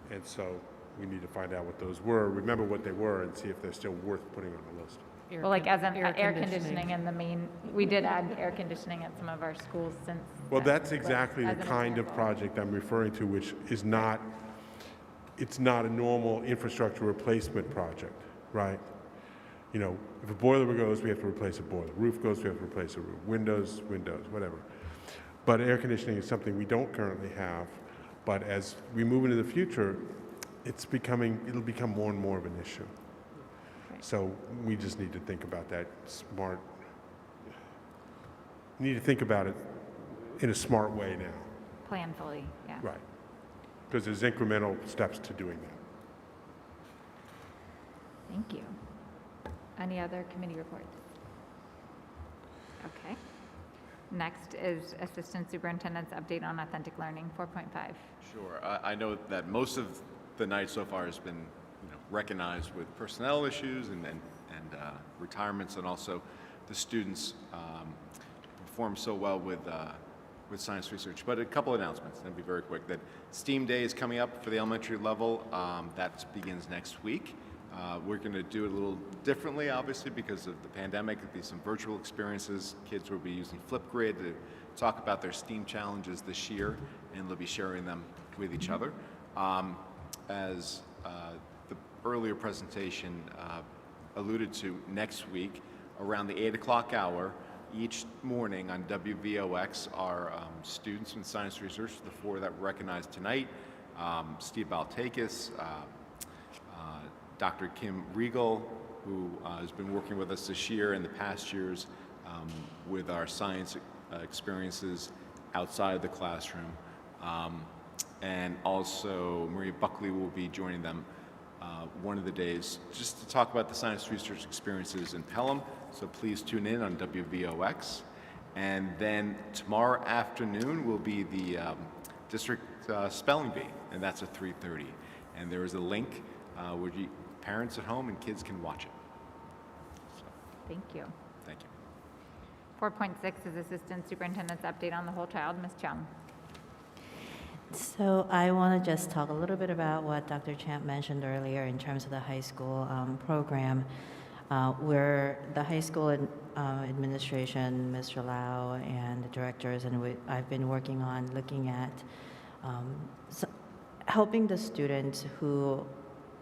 And so we need to find out what those were, remember what they were, and see if they're still worth putting on the list. Well, like as in air conditioning in the main, we did add air conditioning at some of our schools since. Well, then, that's exactly but the as an kind of example. project I'm referring to, which is not, it's not a normal infrastructure replacement project, right? If a boiler goes, we have to replace a boiler. Roof goes, we have to replace a roof. Windows, whatever. But air conditioning is something we don't currently have. But as we move into the future, it'll become more and more of an issue. So we just need to think about that smart. We need to think about it in a smart way now. Planfully, yeah. Right. Because there's incremental steps to doing that. Thank you. Any other committee reports? Okay. Next is Assistant Superintendent's update on authentic learning 4.5. Sure. I know that most of the night so far has been recognized with personnel issues and retirements, and also the students performed so well with with science research. But a couple announcements, and I'll be very quick. That STEAM Day is coming up for the elementary level. That begins next week. We're going to do it a little differently, obviously, because of the pandemic. There'll be some virtual experiences. Kids will be using Flipgrid to talk about their STEAM challenges this year, and they'll be sharing them with each other. As the earlier presentation alluded to, next week, around the 8 o'clock hour, each morning on WVOX, our students in science research, the four that were recognized tonight, Steve Baltakis, Dr. Kim Riegel, who has been working with us this year and the past years with our science experiences outside the classroom. And also Maria Buckley will be joining them one of the days just to talk about the science research experiences in Pelham. So please tune in on WVOX. And then tomorrow afternoon will be the district spelling bee, and that's at 3:30. And there is a link where parents at home and kids can watch it. So, Thank you. thank you. 4.6 is Assistant Superintendent's update on the whole child. Ms. Chung. So I want to just talk a little bit about what Dr. Champ mentioned earlier in terms of the high school program, where the high school administration, Mr. Lau, and the directors, and I've been working on looking at helping the students who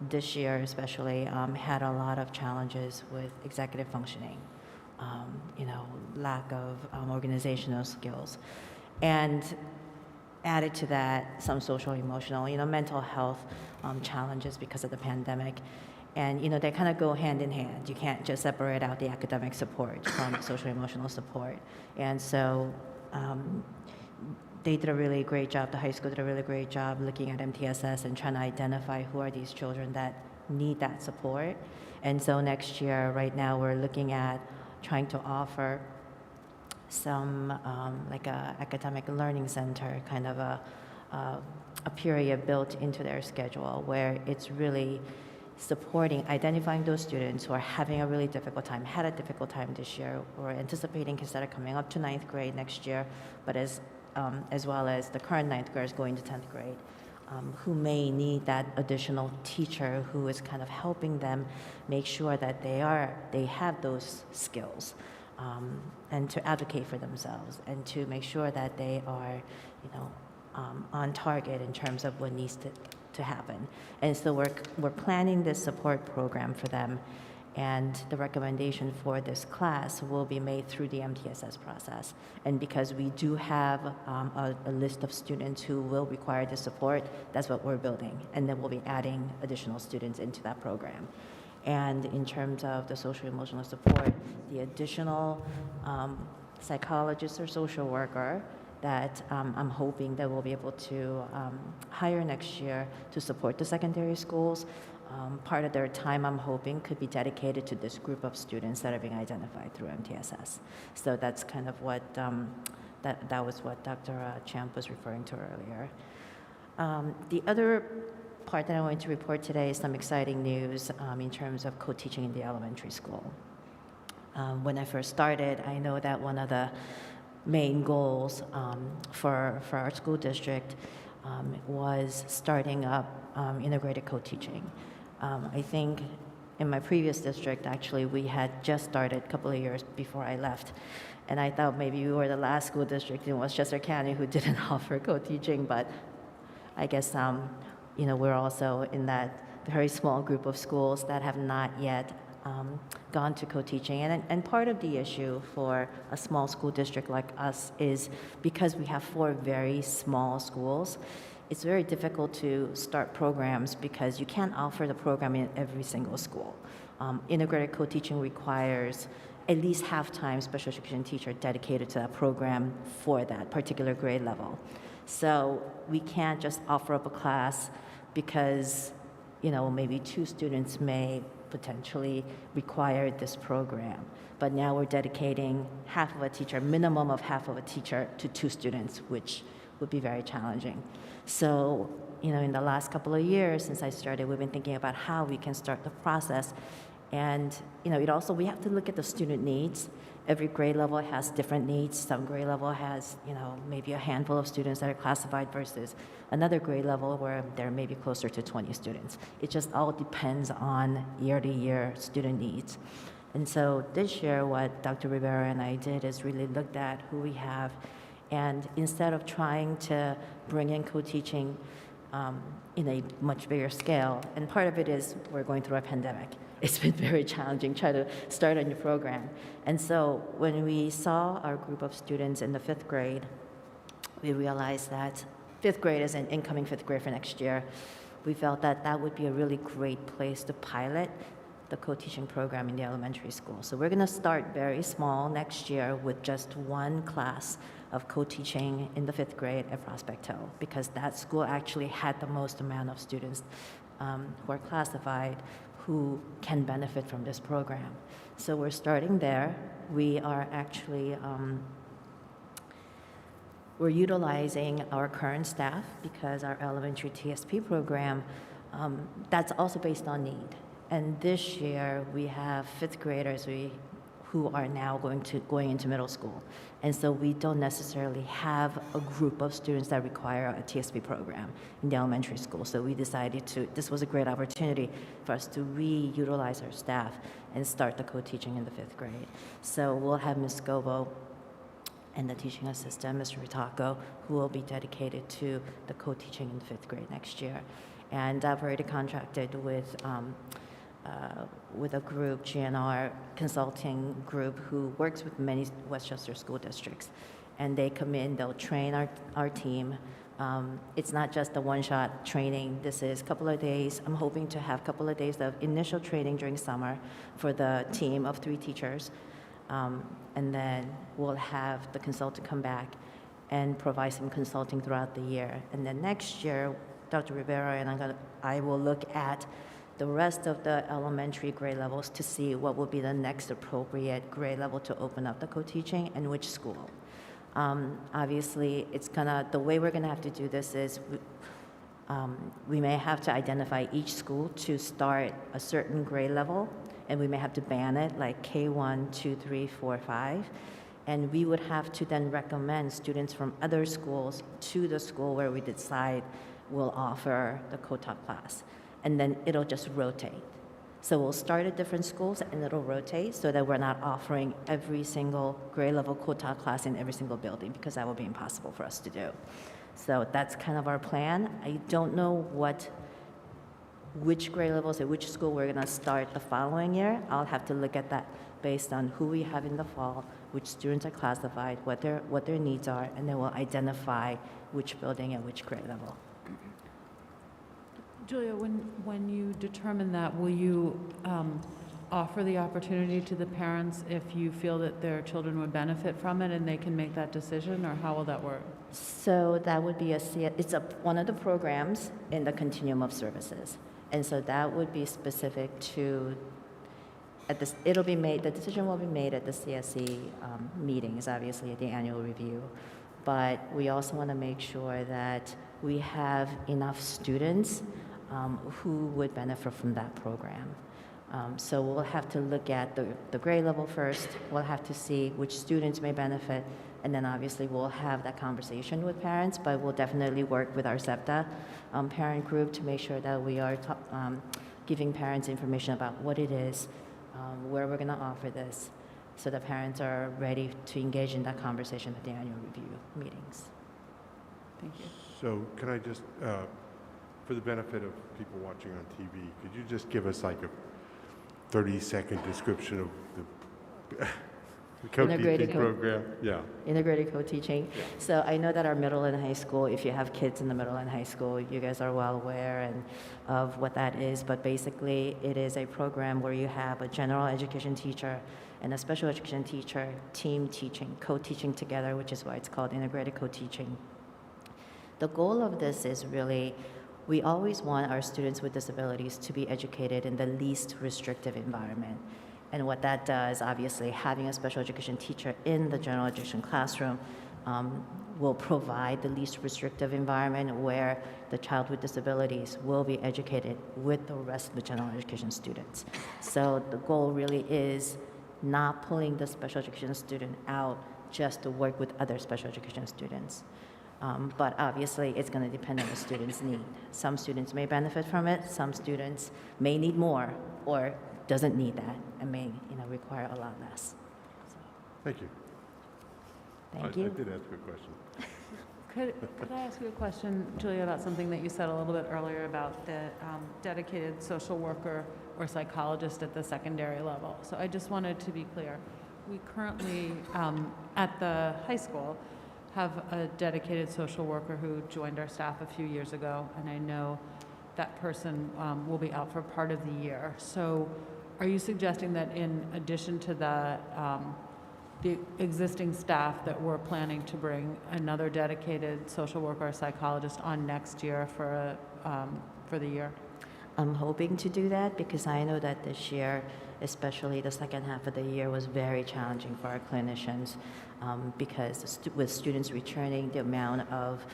this year especially had a lot of challenges with executive functioning, lack of organizational skills. And added to that, some social, emotional, mental health challenges because of the pandemic. And, they kind of go hand in hand. You can't just separate out the academic support from social, emotional support. And so they did a really great job, the high school did a really great job looking at MTSS and trying to identify who are these children that need that support. And so next year, right now, we're looking at trying to offer some like a academic learning center, kind of a period built into their schedule where it's really supporting, identifying those students who are having a really difficult time, had a difficult time this year. We're anticipating kids that are coming up to 9th grade next year, but as well as the current 9th graders going to 10th grade, who may need that additional teacher who is kind of helping them make sure that they have those skills. And to advocate for themselves and to make sure that they are, on target in terms of what needs to happen. And so we're planning this support program for them, and the recommendation for this class will be made through the MTSS process. And because we do have a list of students who will require the support, that's what we're building. And then we'll be adding additional students into that program. And in terms of the social emotional support, the additional psychologist or social worker that I'm hoping that we'll be able to hire next year to support the secondary schools. Part of their time, I'm hoping, could be dedicated to this group of students that are being identified through MTSS. So that's kind of what, that was what Dr. Champ was referring to earlier. The other part that I wanted to report today is some exciting news in terms of co-teaching in the elementary school. When I first started, I know that one of the main goals for our school district was starting up integrated co-teaching. I think in my previous district, actually, we had just started a couple of years before I left. And I thought maybe we were the last school district in Westchester County who didn't offer co-teaching, but I guess we're also in that very small group of schools that have not yet gone to co-teaching. And part of the issue for a small school district like us is because we have 4 very small schools, it's very difficult to start programs because you can't offer the program in every single school. Integrated co-teaching requires at least half-time special education teacher dedicated to that program for that particular grade level. So we can't just offer up a class because, maybe 2 students may potentially require this program. But now we're dedicating half of a teacher, minimum of half of a teacher, to 2 students, which would be very challenging. So, in the last couple of years since I started, we've been thinking about how we can start the process. And, we have to look at the student needs Every grade level has different needs. Some grade level has, maybe a handful of students that are classified versus another grade level where there may be closer to 20 students. It just all depends on year-to-year student needs. And so this year, what Dr. Rivera and I did is really looked at who we have, and instead of trying to bring in co-teaching in a much bigger scale, and part of it is we're going through a pandemic. It's been very challenging trying to start a new program. And so when we saw our group of students in the 5th grade, we realized that 5th grade is an incoming 5th grade for next year. We felt that that would be a really great place to pilot the co-teaching program in the elementary school. So we're going to start very small next year with just one class of co-teaching in the 5th grade at Prospect Hill, because that school actually had the most amount of students who are classified who can benefit from this program. So we're starting there. We are actually we're utilizing our current staff because our elementary TSP program, that's also based on need. And this year we have 5th graders who are now going into middle school. And so we don't necessarily have a group of students that require a TSP program in the elementary school. So we decided this was a great opportunity for us to reutilize our staff and start the co-teaching in the 5th grade. So we'll have Ms. Gobo and the teaching assistant, Mr. Ritako, who will be dedicated to the co-teaching in the 5th grade next year. And I've already contracted with a group, GNR consulting group, who works with many Westchester school districts. And they come in, they'll train our team. It's not just a one-shot training. This is a couple of days. I'm hoping to have a couple of days of initial training during summer for the team of 3 teachers. And then we'll have the consultant come back and provide some consulting throughout the year. And then next year, Dr. Rivera and I will look at the rest of the elementary grade levels to see what will be the next appropriate grade level to open up the co-teaching and which school. Obviously, the way we're gonna have to do this is we may have to identify each school to start a certain grade level, and we may have to ban it, like K1, 2, 3, 4, 5. And we would have to then recommend students from other schools to the school where we decide we'll offer the co-taught class. And then it'll just rotate. So we'll start at different schools and it'll rotate so that we're not offering every single grade level co-taught class in every single building, because that would be impossible for us to do. So that's kind of our plan. I don't know which grade levels at which school we're gonna start the following year. I'll have to look at that based on who we have in the fall, which students are classified, what their needs are, and then we'll identify which building and which grade level. Julia, when you determine that, will you offer the opportunity to the parents if you feel that their children would benefit from it and they can make that decision, or how will that work? So that would be one of the programs in the continuum of services. And so that would be specific to, the decision will be made at the CSE meetings, obviously at the annual review. But we also want to make sure that we have enough students who would benefit from that program. So we'll have to look at the grade level first. We'll have to see which students may benefit, and then obviously we'll have that conversation with parents, but we'll definitely work with our SEPTA parent group to make sure that we are giving parents information about what it is, where we're going to offer this, so the parents are ready to engage in that conversation at the annual review meetings. Thank you. So can I just, for the benefit of people watching on TV, could you just give us like a 30-second description of the co-teaching program? Yeah. Integrated co-teaching. Yeah. So I know that our middle and high school, if you have kids in the middle and high school, you guys are well aware of what that is. But basically, it is a program where you have a general education teacher and a special education teacher team teaching, co-teaching together, which is why it's called integrated co-teaching. The goal of this is really, we always want our students with disabilities to be educated in the least restrictive environment. And what that does, obviously, having a special education teacher in the general education classroom will provide the least restrictive environment where the child with disabilities will be educated with the rest of the general education students. So the goal really is not pulling the special education student out just to work with other special education students. But obviously, it's going to depend on the student's need. Some students may benefit from it, some students may need more or doesn't need that and may require a lot less. Thank you. Thank you. I did ask a question. Could I ask you a question, Julia, about something that you said a little bit earlier about the dedicated social worker or psychologist at the secondary level? So I just wanted to be clear. We currently, at the high school, have a dedicated social worker who joined our staff a few years ago, and I know that person will be out for part of the year. So are you suggesting that in addition to the existing staff that we're planning to bring another dedicated social worker or psychologist on next year for the year? I'm hoping to do that because I know that this year, especially the second half of the year, was very challenging for our clinicians because with students returning, the amount of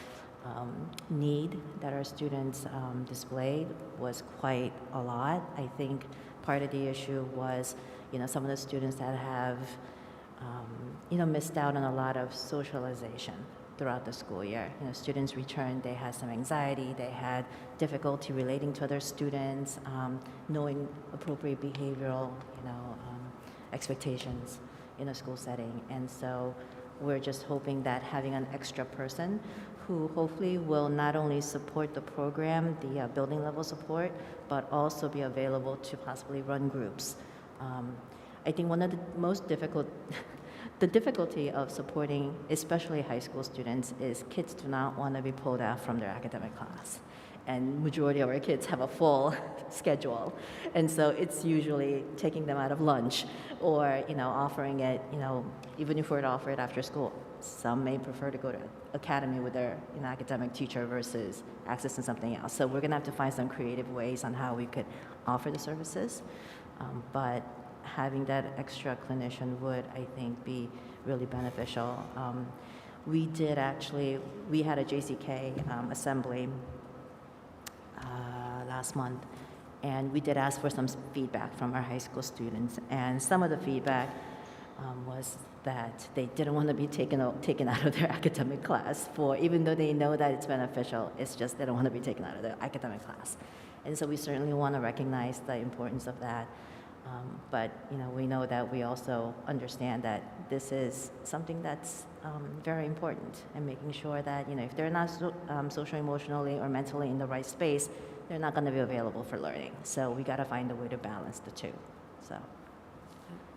need that our students displayed was quite a lot. I think part of the issue was, some of the students that have missed out on a lot of socialization throughout the school year. Students returned, they had some anxiety, they had difficulty relating to other students, knowing appropriate behavioral, expectations in a school setting. And so we're just hoping that having an extra person who hopefully will not only support the program, the building level support, but also be available to possibly run groups. I think one of the most the difficulty of supporting, especially high school students, is kids do not want to be pulled out from their academic class. And majority of our kids have a full schedule. And so it's usually taking them out of lunch or, offering it, even if we're to offer it after school. Some may prefer to go to academy with their academic teacher versus accessing something else. So we're going to have to find some creative ways on how we could offer the services. But having that extra clinician would, I think, be really beneficial. We had a JCK assembly last month, and we did ask for some feedback from our high school students, and some of the feedback was that they didn't want to be taken out of their academic class even though they know that it's beneficial, it's just they don't want to be taken out of their academic class. And so we certainly want to recognize the importance of that. But we know that we also understand that this is something that's very important, and making sure that if they're not social, emotionally, or mentally in the right space, they're not going to be available for learning. So we got to find a way to balance the two.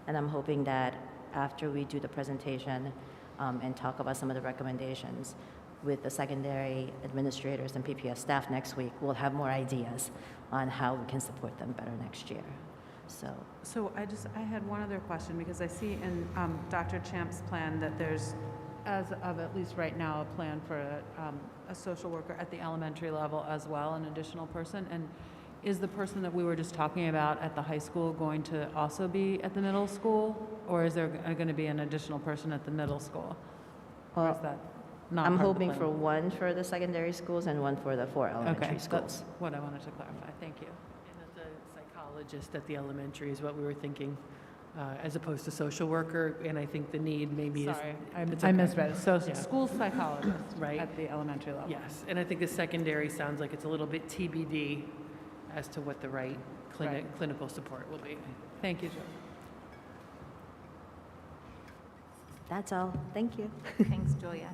And I'm hoping that after we do the presentation and talk about some of the recommendations with the secondary administrators and PPS staff next week, we'll have more ideas on how we can support them better next year. So I had one other question, because I see in Dr. Champ's plan that there's, as of at least right now, a plan for a social worker at the elementary level as well, an additional person. And is the person that we were just talking about at the high school going to also be at the middle school, or is there going to be an additional person at the middle school? Or is that not I'm part of the hoping plan? for one for the secondary schools and one for the 4 elementary schools. That's what I wanted to clarify. Thank you. Psychologist at the elementary is what we were thinking, as opposed to social worker, and I think the need maybe is... Sorry, it's I okay. misread it. So Yeah. school psychologist Right. at the elementary level. Yes, and I think the secondary sounds like it's a little bit TBD as to what the right clinical support will be. Thank you, Jill. That's all. Thank you. Thanks, Julia.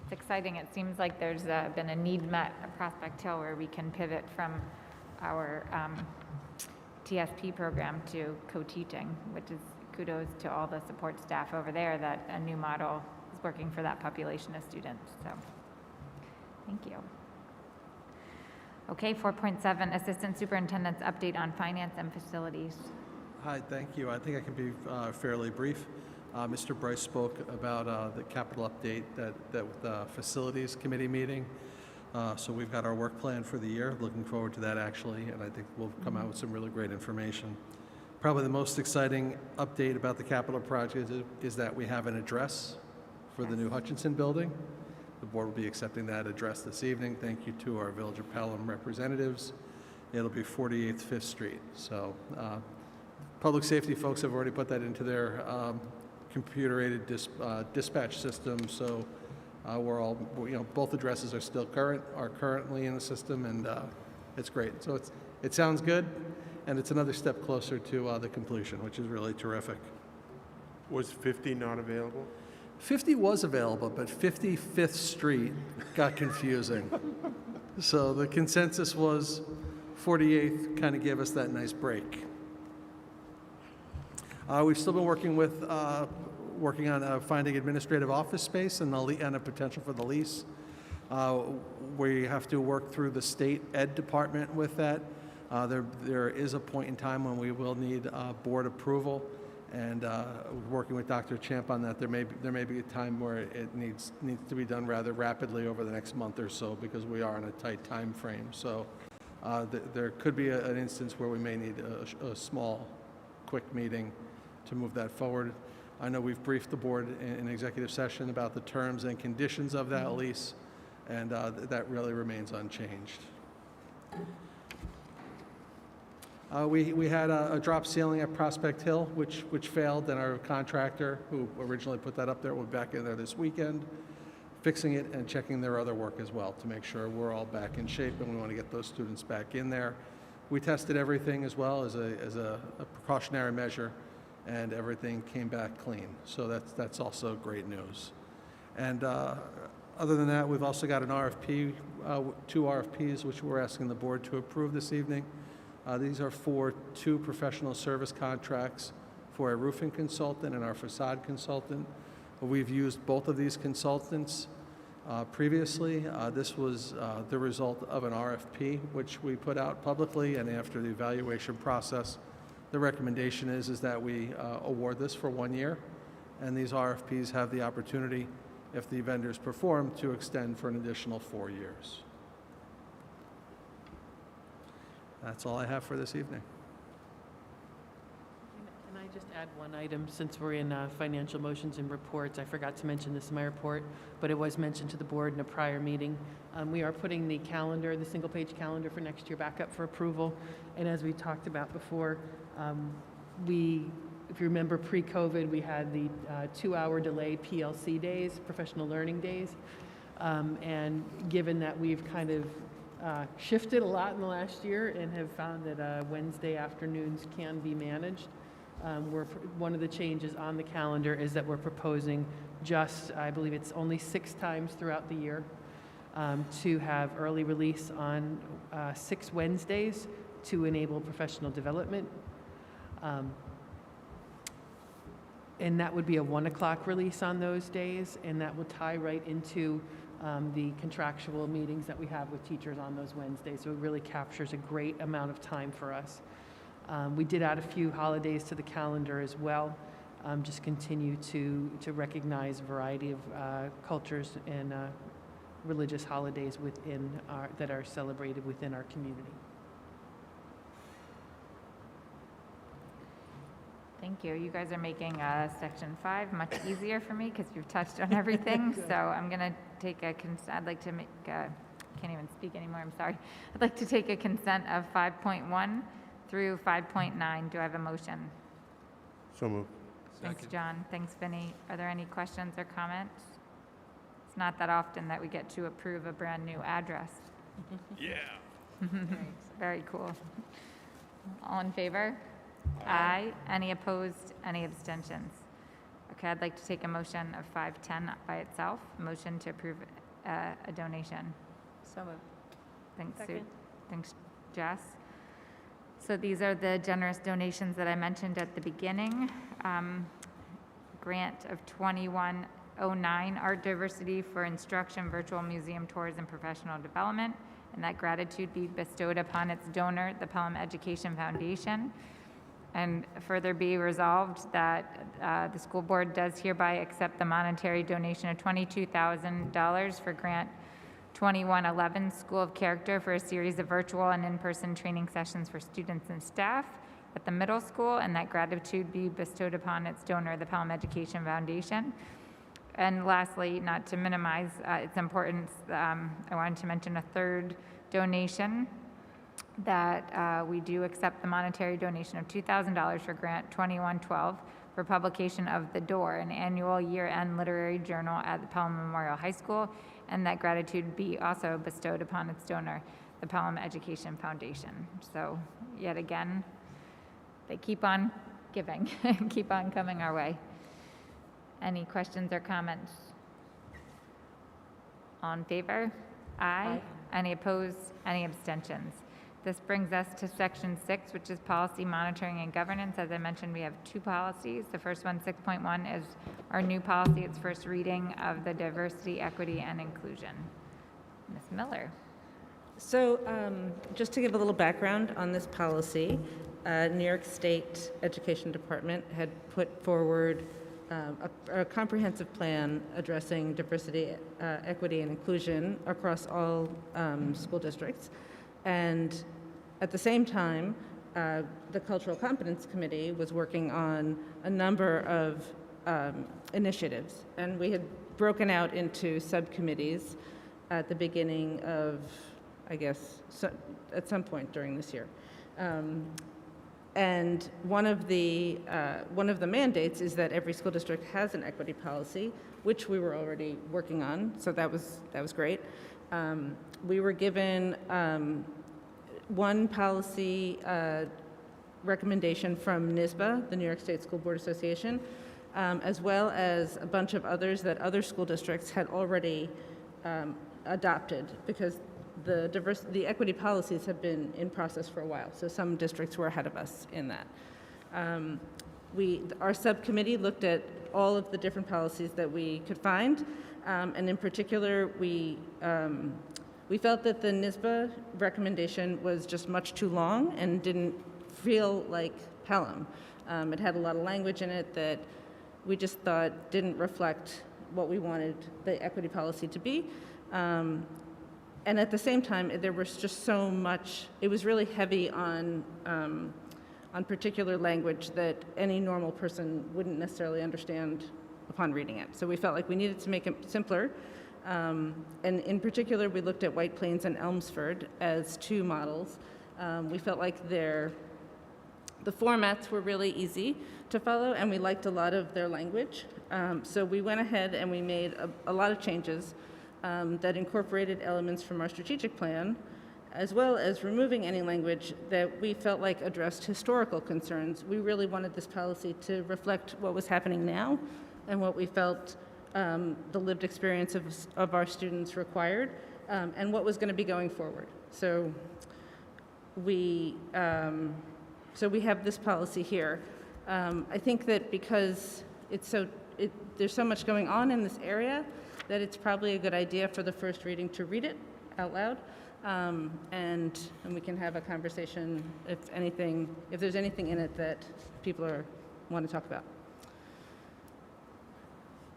It's exciting. It seems like there's been a need met at Prospect Hill where we can pivot from our TSP program to co-teaching, which is kudos to all the support staff over there that a new model is working for that population of students. So thank you. Okay, 4.7, Assistant Superintendent's update on finance and facilities. Hi, thank you. I think I can be fairly brief. Mr. Bryce spoke about the capital update that the Facilities Committee meeting. So we've got our work plan for the year. Looking forward to that, actually, and I think we'll come out with some really great information. Probably the most exciting update about the capital project is that we have an address for the new Hutchinson building. The board will be accepting that address this evening. Thank you to our Village of Pelham representatives. It'll be 48th 5th Street. So Public safety folks have already put that into their computer-aided dispatch system, so we're all, both addresses are currently in the system, and it's great. So it sounds good, and it's another step closer to the completion, which is really terrific. Was 50 not available? 50 was available, but 55th Street got confusing. So the consensus was 48th kind of gave us that nice break. We've still been working on finding administrative office space and a potential for the lease. We have to work through the state ed department with that. There is a point in time when we will need board approval, and working with Dr. Champ on that, there may be a time where it needs to be done rather rapidly over the next month or so, because we are in a tight time frame. So there could be an instance where we may need a small, quick meeting to move that forward. I know we've briefed the board in executive session about the terms and conditions of that lease, and that really remains unchanged. We had a drop ceiling at Prospect Hill, which failed, and our contractor, who originally put that up there, will be back in there this weekend, fixing it and checking their other work as well to make sure we're all back in shape, and we want to get those students back in there. We tested everything as well as a precautionary measure, and everything came back clean. So that's also great news. And other than that, we've also got an RFP, 2 RFPs, which we're asking the board to approve this evening. These are for 2 professional service contracts for a roofing consultant and our facade consultant. We've used both of these consultants previously. This was the result of an RFP, which we put out publicly, and after the evaluation process, the recommendation is that we award this for 1 year, and these RFPs have the opportunity, if the vendors perform, to extend for an additional 4 years. That's all I have for this evening. Can I just add one item, since we're in financial motions and reports? I forgot to mention this in my report, but it was mentioned to the board in a prior meeting. We are putting the calendar, the single-page calendar for next year, back up for approval. And as we talked about before, if you remember pre-COVID, we had the 2-hour delayed PLC days, professional learning days. And given that we've kind of shifted a lot in the last year and have found that Wednesday afternoons can be managed, one of the changes on the calendar is that we're proposing I believe it's only 6 times throughout the year, to have early release on 6 Wednesdays to enable professional development. And that would be a 1 o'clock release on those days, and that will tie right into the contractual meetings that we have with teachers on those Wednesdays. So it really captures a great amount of time for us. We did add a few holidays to the calendar as well. Just continue to recognize a variety of cultures and religious holidays that are celebrated within our community. Thank you. You guys are making Section 5 much easier for me because you've touched on everything. So I'm going to take I'd like to make, can't even speak anymore, I'm sorry. I'd like to take a consent of 5.1 through 5.9. Do I have a motion? So moved. Thanks, John. Thanks, Vinny. Are there any questions or comments? It's not that often that we get to approve a brand new address. Yeah. Very cool. All in favor? Aye. Any opposed? Any abstentions? Okay, I'd like to take a motion of 510 by itself. Motion to approve a donation. So moved. Thanks, Sue. Second. Thanks, Jess. So these are the generous donations that I mentioned at the beginning. Grant of 2109, Art Diversity for Instruction, Virtual Museum Tours, and Professional Development. And that gratitude be bestowed upon its donor, the Pelham Education Foundation. And further be resolved that the school board does hereby accept the monetary donation of $22,000 for grant 2111, School of Character, for a series of virtual and in-person training sessions for students and staff at the middle school, and that gratitude be bestowed upon its donor, the Pelham Education Foundation. And lastly, not to minimize its importance, I wanted to mention a third donation that we do accept the monetary donation of $2,000 for Grant 2112 for publication of The Door, an annual year-end literary journal at the Pelham Memorial High School, and that gratitude be also bestowed upon its donor, the Pelham Education Foundation. So yet again, they keep on giving, keep on coming our way. Any questions or comments? All in favor? Aye. Any opposed? Any abstentions? This brings us to section 6, which is policy monitoring and governance. As I mentioned, we have two policies. The first one, 6.1, is our new policy. It's first reading of the diversity, equity, and inclusion. Ms. Miller. So just to give a little background on this policy, New York State Education Department had put forward a comprehensive plan addressing diversity, equity, and inclusion across all school districts. And at the same time, the Cultural Competence Committee was working on a number of initiatives. And we had broken out into subcommittees at the beginning of, I guess, at some point during this year. And one of the mandates is that every school district has an equity policy, which we were already working on, so that was great. We were given one policy recommendation from NYSBA, the New York State School Board Association, as well as a bunch of others that other school districts had already adopted, because the equity policies have been in process for a while, so some districts were ahead of us in that. Our subcommittee looked at all of the different policies that we could find, and in particular, we felt that the NYSBA recommendation was just much too long and didn't feel like Pelham. It had a lot of language in it that we just thought didn't reflect what we wanted the equity policy to be. And at the same time, there was just so much, it was really heavy on particular language that any normal person wouldn't necessarily understand upon reading it. So we felt like we needed to make it simpler. And in particular, we looked at White Plains and Elmsford as two models. We felt like the formats were really easy to follow, and we liked a lot of their language. So we went ahead and we made a lot of changes that incorporated elements from our strategic plan, as well as removing any language that we felt like addressed historical concerns. We really wanted this policy to reflect what was happening now and what we felt the lived experience of our students required, and what was going to be going forward. So we have this policy here. I think that because there's so much going on in this area, that it's probably a good idea for the first reading to read it out loud, and we can have a conversation if there's anything in it that people want to talk about.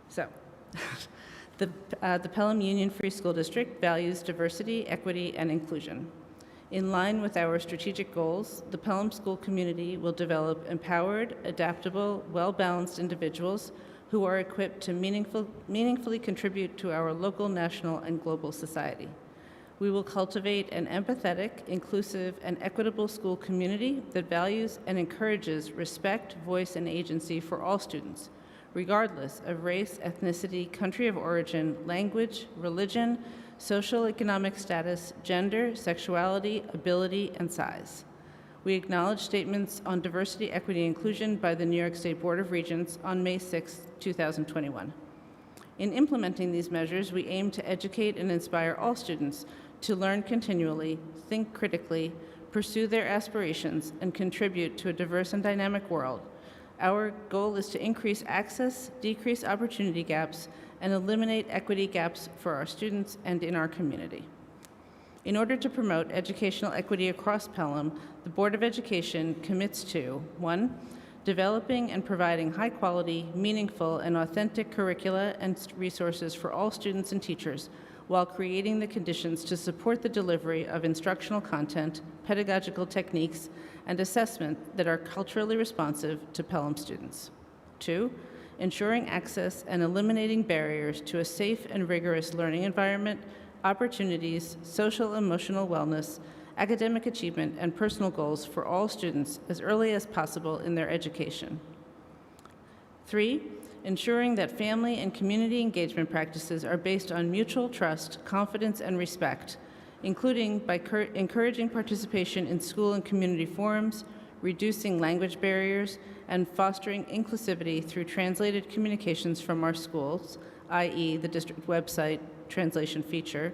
So, the Pelham Union Free School District values diversity, equity, and inclusion. In line with our strategic goals, the Pelham school community will develop empowered, adaptable, well-balanced individuals who are equipped to meaningfully contribute to our local, national, and global society. We will cultivate an empathetic, inclusive, and equitable school community that values and encourages respect, voice, and agency for all students, regardless of race, ethnicity, country of origin, language, religion, social economic status, gender, sexuality, ability, and size. We acknowledge statements on diversity, equity, and inclusion by the New York State Board of Regents on May 6, 2021. In implementing these measures, we aim to educate and inspire all students to learn continually, think critically, pursue their aspirations, and contribute to a diverse and dynamic world. Our goal is to increase access, decrease opportunity gaps, and eliminate equity gaps for our students and in our community. In order to promote educational equity across Pelham, the Board of Education commits to 1, developing and providing high-quality, meaningful, and authentic curricula and resources for all students and teachers, while creating the conditions to support the delivery of instructional content, pedagogical techniques, and assessment that are culturally responsive to Pelham students. 2, ensuring access and eliminating barriers to a safe and rigorous learning environment, opportunities, social emotional wellness, academic achievement, and personal goals for all students as early as possible in their education. 3, ensuring that family and community engagement practices are based on mutual trust, confidence, and respect, including by encouraging participation in school and community forums, reducing language barriers, and fostering inclusivity through translated communications from our schools, i.e. the district website translation feature,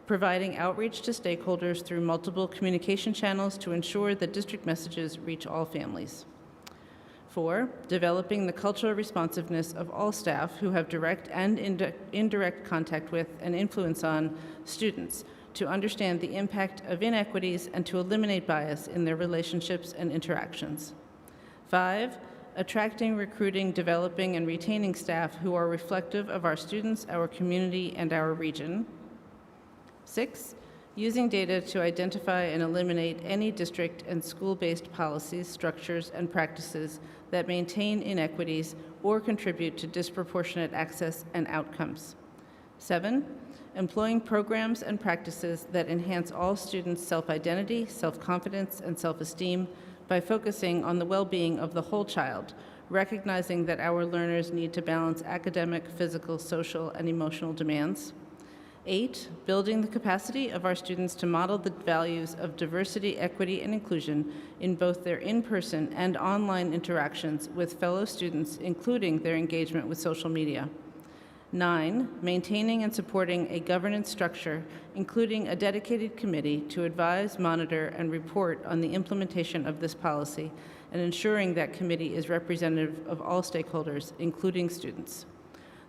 providing outreach to stakeholders through multiple communication channels to ensure that district messages reach all families. 4, developing the cultural responsiveness of all staff who have direct and indirect contact with and influence on students to understand the impact of inequities and to eliminate bias in their relationships and interactions. 5, attracting, recruiting, developing, and retaining staff who are reflective of our students, our community, and our region. 6, using data to identify and eliminate any district and school-based policies, structures, and practices that maintain inequities or contribute to disproportionate access and outcomes. 7, employing programs and practices that enhance all students' self-identity, self-confidence, and self-esteem by focusing on the well-being of the whole child, recognizing that our learners need to balance academic, physical, social, and emotional demands. 8, building the capacity of our students to model the values of diversity, equity, and inclusion in both their in-person and online interactions with fellow students, including their engagement with social media. 9, maintaining and supporting a governance structure, including a dedicated committee to advise, monitor, and report on the implementation of this policy, and ensuring that committee is representative of all stakeholders, including students.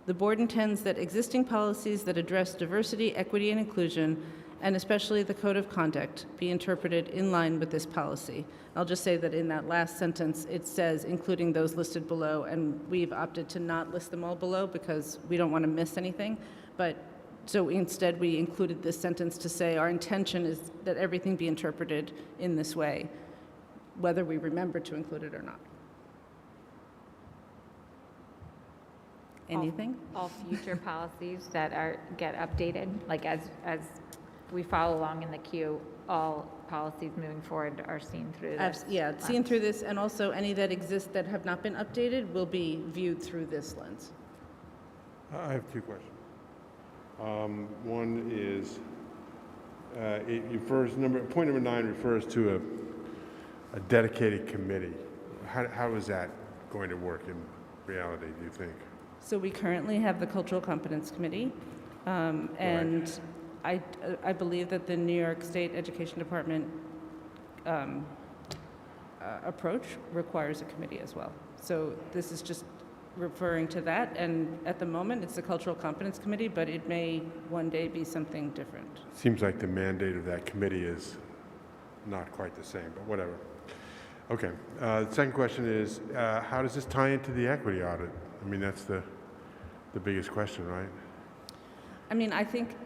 The board intends that existing policies that address diversity, equity, and inclusion, and especially the code of conduct, be interpreted in line with this policy. I'll just say that in that last sentence, it says including those listed below, and we've opted to not list them all below because we don't want to miss anything. But so instead, we included this sentence to say our intention is that everything be interpreted in this way, whether we remember to include it or not. Anything? All future policies that get updated, like as we follow along in the queue, all policies moving forward are seen through this. Yeah, seen through this, and also any that exist that have not been updated will be viewed through this lens. I have 2 questions. One is, point number 9 refers to a dedicated committee. How is that going to work in reality, do you think? So we currently have the Cultural Competence Committee, and I believe that the New York State Education Department approach requires a committee as well. So this is just referring to that, and at the moment it's the Cultural Competence Committee, but it may one day be something different. Seems like the mandate of that committee is not quite the same, but whatever. Okay. The second question is, how does this tie into the equity audit? I mean, that's the biggest question, right? I mean, I think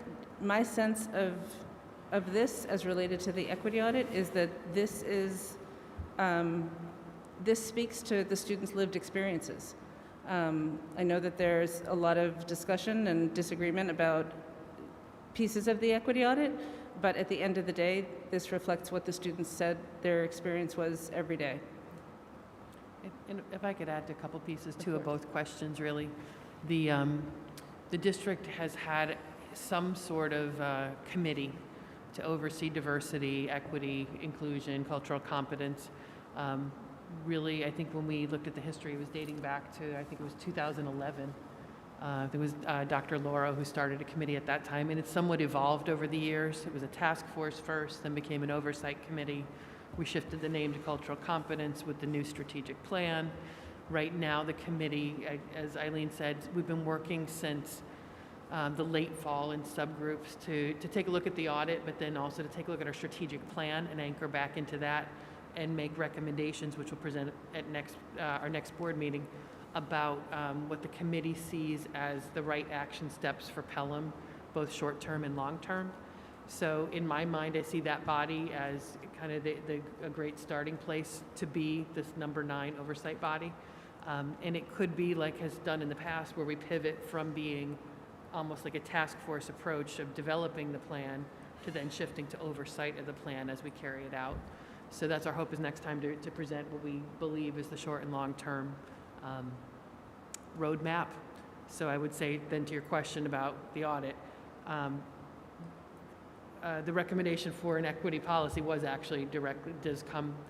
my sense of this as related to the equity audit is that this is, this speaks to the students' lived experiences. I know that there's a lot of discussion and disagreement about pieces of the equity audit, but at the end of the day, this reflects what the students said their experience was every day. And if I could add a couple pieces too of both questions, really. The district has had some sort of committee to oversee diversity, equity, inclusion, cultural competence. Really, I think when we looked at the history, it was dating back to, I think it was 2011. There was Dr. Laura who started a committee at that time, and it's somewhat evolved over the years. It was a task force first, then became an oversight committee. We shifted the name to cultural competence with the new strategic plan. Right now, the committee, as Eileen said, we've been working since the late fall in subgroups to take a look at the audit, but then also to take a look at our strategic plan and anchor back into that and make recommendations, which we'll present at our next board meeting, about what the committee sees as the right action steps for Pelham, both short-term and long-term. So in my mind, I see that body as kind of a great starting place to be this number 9 oversight body. And it could be like has done in the past, where we pivot from being almost like a task force approach of developing the plan to then shifting to oversight of the plan as we carry it out. So that's our hope, is next time to present what we believe is the short and long-term roadmap. So I would say then to your question about the audit, the recommendation for an equity policy was actually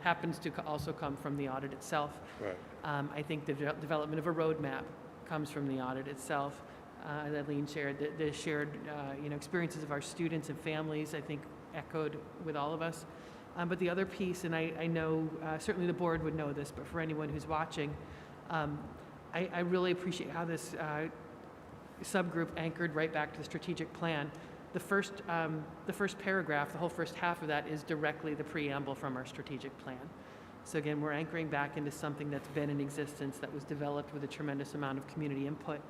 happens to also come from the audit itself. Right. I think the development of a roadmap comes from the audit itself. That Lean shared, the shared experiences of our students and families, I think echoed with all of us. But the other piece, and I know certainly the board would know this, but for anyone who's watching, I really appreciate how this subgroup anchored right back to the strategic plan. The first paragraph, the whole first half of that is directly the preamble from our strategic plan. So again, we're anchoring back into something that's been in existence, that was developed with a tremendous amount of community input,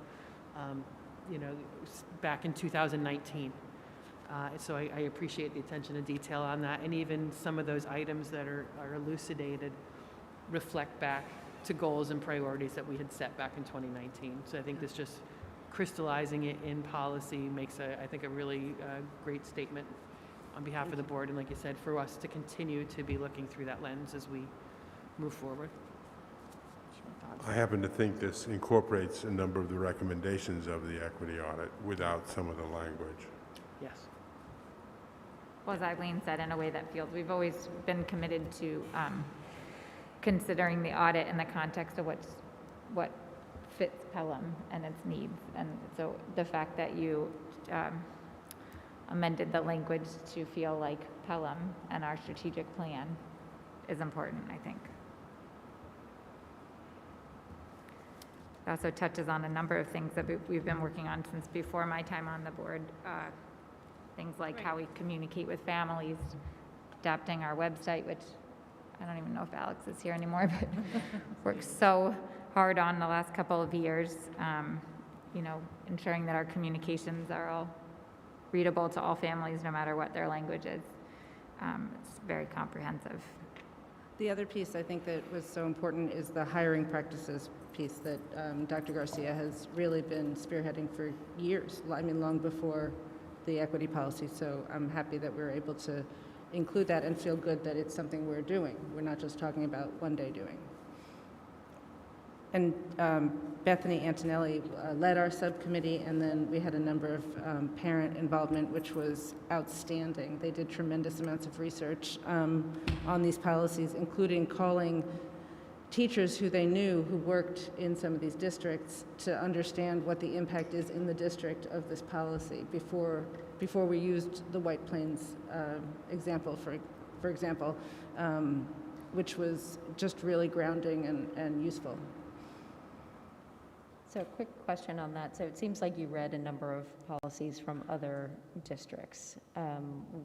back in 2019. So I appreciate the attention to detail on that, and even some of those items that are elucidated reflect back to goals and priorities that we had set back in 2019. So I think this just crystallizing it in policy makes, I think, a really great statement on behalf of the board, and like you said, for us to continue to be looking through that lens as we move forward. I happen to think this incorporates a number of the recommendations of the equity audit without some of the language. Yes. Well, as Eileen said, in a way that feels, we've always been committed to considering the audit in the context of what fits Pelham and its needs. And so the fact that you amended the language to feel like Pelham and our strategic plan is important, I think. It also touches on a number of things that we've been working on since before my time on the board. Things like how we communicate with families, adapting our website, which I don't even know if Alex is here anymore, but worked so hard on the last couple of years, ensuring that our communications are all readable to all families, no matter what their language is. It's very comprehensive. The other piece I think that was so important is the hiring practices piece that Dr. Garcia has really been spearheading for years, long before the equity policy. So I'm happy that we're able to include that and feel good that it's something we're doing. We're not just talking about one day doing. And Bethany Antonelli led our subcommittee, and then we had a number of parent involvement, which was outstanding. They did tremendous amounts of research on these policies, including calling teachers who they knew who worked in some of these districts to understand what the impact is in the district of this policy before we used the White Plains example, for example, which was just really grounding and useful. So a quick question on that. So it seems like you read a number of policies from other districts.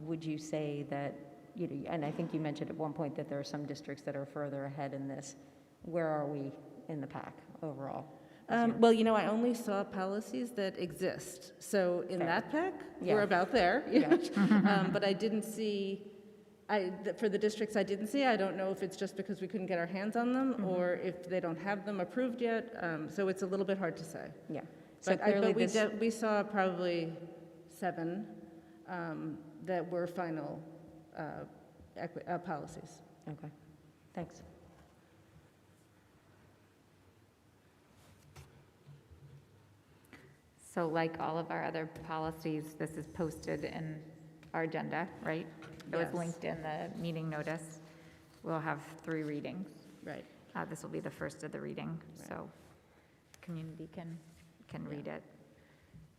Would you say that, and I think you mentioned at one point that there are some districts that are further ahead in this. Where are we in the pack overall? Well, I only saw policies that exist. So in that pack, we're about there. But I didn't see, for the districts I didn't see, I don't know if it's just because we couldn't get our hands on them or if they don't have them approved yet. So it's a little bit hard to say. Yeah. So clearly we saw probably 7 that were final policies. Okay. Thanks. So like all of our other policies, this is posted in our agenda, right? It was linked in the meeting notice. We'll have 3 readings. Right. This will be the first of the reading, so community can read it.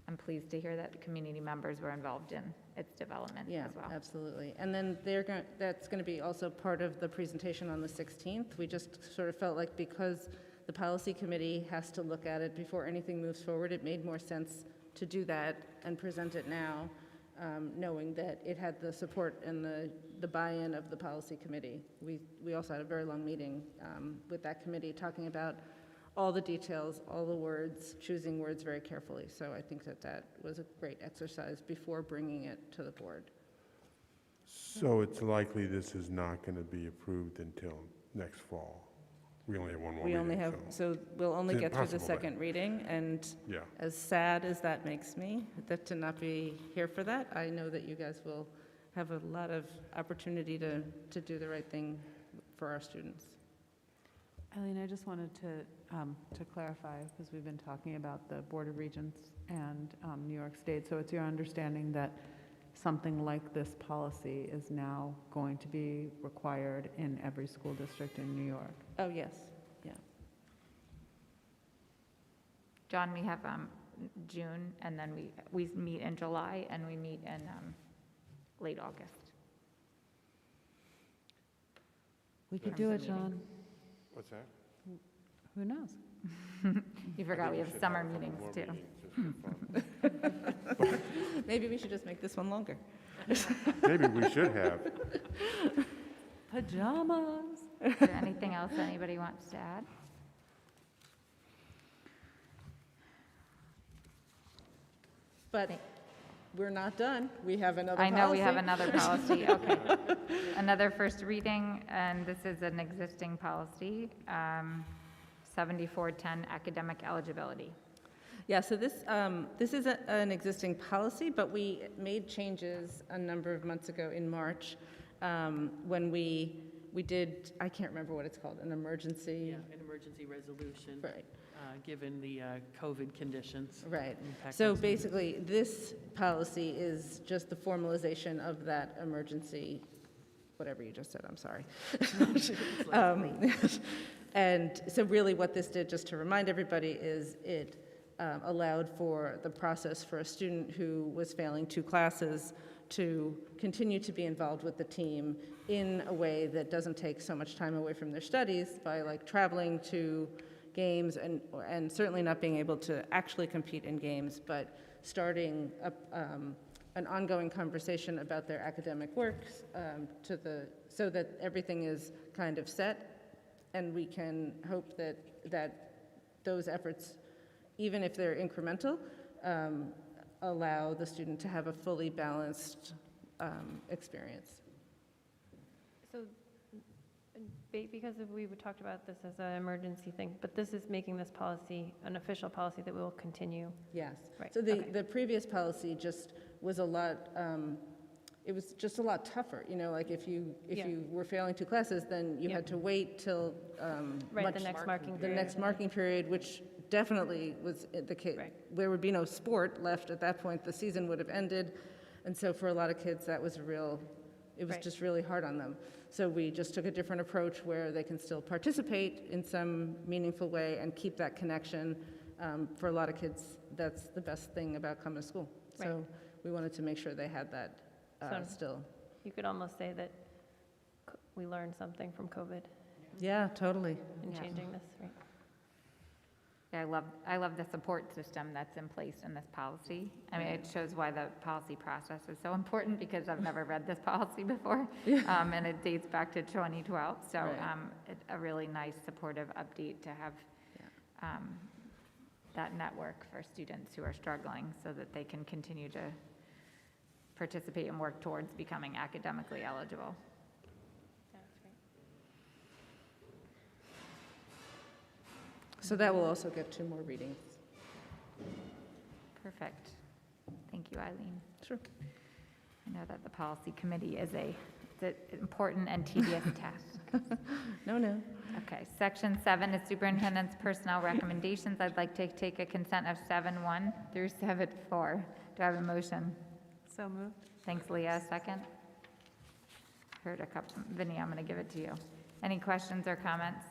I'm pleased to hear that the community members were involved in its development as well. Yeah, absolutely. And then that's going to be also part of the presentation on the 16th. We just sort of felt like because the policy committee has to look at it before anything moves forward, it made more sense to do that and present it now, knowing that it had the support and the buy-in of the policy committee. We also had a very long meeting with that committee talking about all the details, all the words, choosing words very carefully. So I think that was a great exercise before bringing it to the board. So it's likely this is not going to be approved until next fall. We only have one more meeting. So we'll only get through the second then. reading, and as sad as that makes me, to not be here for that, I know that you guys will have a lot of opportunity to do the right thing for our students. Eileen, I just wanted to clarify, because we've been talking about the Board of Regents and New York State. So it's your understanding that something like this policy is now going to be required in every school district in New York? Oh, yes, yeah. John, we have June, and then we meet in July, and we meet in late August. We could do it, John. What's that? Who knows? You forgot we have summer meetings too. Maybe we should just make this one longer. Maybe we should have. Pajamas. Is there anything else anybody wants to add? But we're not done. We have another I know we have policy. another policy, okay. Another first reading, and this is an existing policy, 7410 academic eligibility. Yeah, so this is an existing policy, but we made changes a number of months ago in March when we did, I can't remember what it's called, an emergency. Yeah, an emergency resolution. Right. Given the COVID conditions. Right. impacting So students. basically, this policy is just the formalization of that emergency, whatever you just said, I'm sorry. And so really what this did, just to remind everybody, is it allowed for the process for a student who was failing 2 classes to continue to be involved with the team in a way that doesn't take so much time away from their studies by like traveling to games and certainly not being able to actually compete in games, but starting an ongoing conversation about their academic work so that everything is kind of set, and we can hope that those efforts, even if they're incremental, allow the student to have a fully balanced experience. So, because we talked about this as an emergency thing, but this is making this policy an official policy that will continue? Yes. Right. So the previous policy just was a lot, it was just a lot tougher, you know, like if you were failing 2 classes, then you had to wait till Right, the next marking the period. next marking period, which definitely was the case. Right. There would be no sport left at that point. The season would have ended. And so for a lot of kids, that was it was Right. just really hard on them. So we just took a different approach where they can still participate in some meaningful way and keep that connection. For a lot of kids, that's the best thing about coming to school. So Right. we wanted to make sure they had that still. You could almost say that we learned something from COVID Yeah, totally. in Yeah. changing this, right? Yeah, I love the support system that's in place in this policy. I mean, it shows why the policy process is so important, because I've never read this policy before, and it dates back to 2012. So Right. a really nice supportive update to have that network for students who are struggling so that they can continue to participate and work towards becoming academically eligible. So that will also get 2 more readings. Perfect. Thank you, Eileen. Sure. I know that the policy committee is an important and tedious task. No. Okay, section 7 is superintendent's personnel recommendations. I'd like to take a consent of 7.1 through 7.4. Do I have a motion? So moved. Thanks, Leah. Second? Heard a couple. Vinny, I'm going to give it to you. Any questions or comments?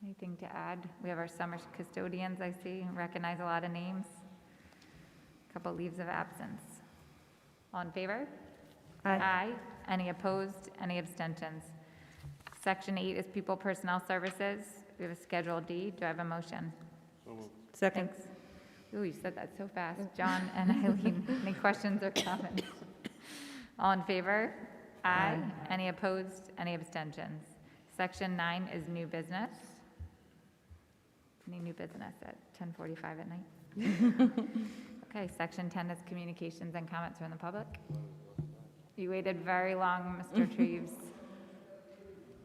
Anything to add? We have our summer custodians, I see. Recognize a lot of names. Couple leaves of absence. All in favor? Aye. Any opposed? Any abstentions? Section 8 is People Personnel Services. We have a Schedule D. Do I have a motion? Second. Thanks. Ooh, you said that so fast. John and Eileen, any questions or comments? All in favor? Aye. Any opposed? Any abstentions? Section 9 is New Business. Any new business at 10:45 at night? Okay, Section 10 is Communications and Comments from the Public. You waited very long, Mr. Treves.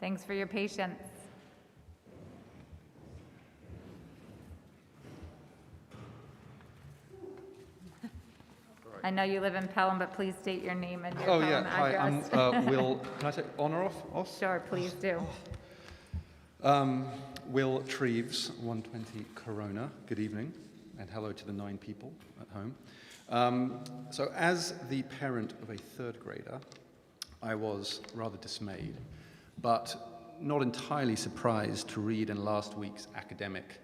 Thanks for your patience. All I know you live in Pelham, but please state your name and your Oh, Pelham yeah. Hi, address. I'm Will. Can I take honor off? Sure, please do. Will Treves, 120 Corona. Good evening, and hello to the 9 people at home. So as the parent of a 3rd grader, I was rather dismayed, but not entirely surprised to read in last week's academic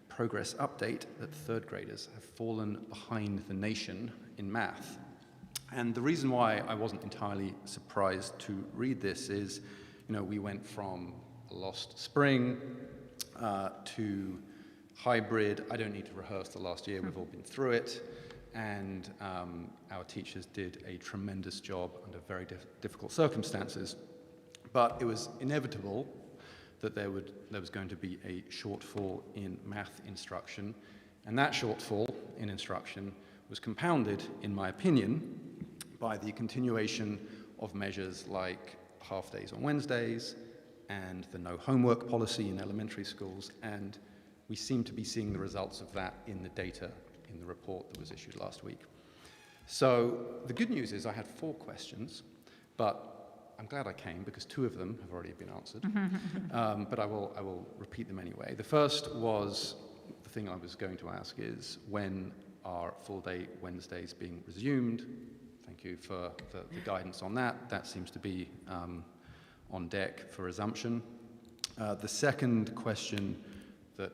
progress update that 3rd graders have fallen behind the nation in math. And the reason why I wasn't entirely surprised to read this is, we went from a lost spring to hybrid. I don't need to rehearse the last year, we've all been through it. And our teachers did a tremendous job under very difficult circumstances. But it was inevitable that there was going to be a shortfall in math instruction. And that shortfall in instruction was compounded, in my opinion, by the continuation of measures like half days on Wednesdays and the no homework policy in elementary schools. And we seem to be seeing the results of that in the data in the report that was issued last week. So the good news is I had 4 questions, but I'm glad I came because 2 of them have already been answered. But I will repeat them anyway. The first was, the thing I was going to ask is, when are full-day Wednesdays being resumed? Thank you for the guidance on that. That seems to be on deck for resumption. The second question that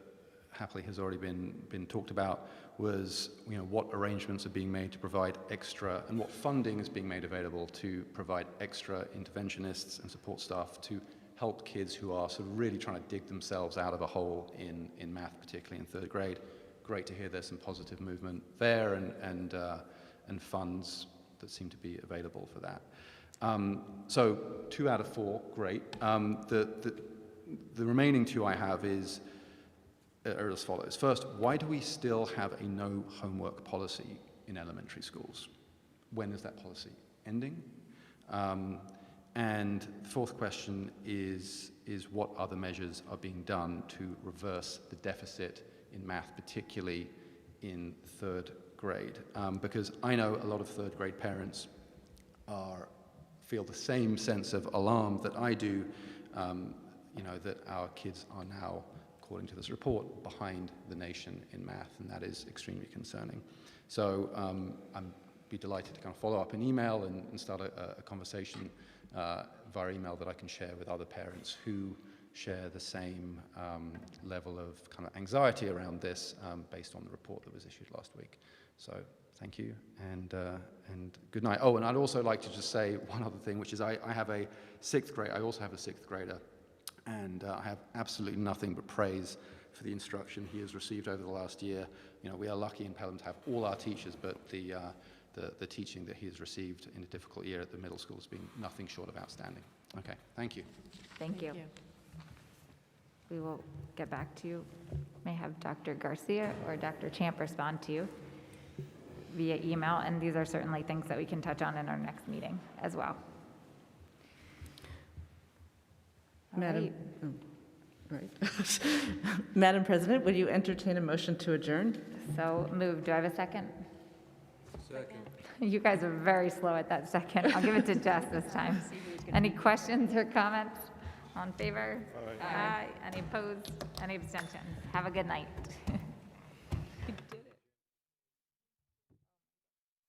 happily has already been talked about was, what arrangements are being made to provide extra, and what funding is being made available to provide extra interventionists and support staff to help kids who are sort of really trying to dig themselves out of a hole in math, particularly in 3rd grade. Great to hear there's some positive movement there and funds that seem to be available for that. So 2 out of 4, great. The remaining 2 I have are as follows. First, why do we still have a no homework policy in elementary schools? When is that policy ending? And the 4th question is what other measures are being done to reverse the deficit in math, particularly in 3rd grade? Because I know a lot of 3rd grade parents feel the same sense of alarm that I do, that our kids are now, according to this report, behind the nation in math, and that is extremely concerning. So I'd be delighted to kind of follow up an email and start a conversation via email that I can share with other parents who share the same level of kind of anxiety around this based on the report that was issued last week. So thank you, and good night. Oh, and I'd also like to just say one other thing, which is I have a 6th grade. I also have a 6th grader. And I have absolutely nothing but praise for the instruction he has received over the last year. We are lucky in Pelham to have all our teachers, but the teaching that he has received in a difficult year at the middle school has been nothing short of outstanding. Okay, thank you. Thank you. We will get back to you. May have Dr. Garcia or Dr. Champ respond to you via email, and these are certainly things that we can touch on in our next meeting as well. Madam President, would you entertain a motion to adjourn? So moved. Do I have a second? Second. You guys are very slow at that second. I'll give it to Jess this time. Any questions or comments? All in favor? Aye. Any opposed? Any abstentions? Have a good night.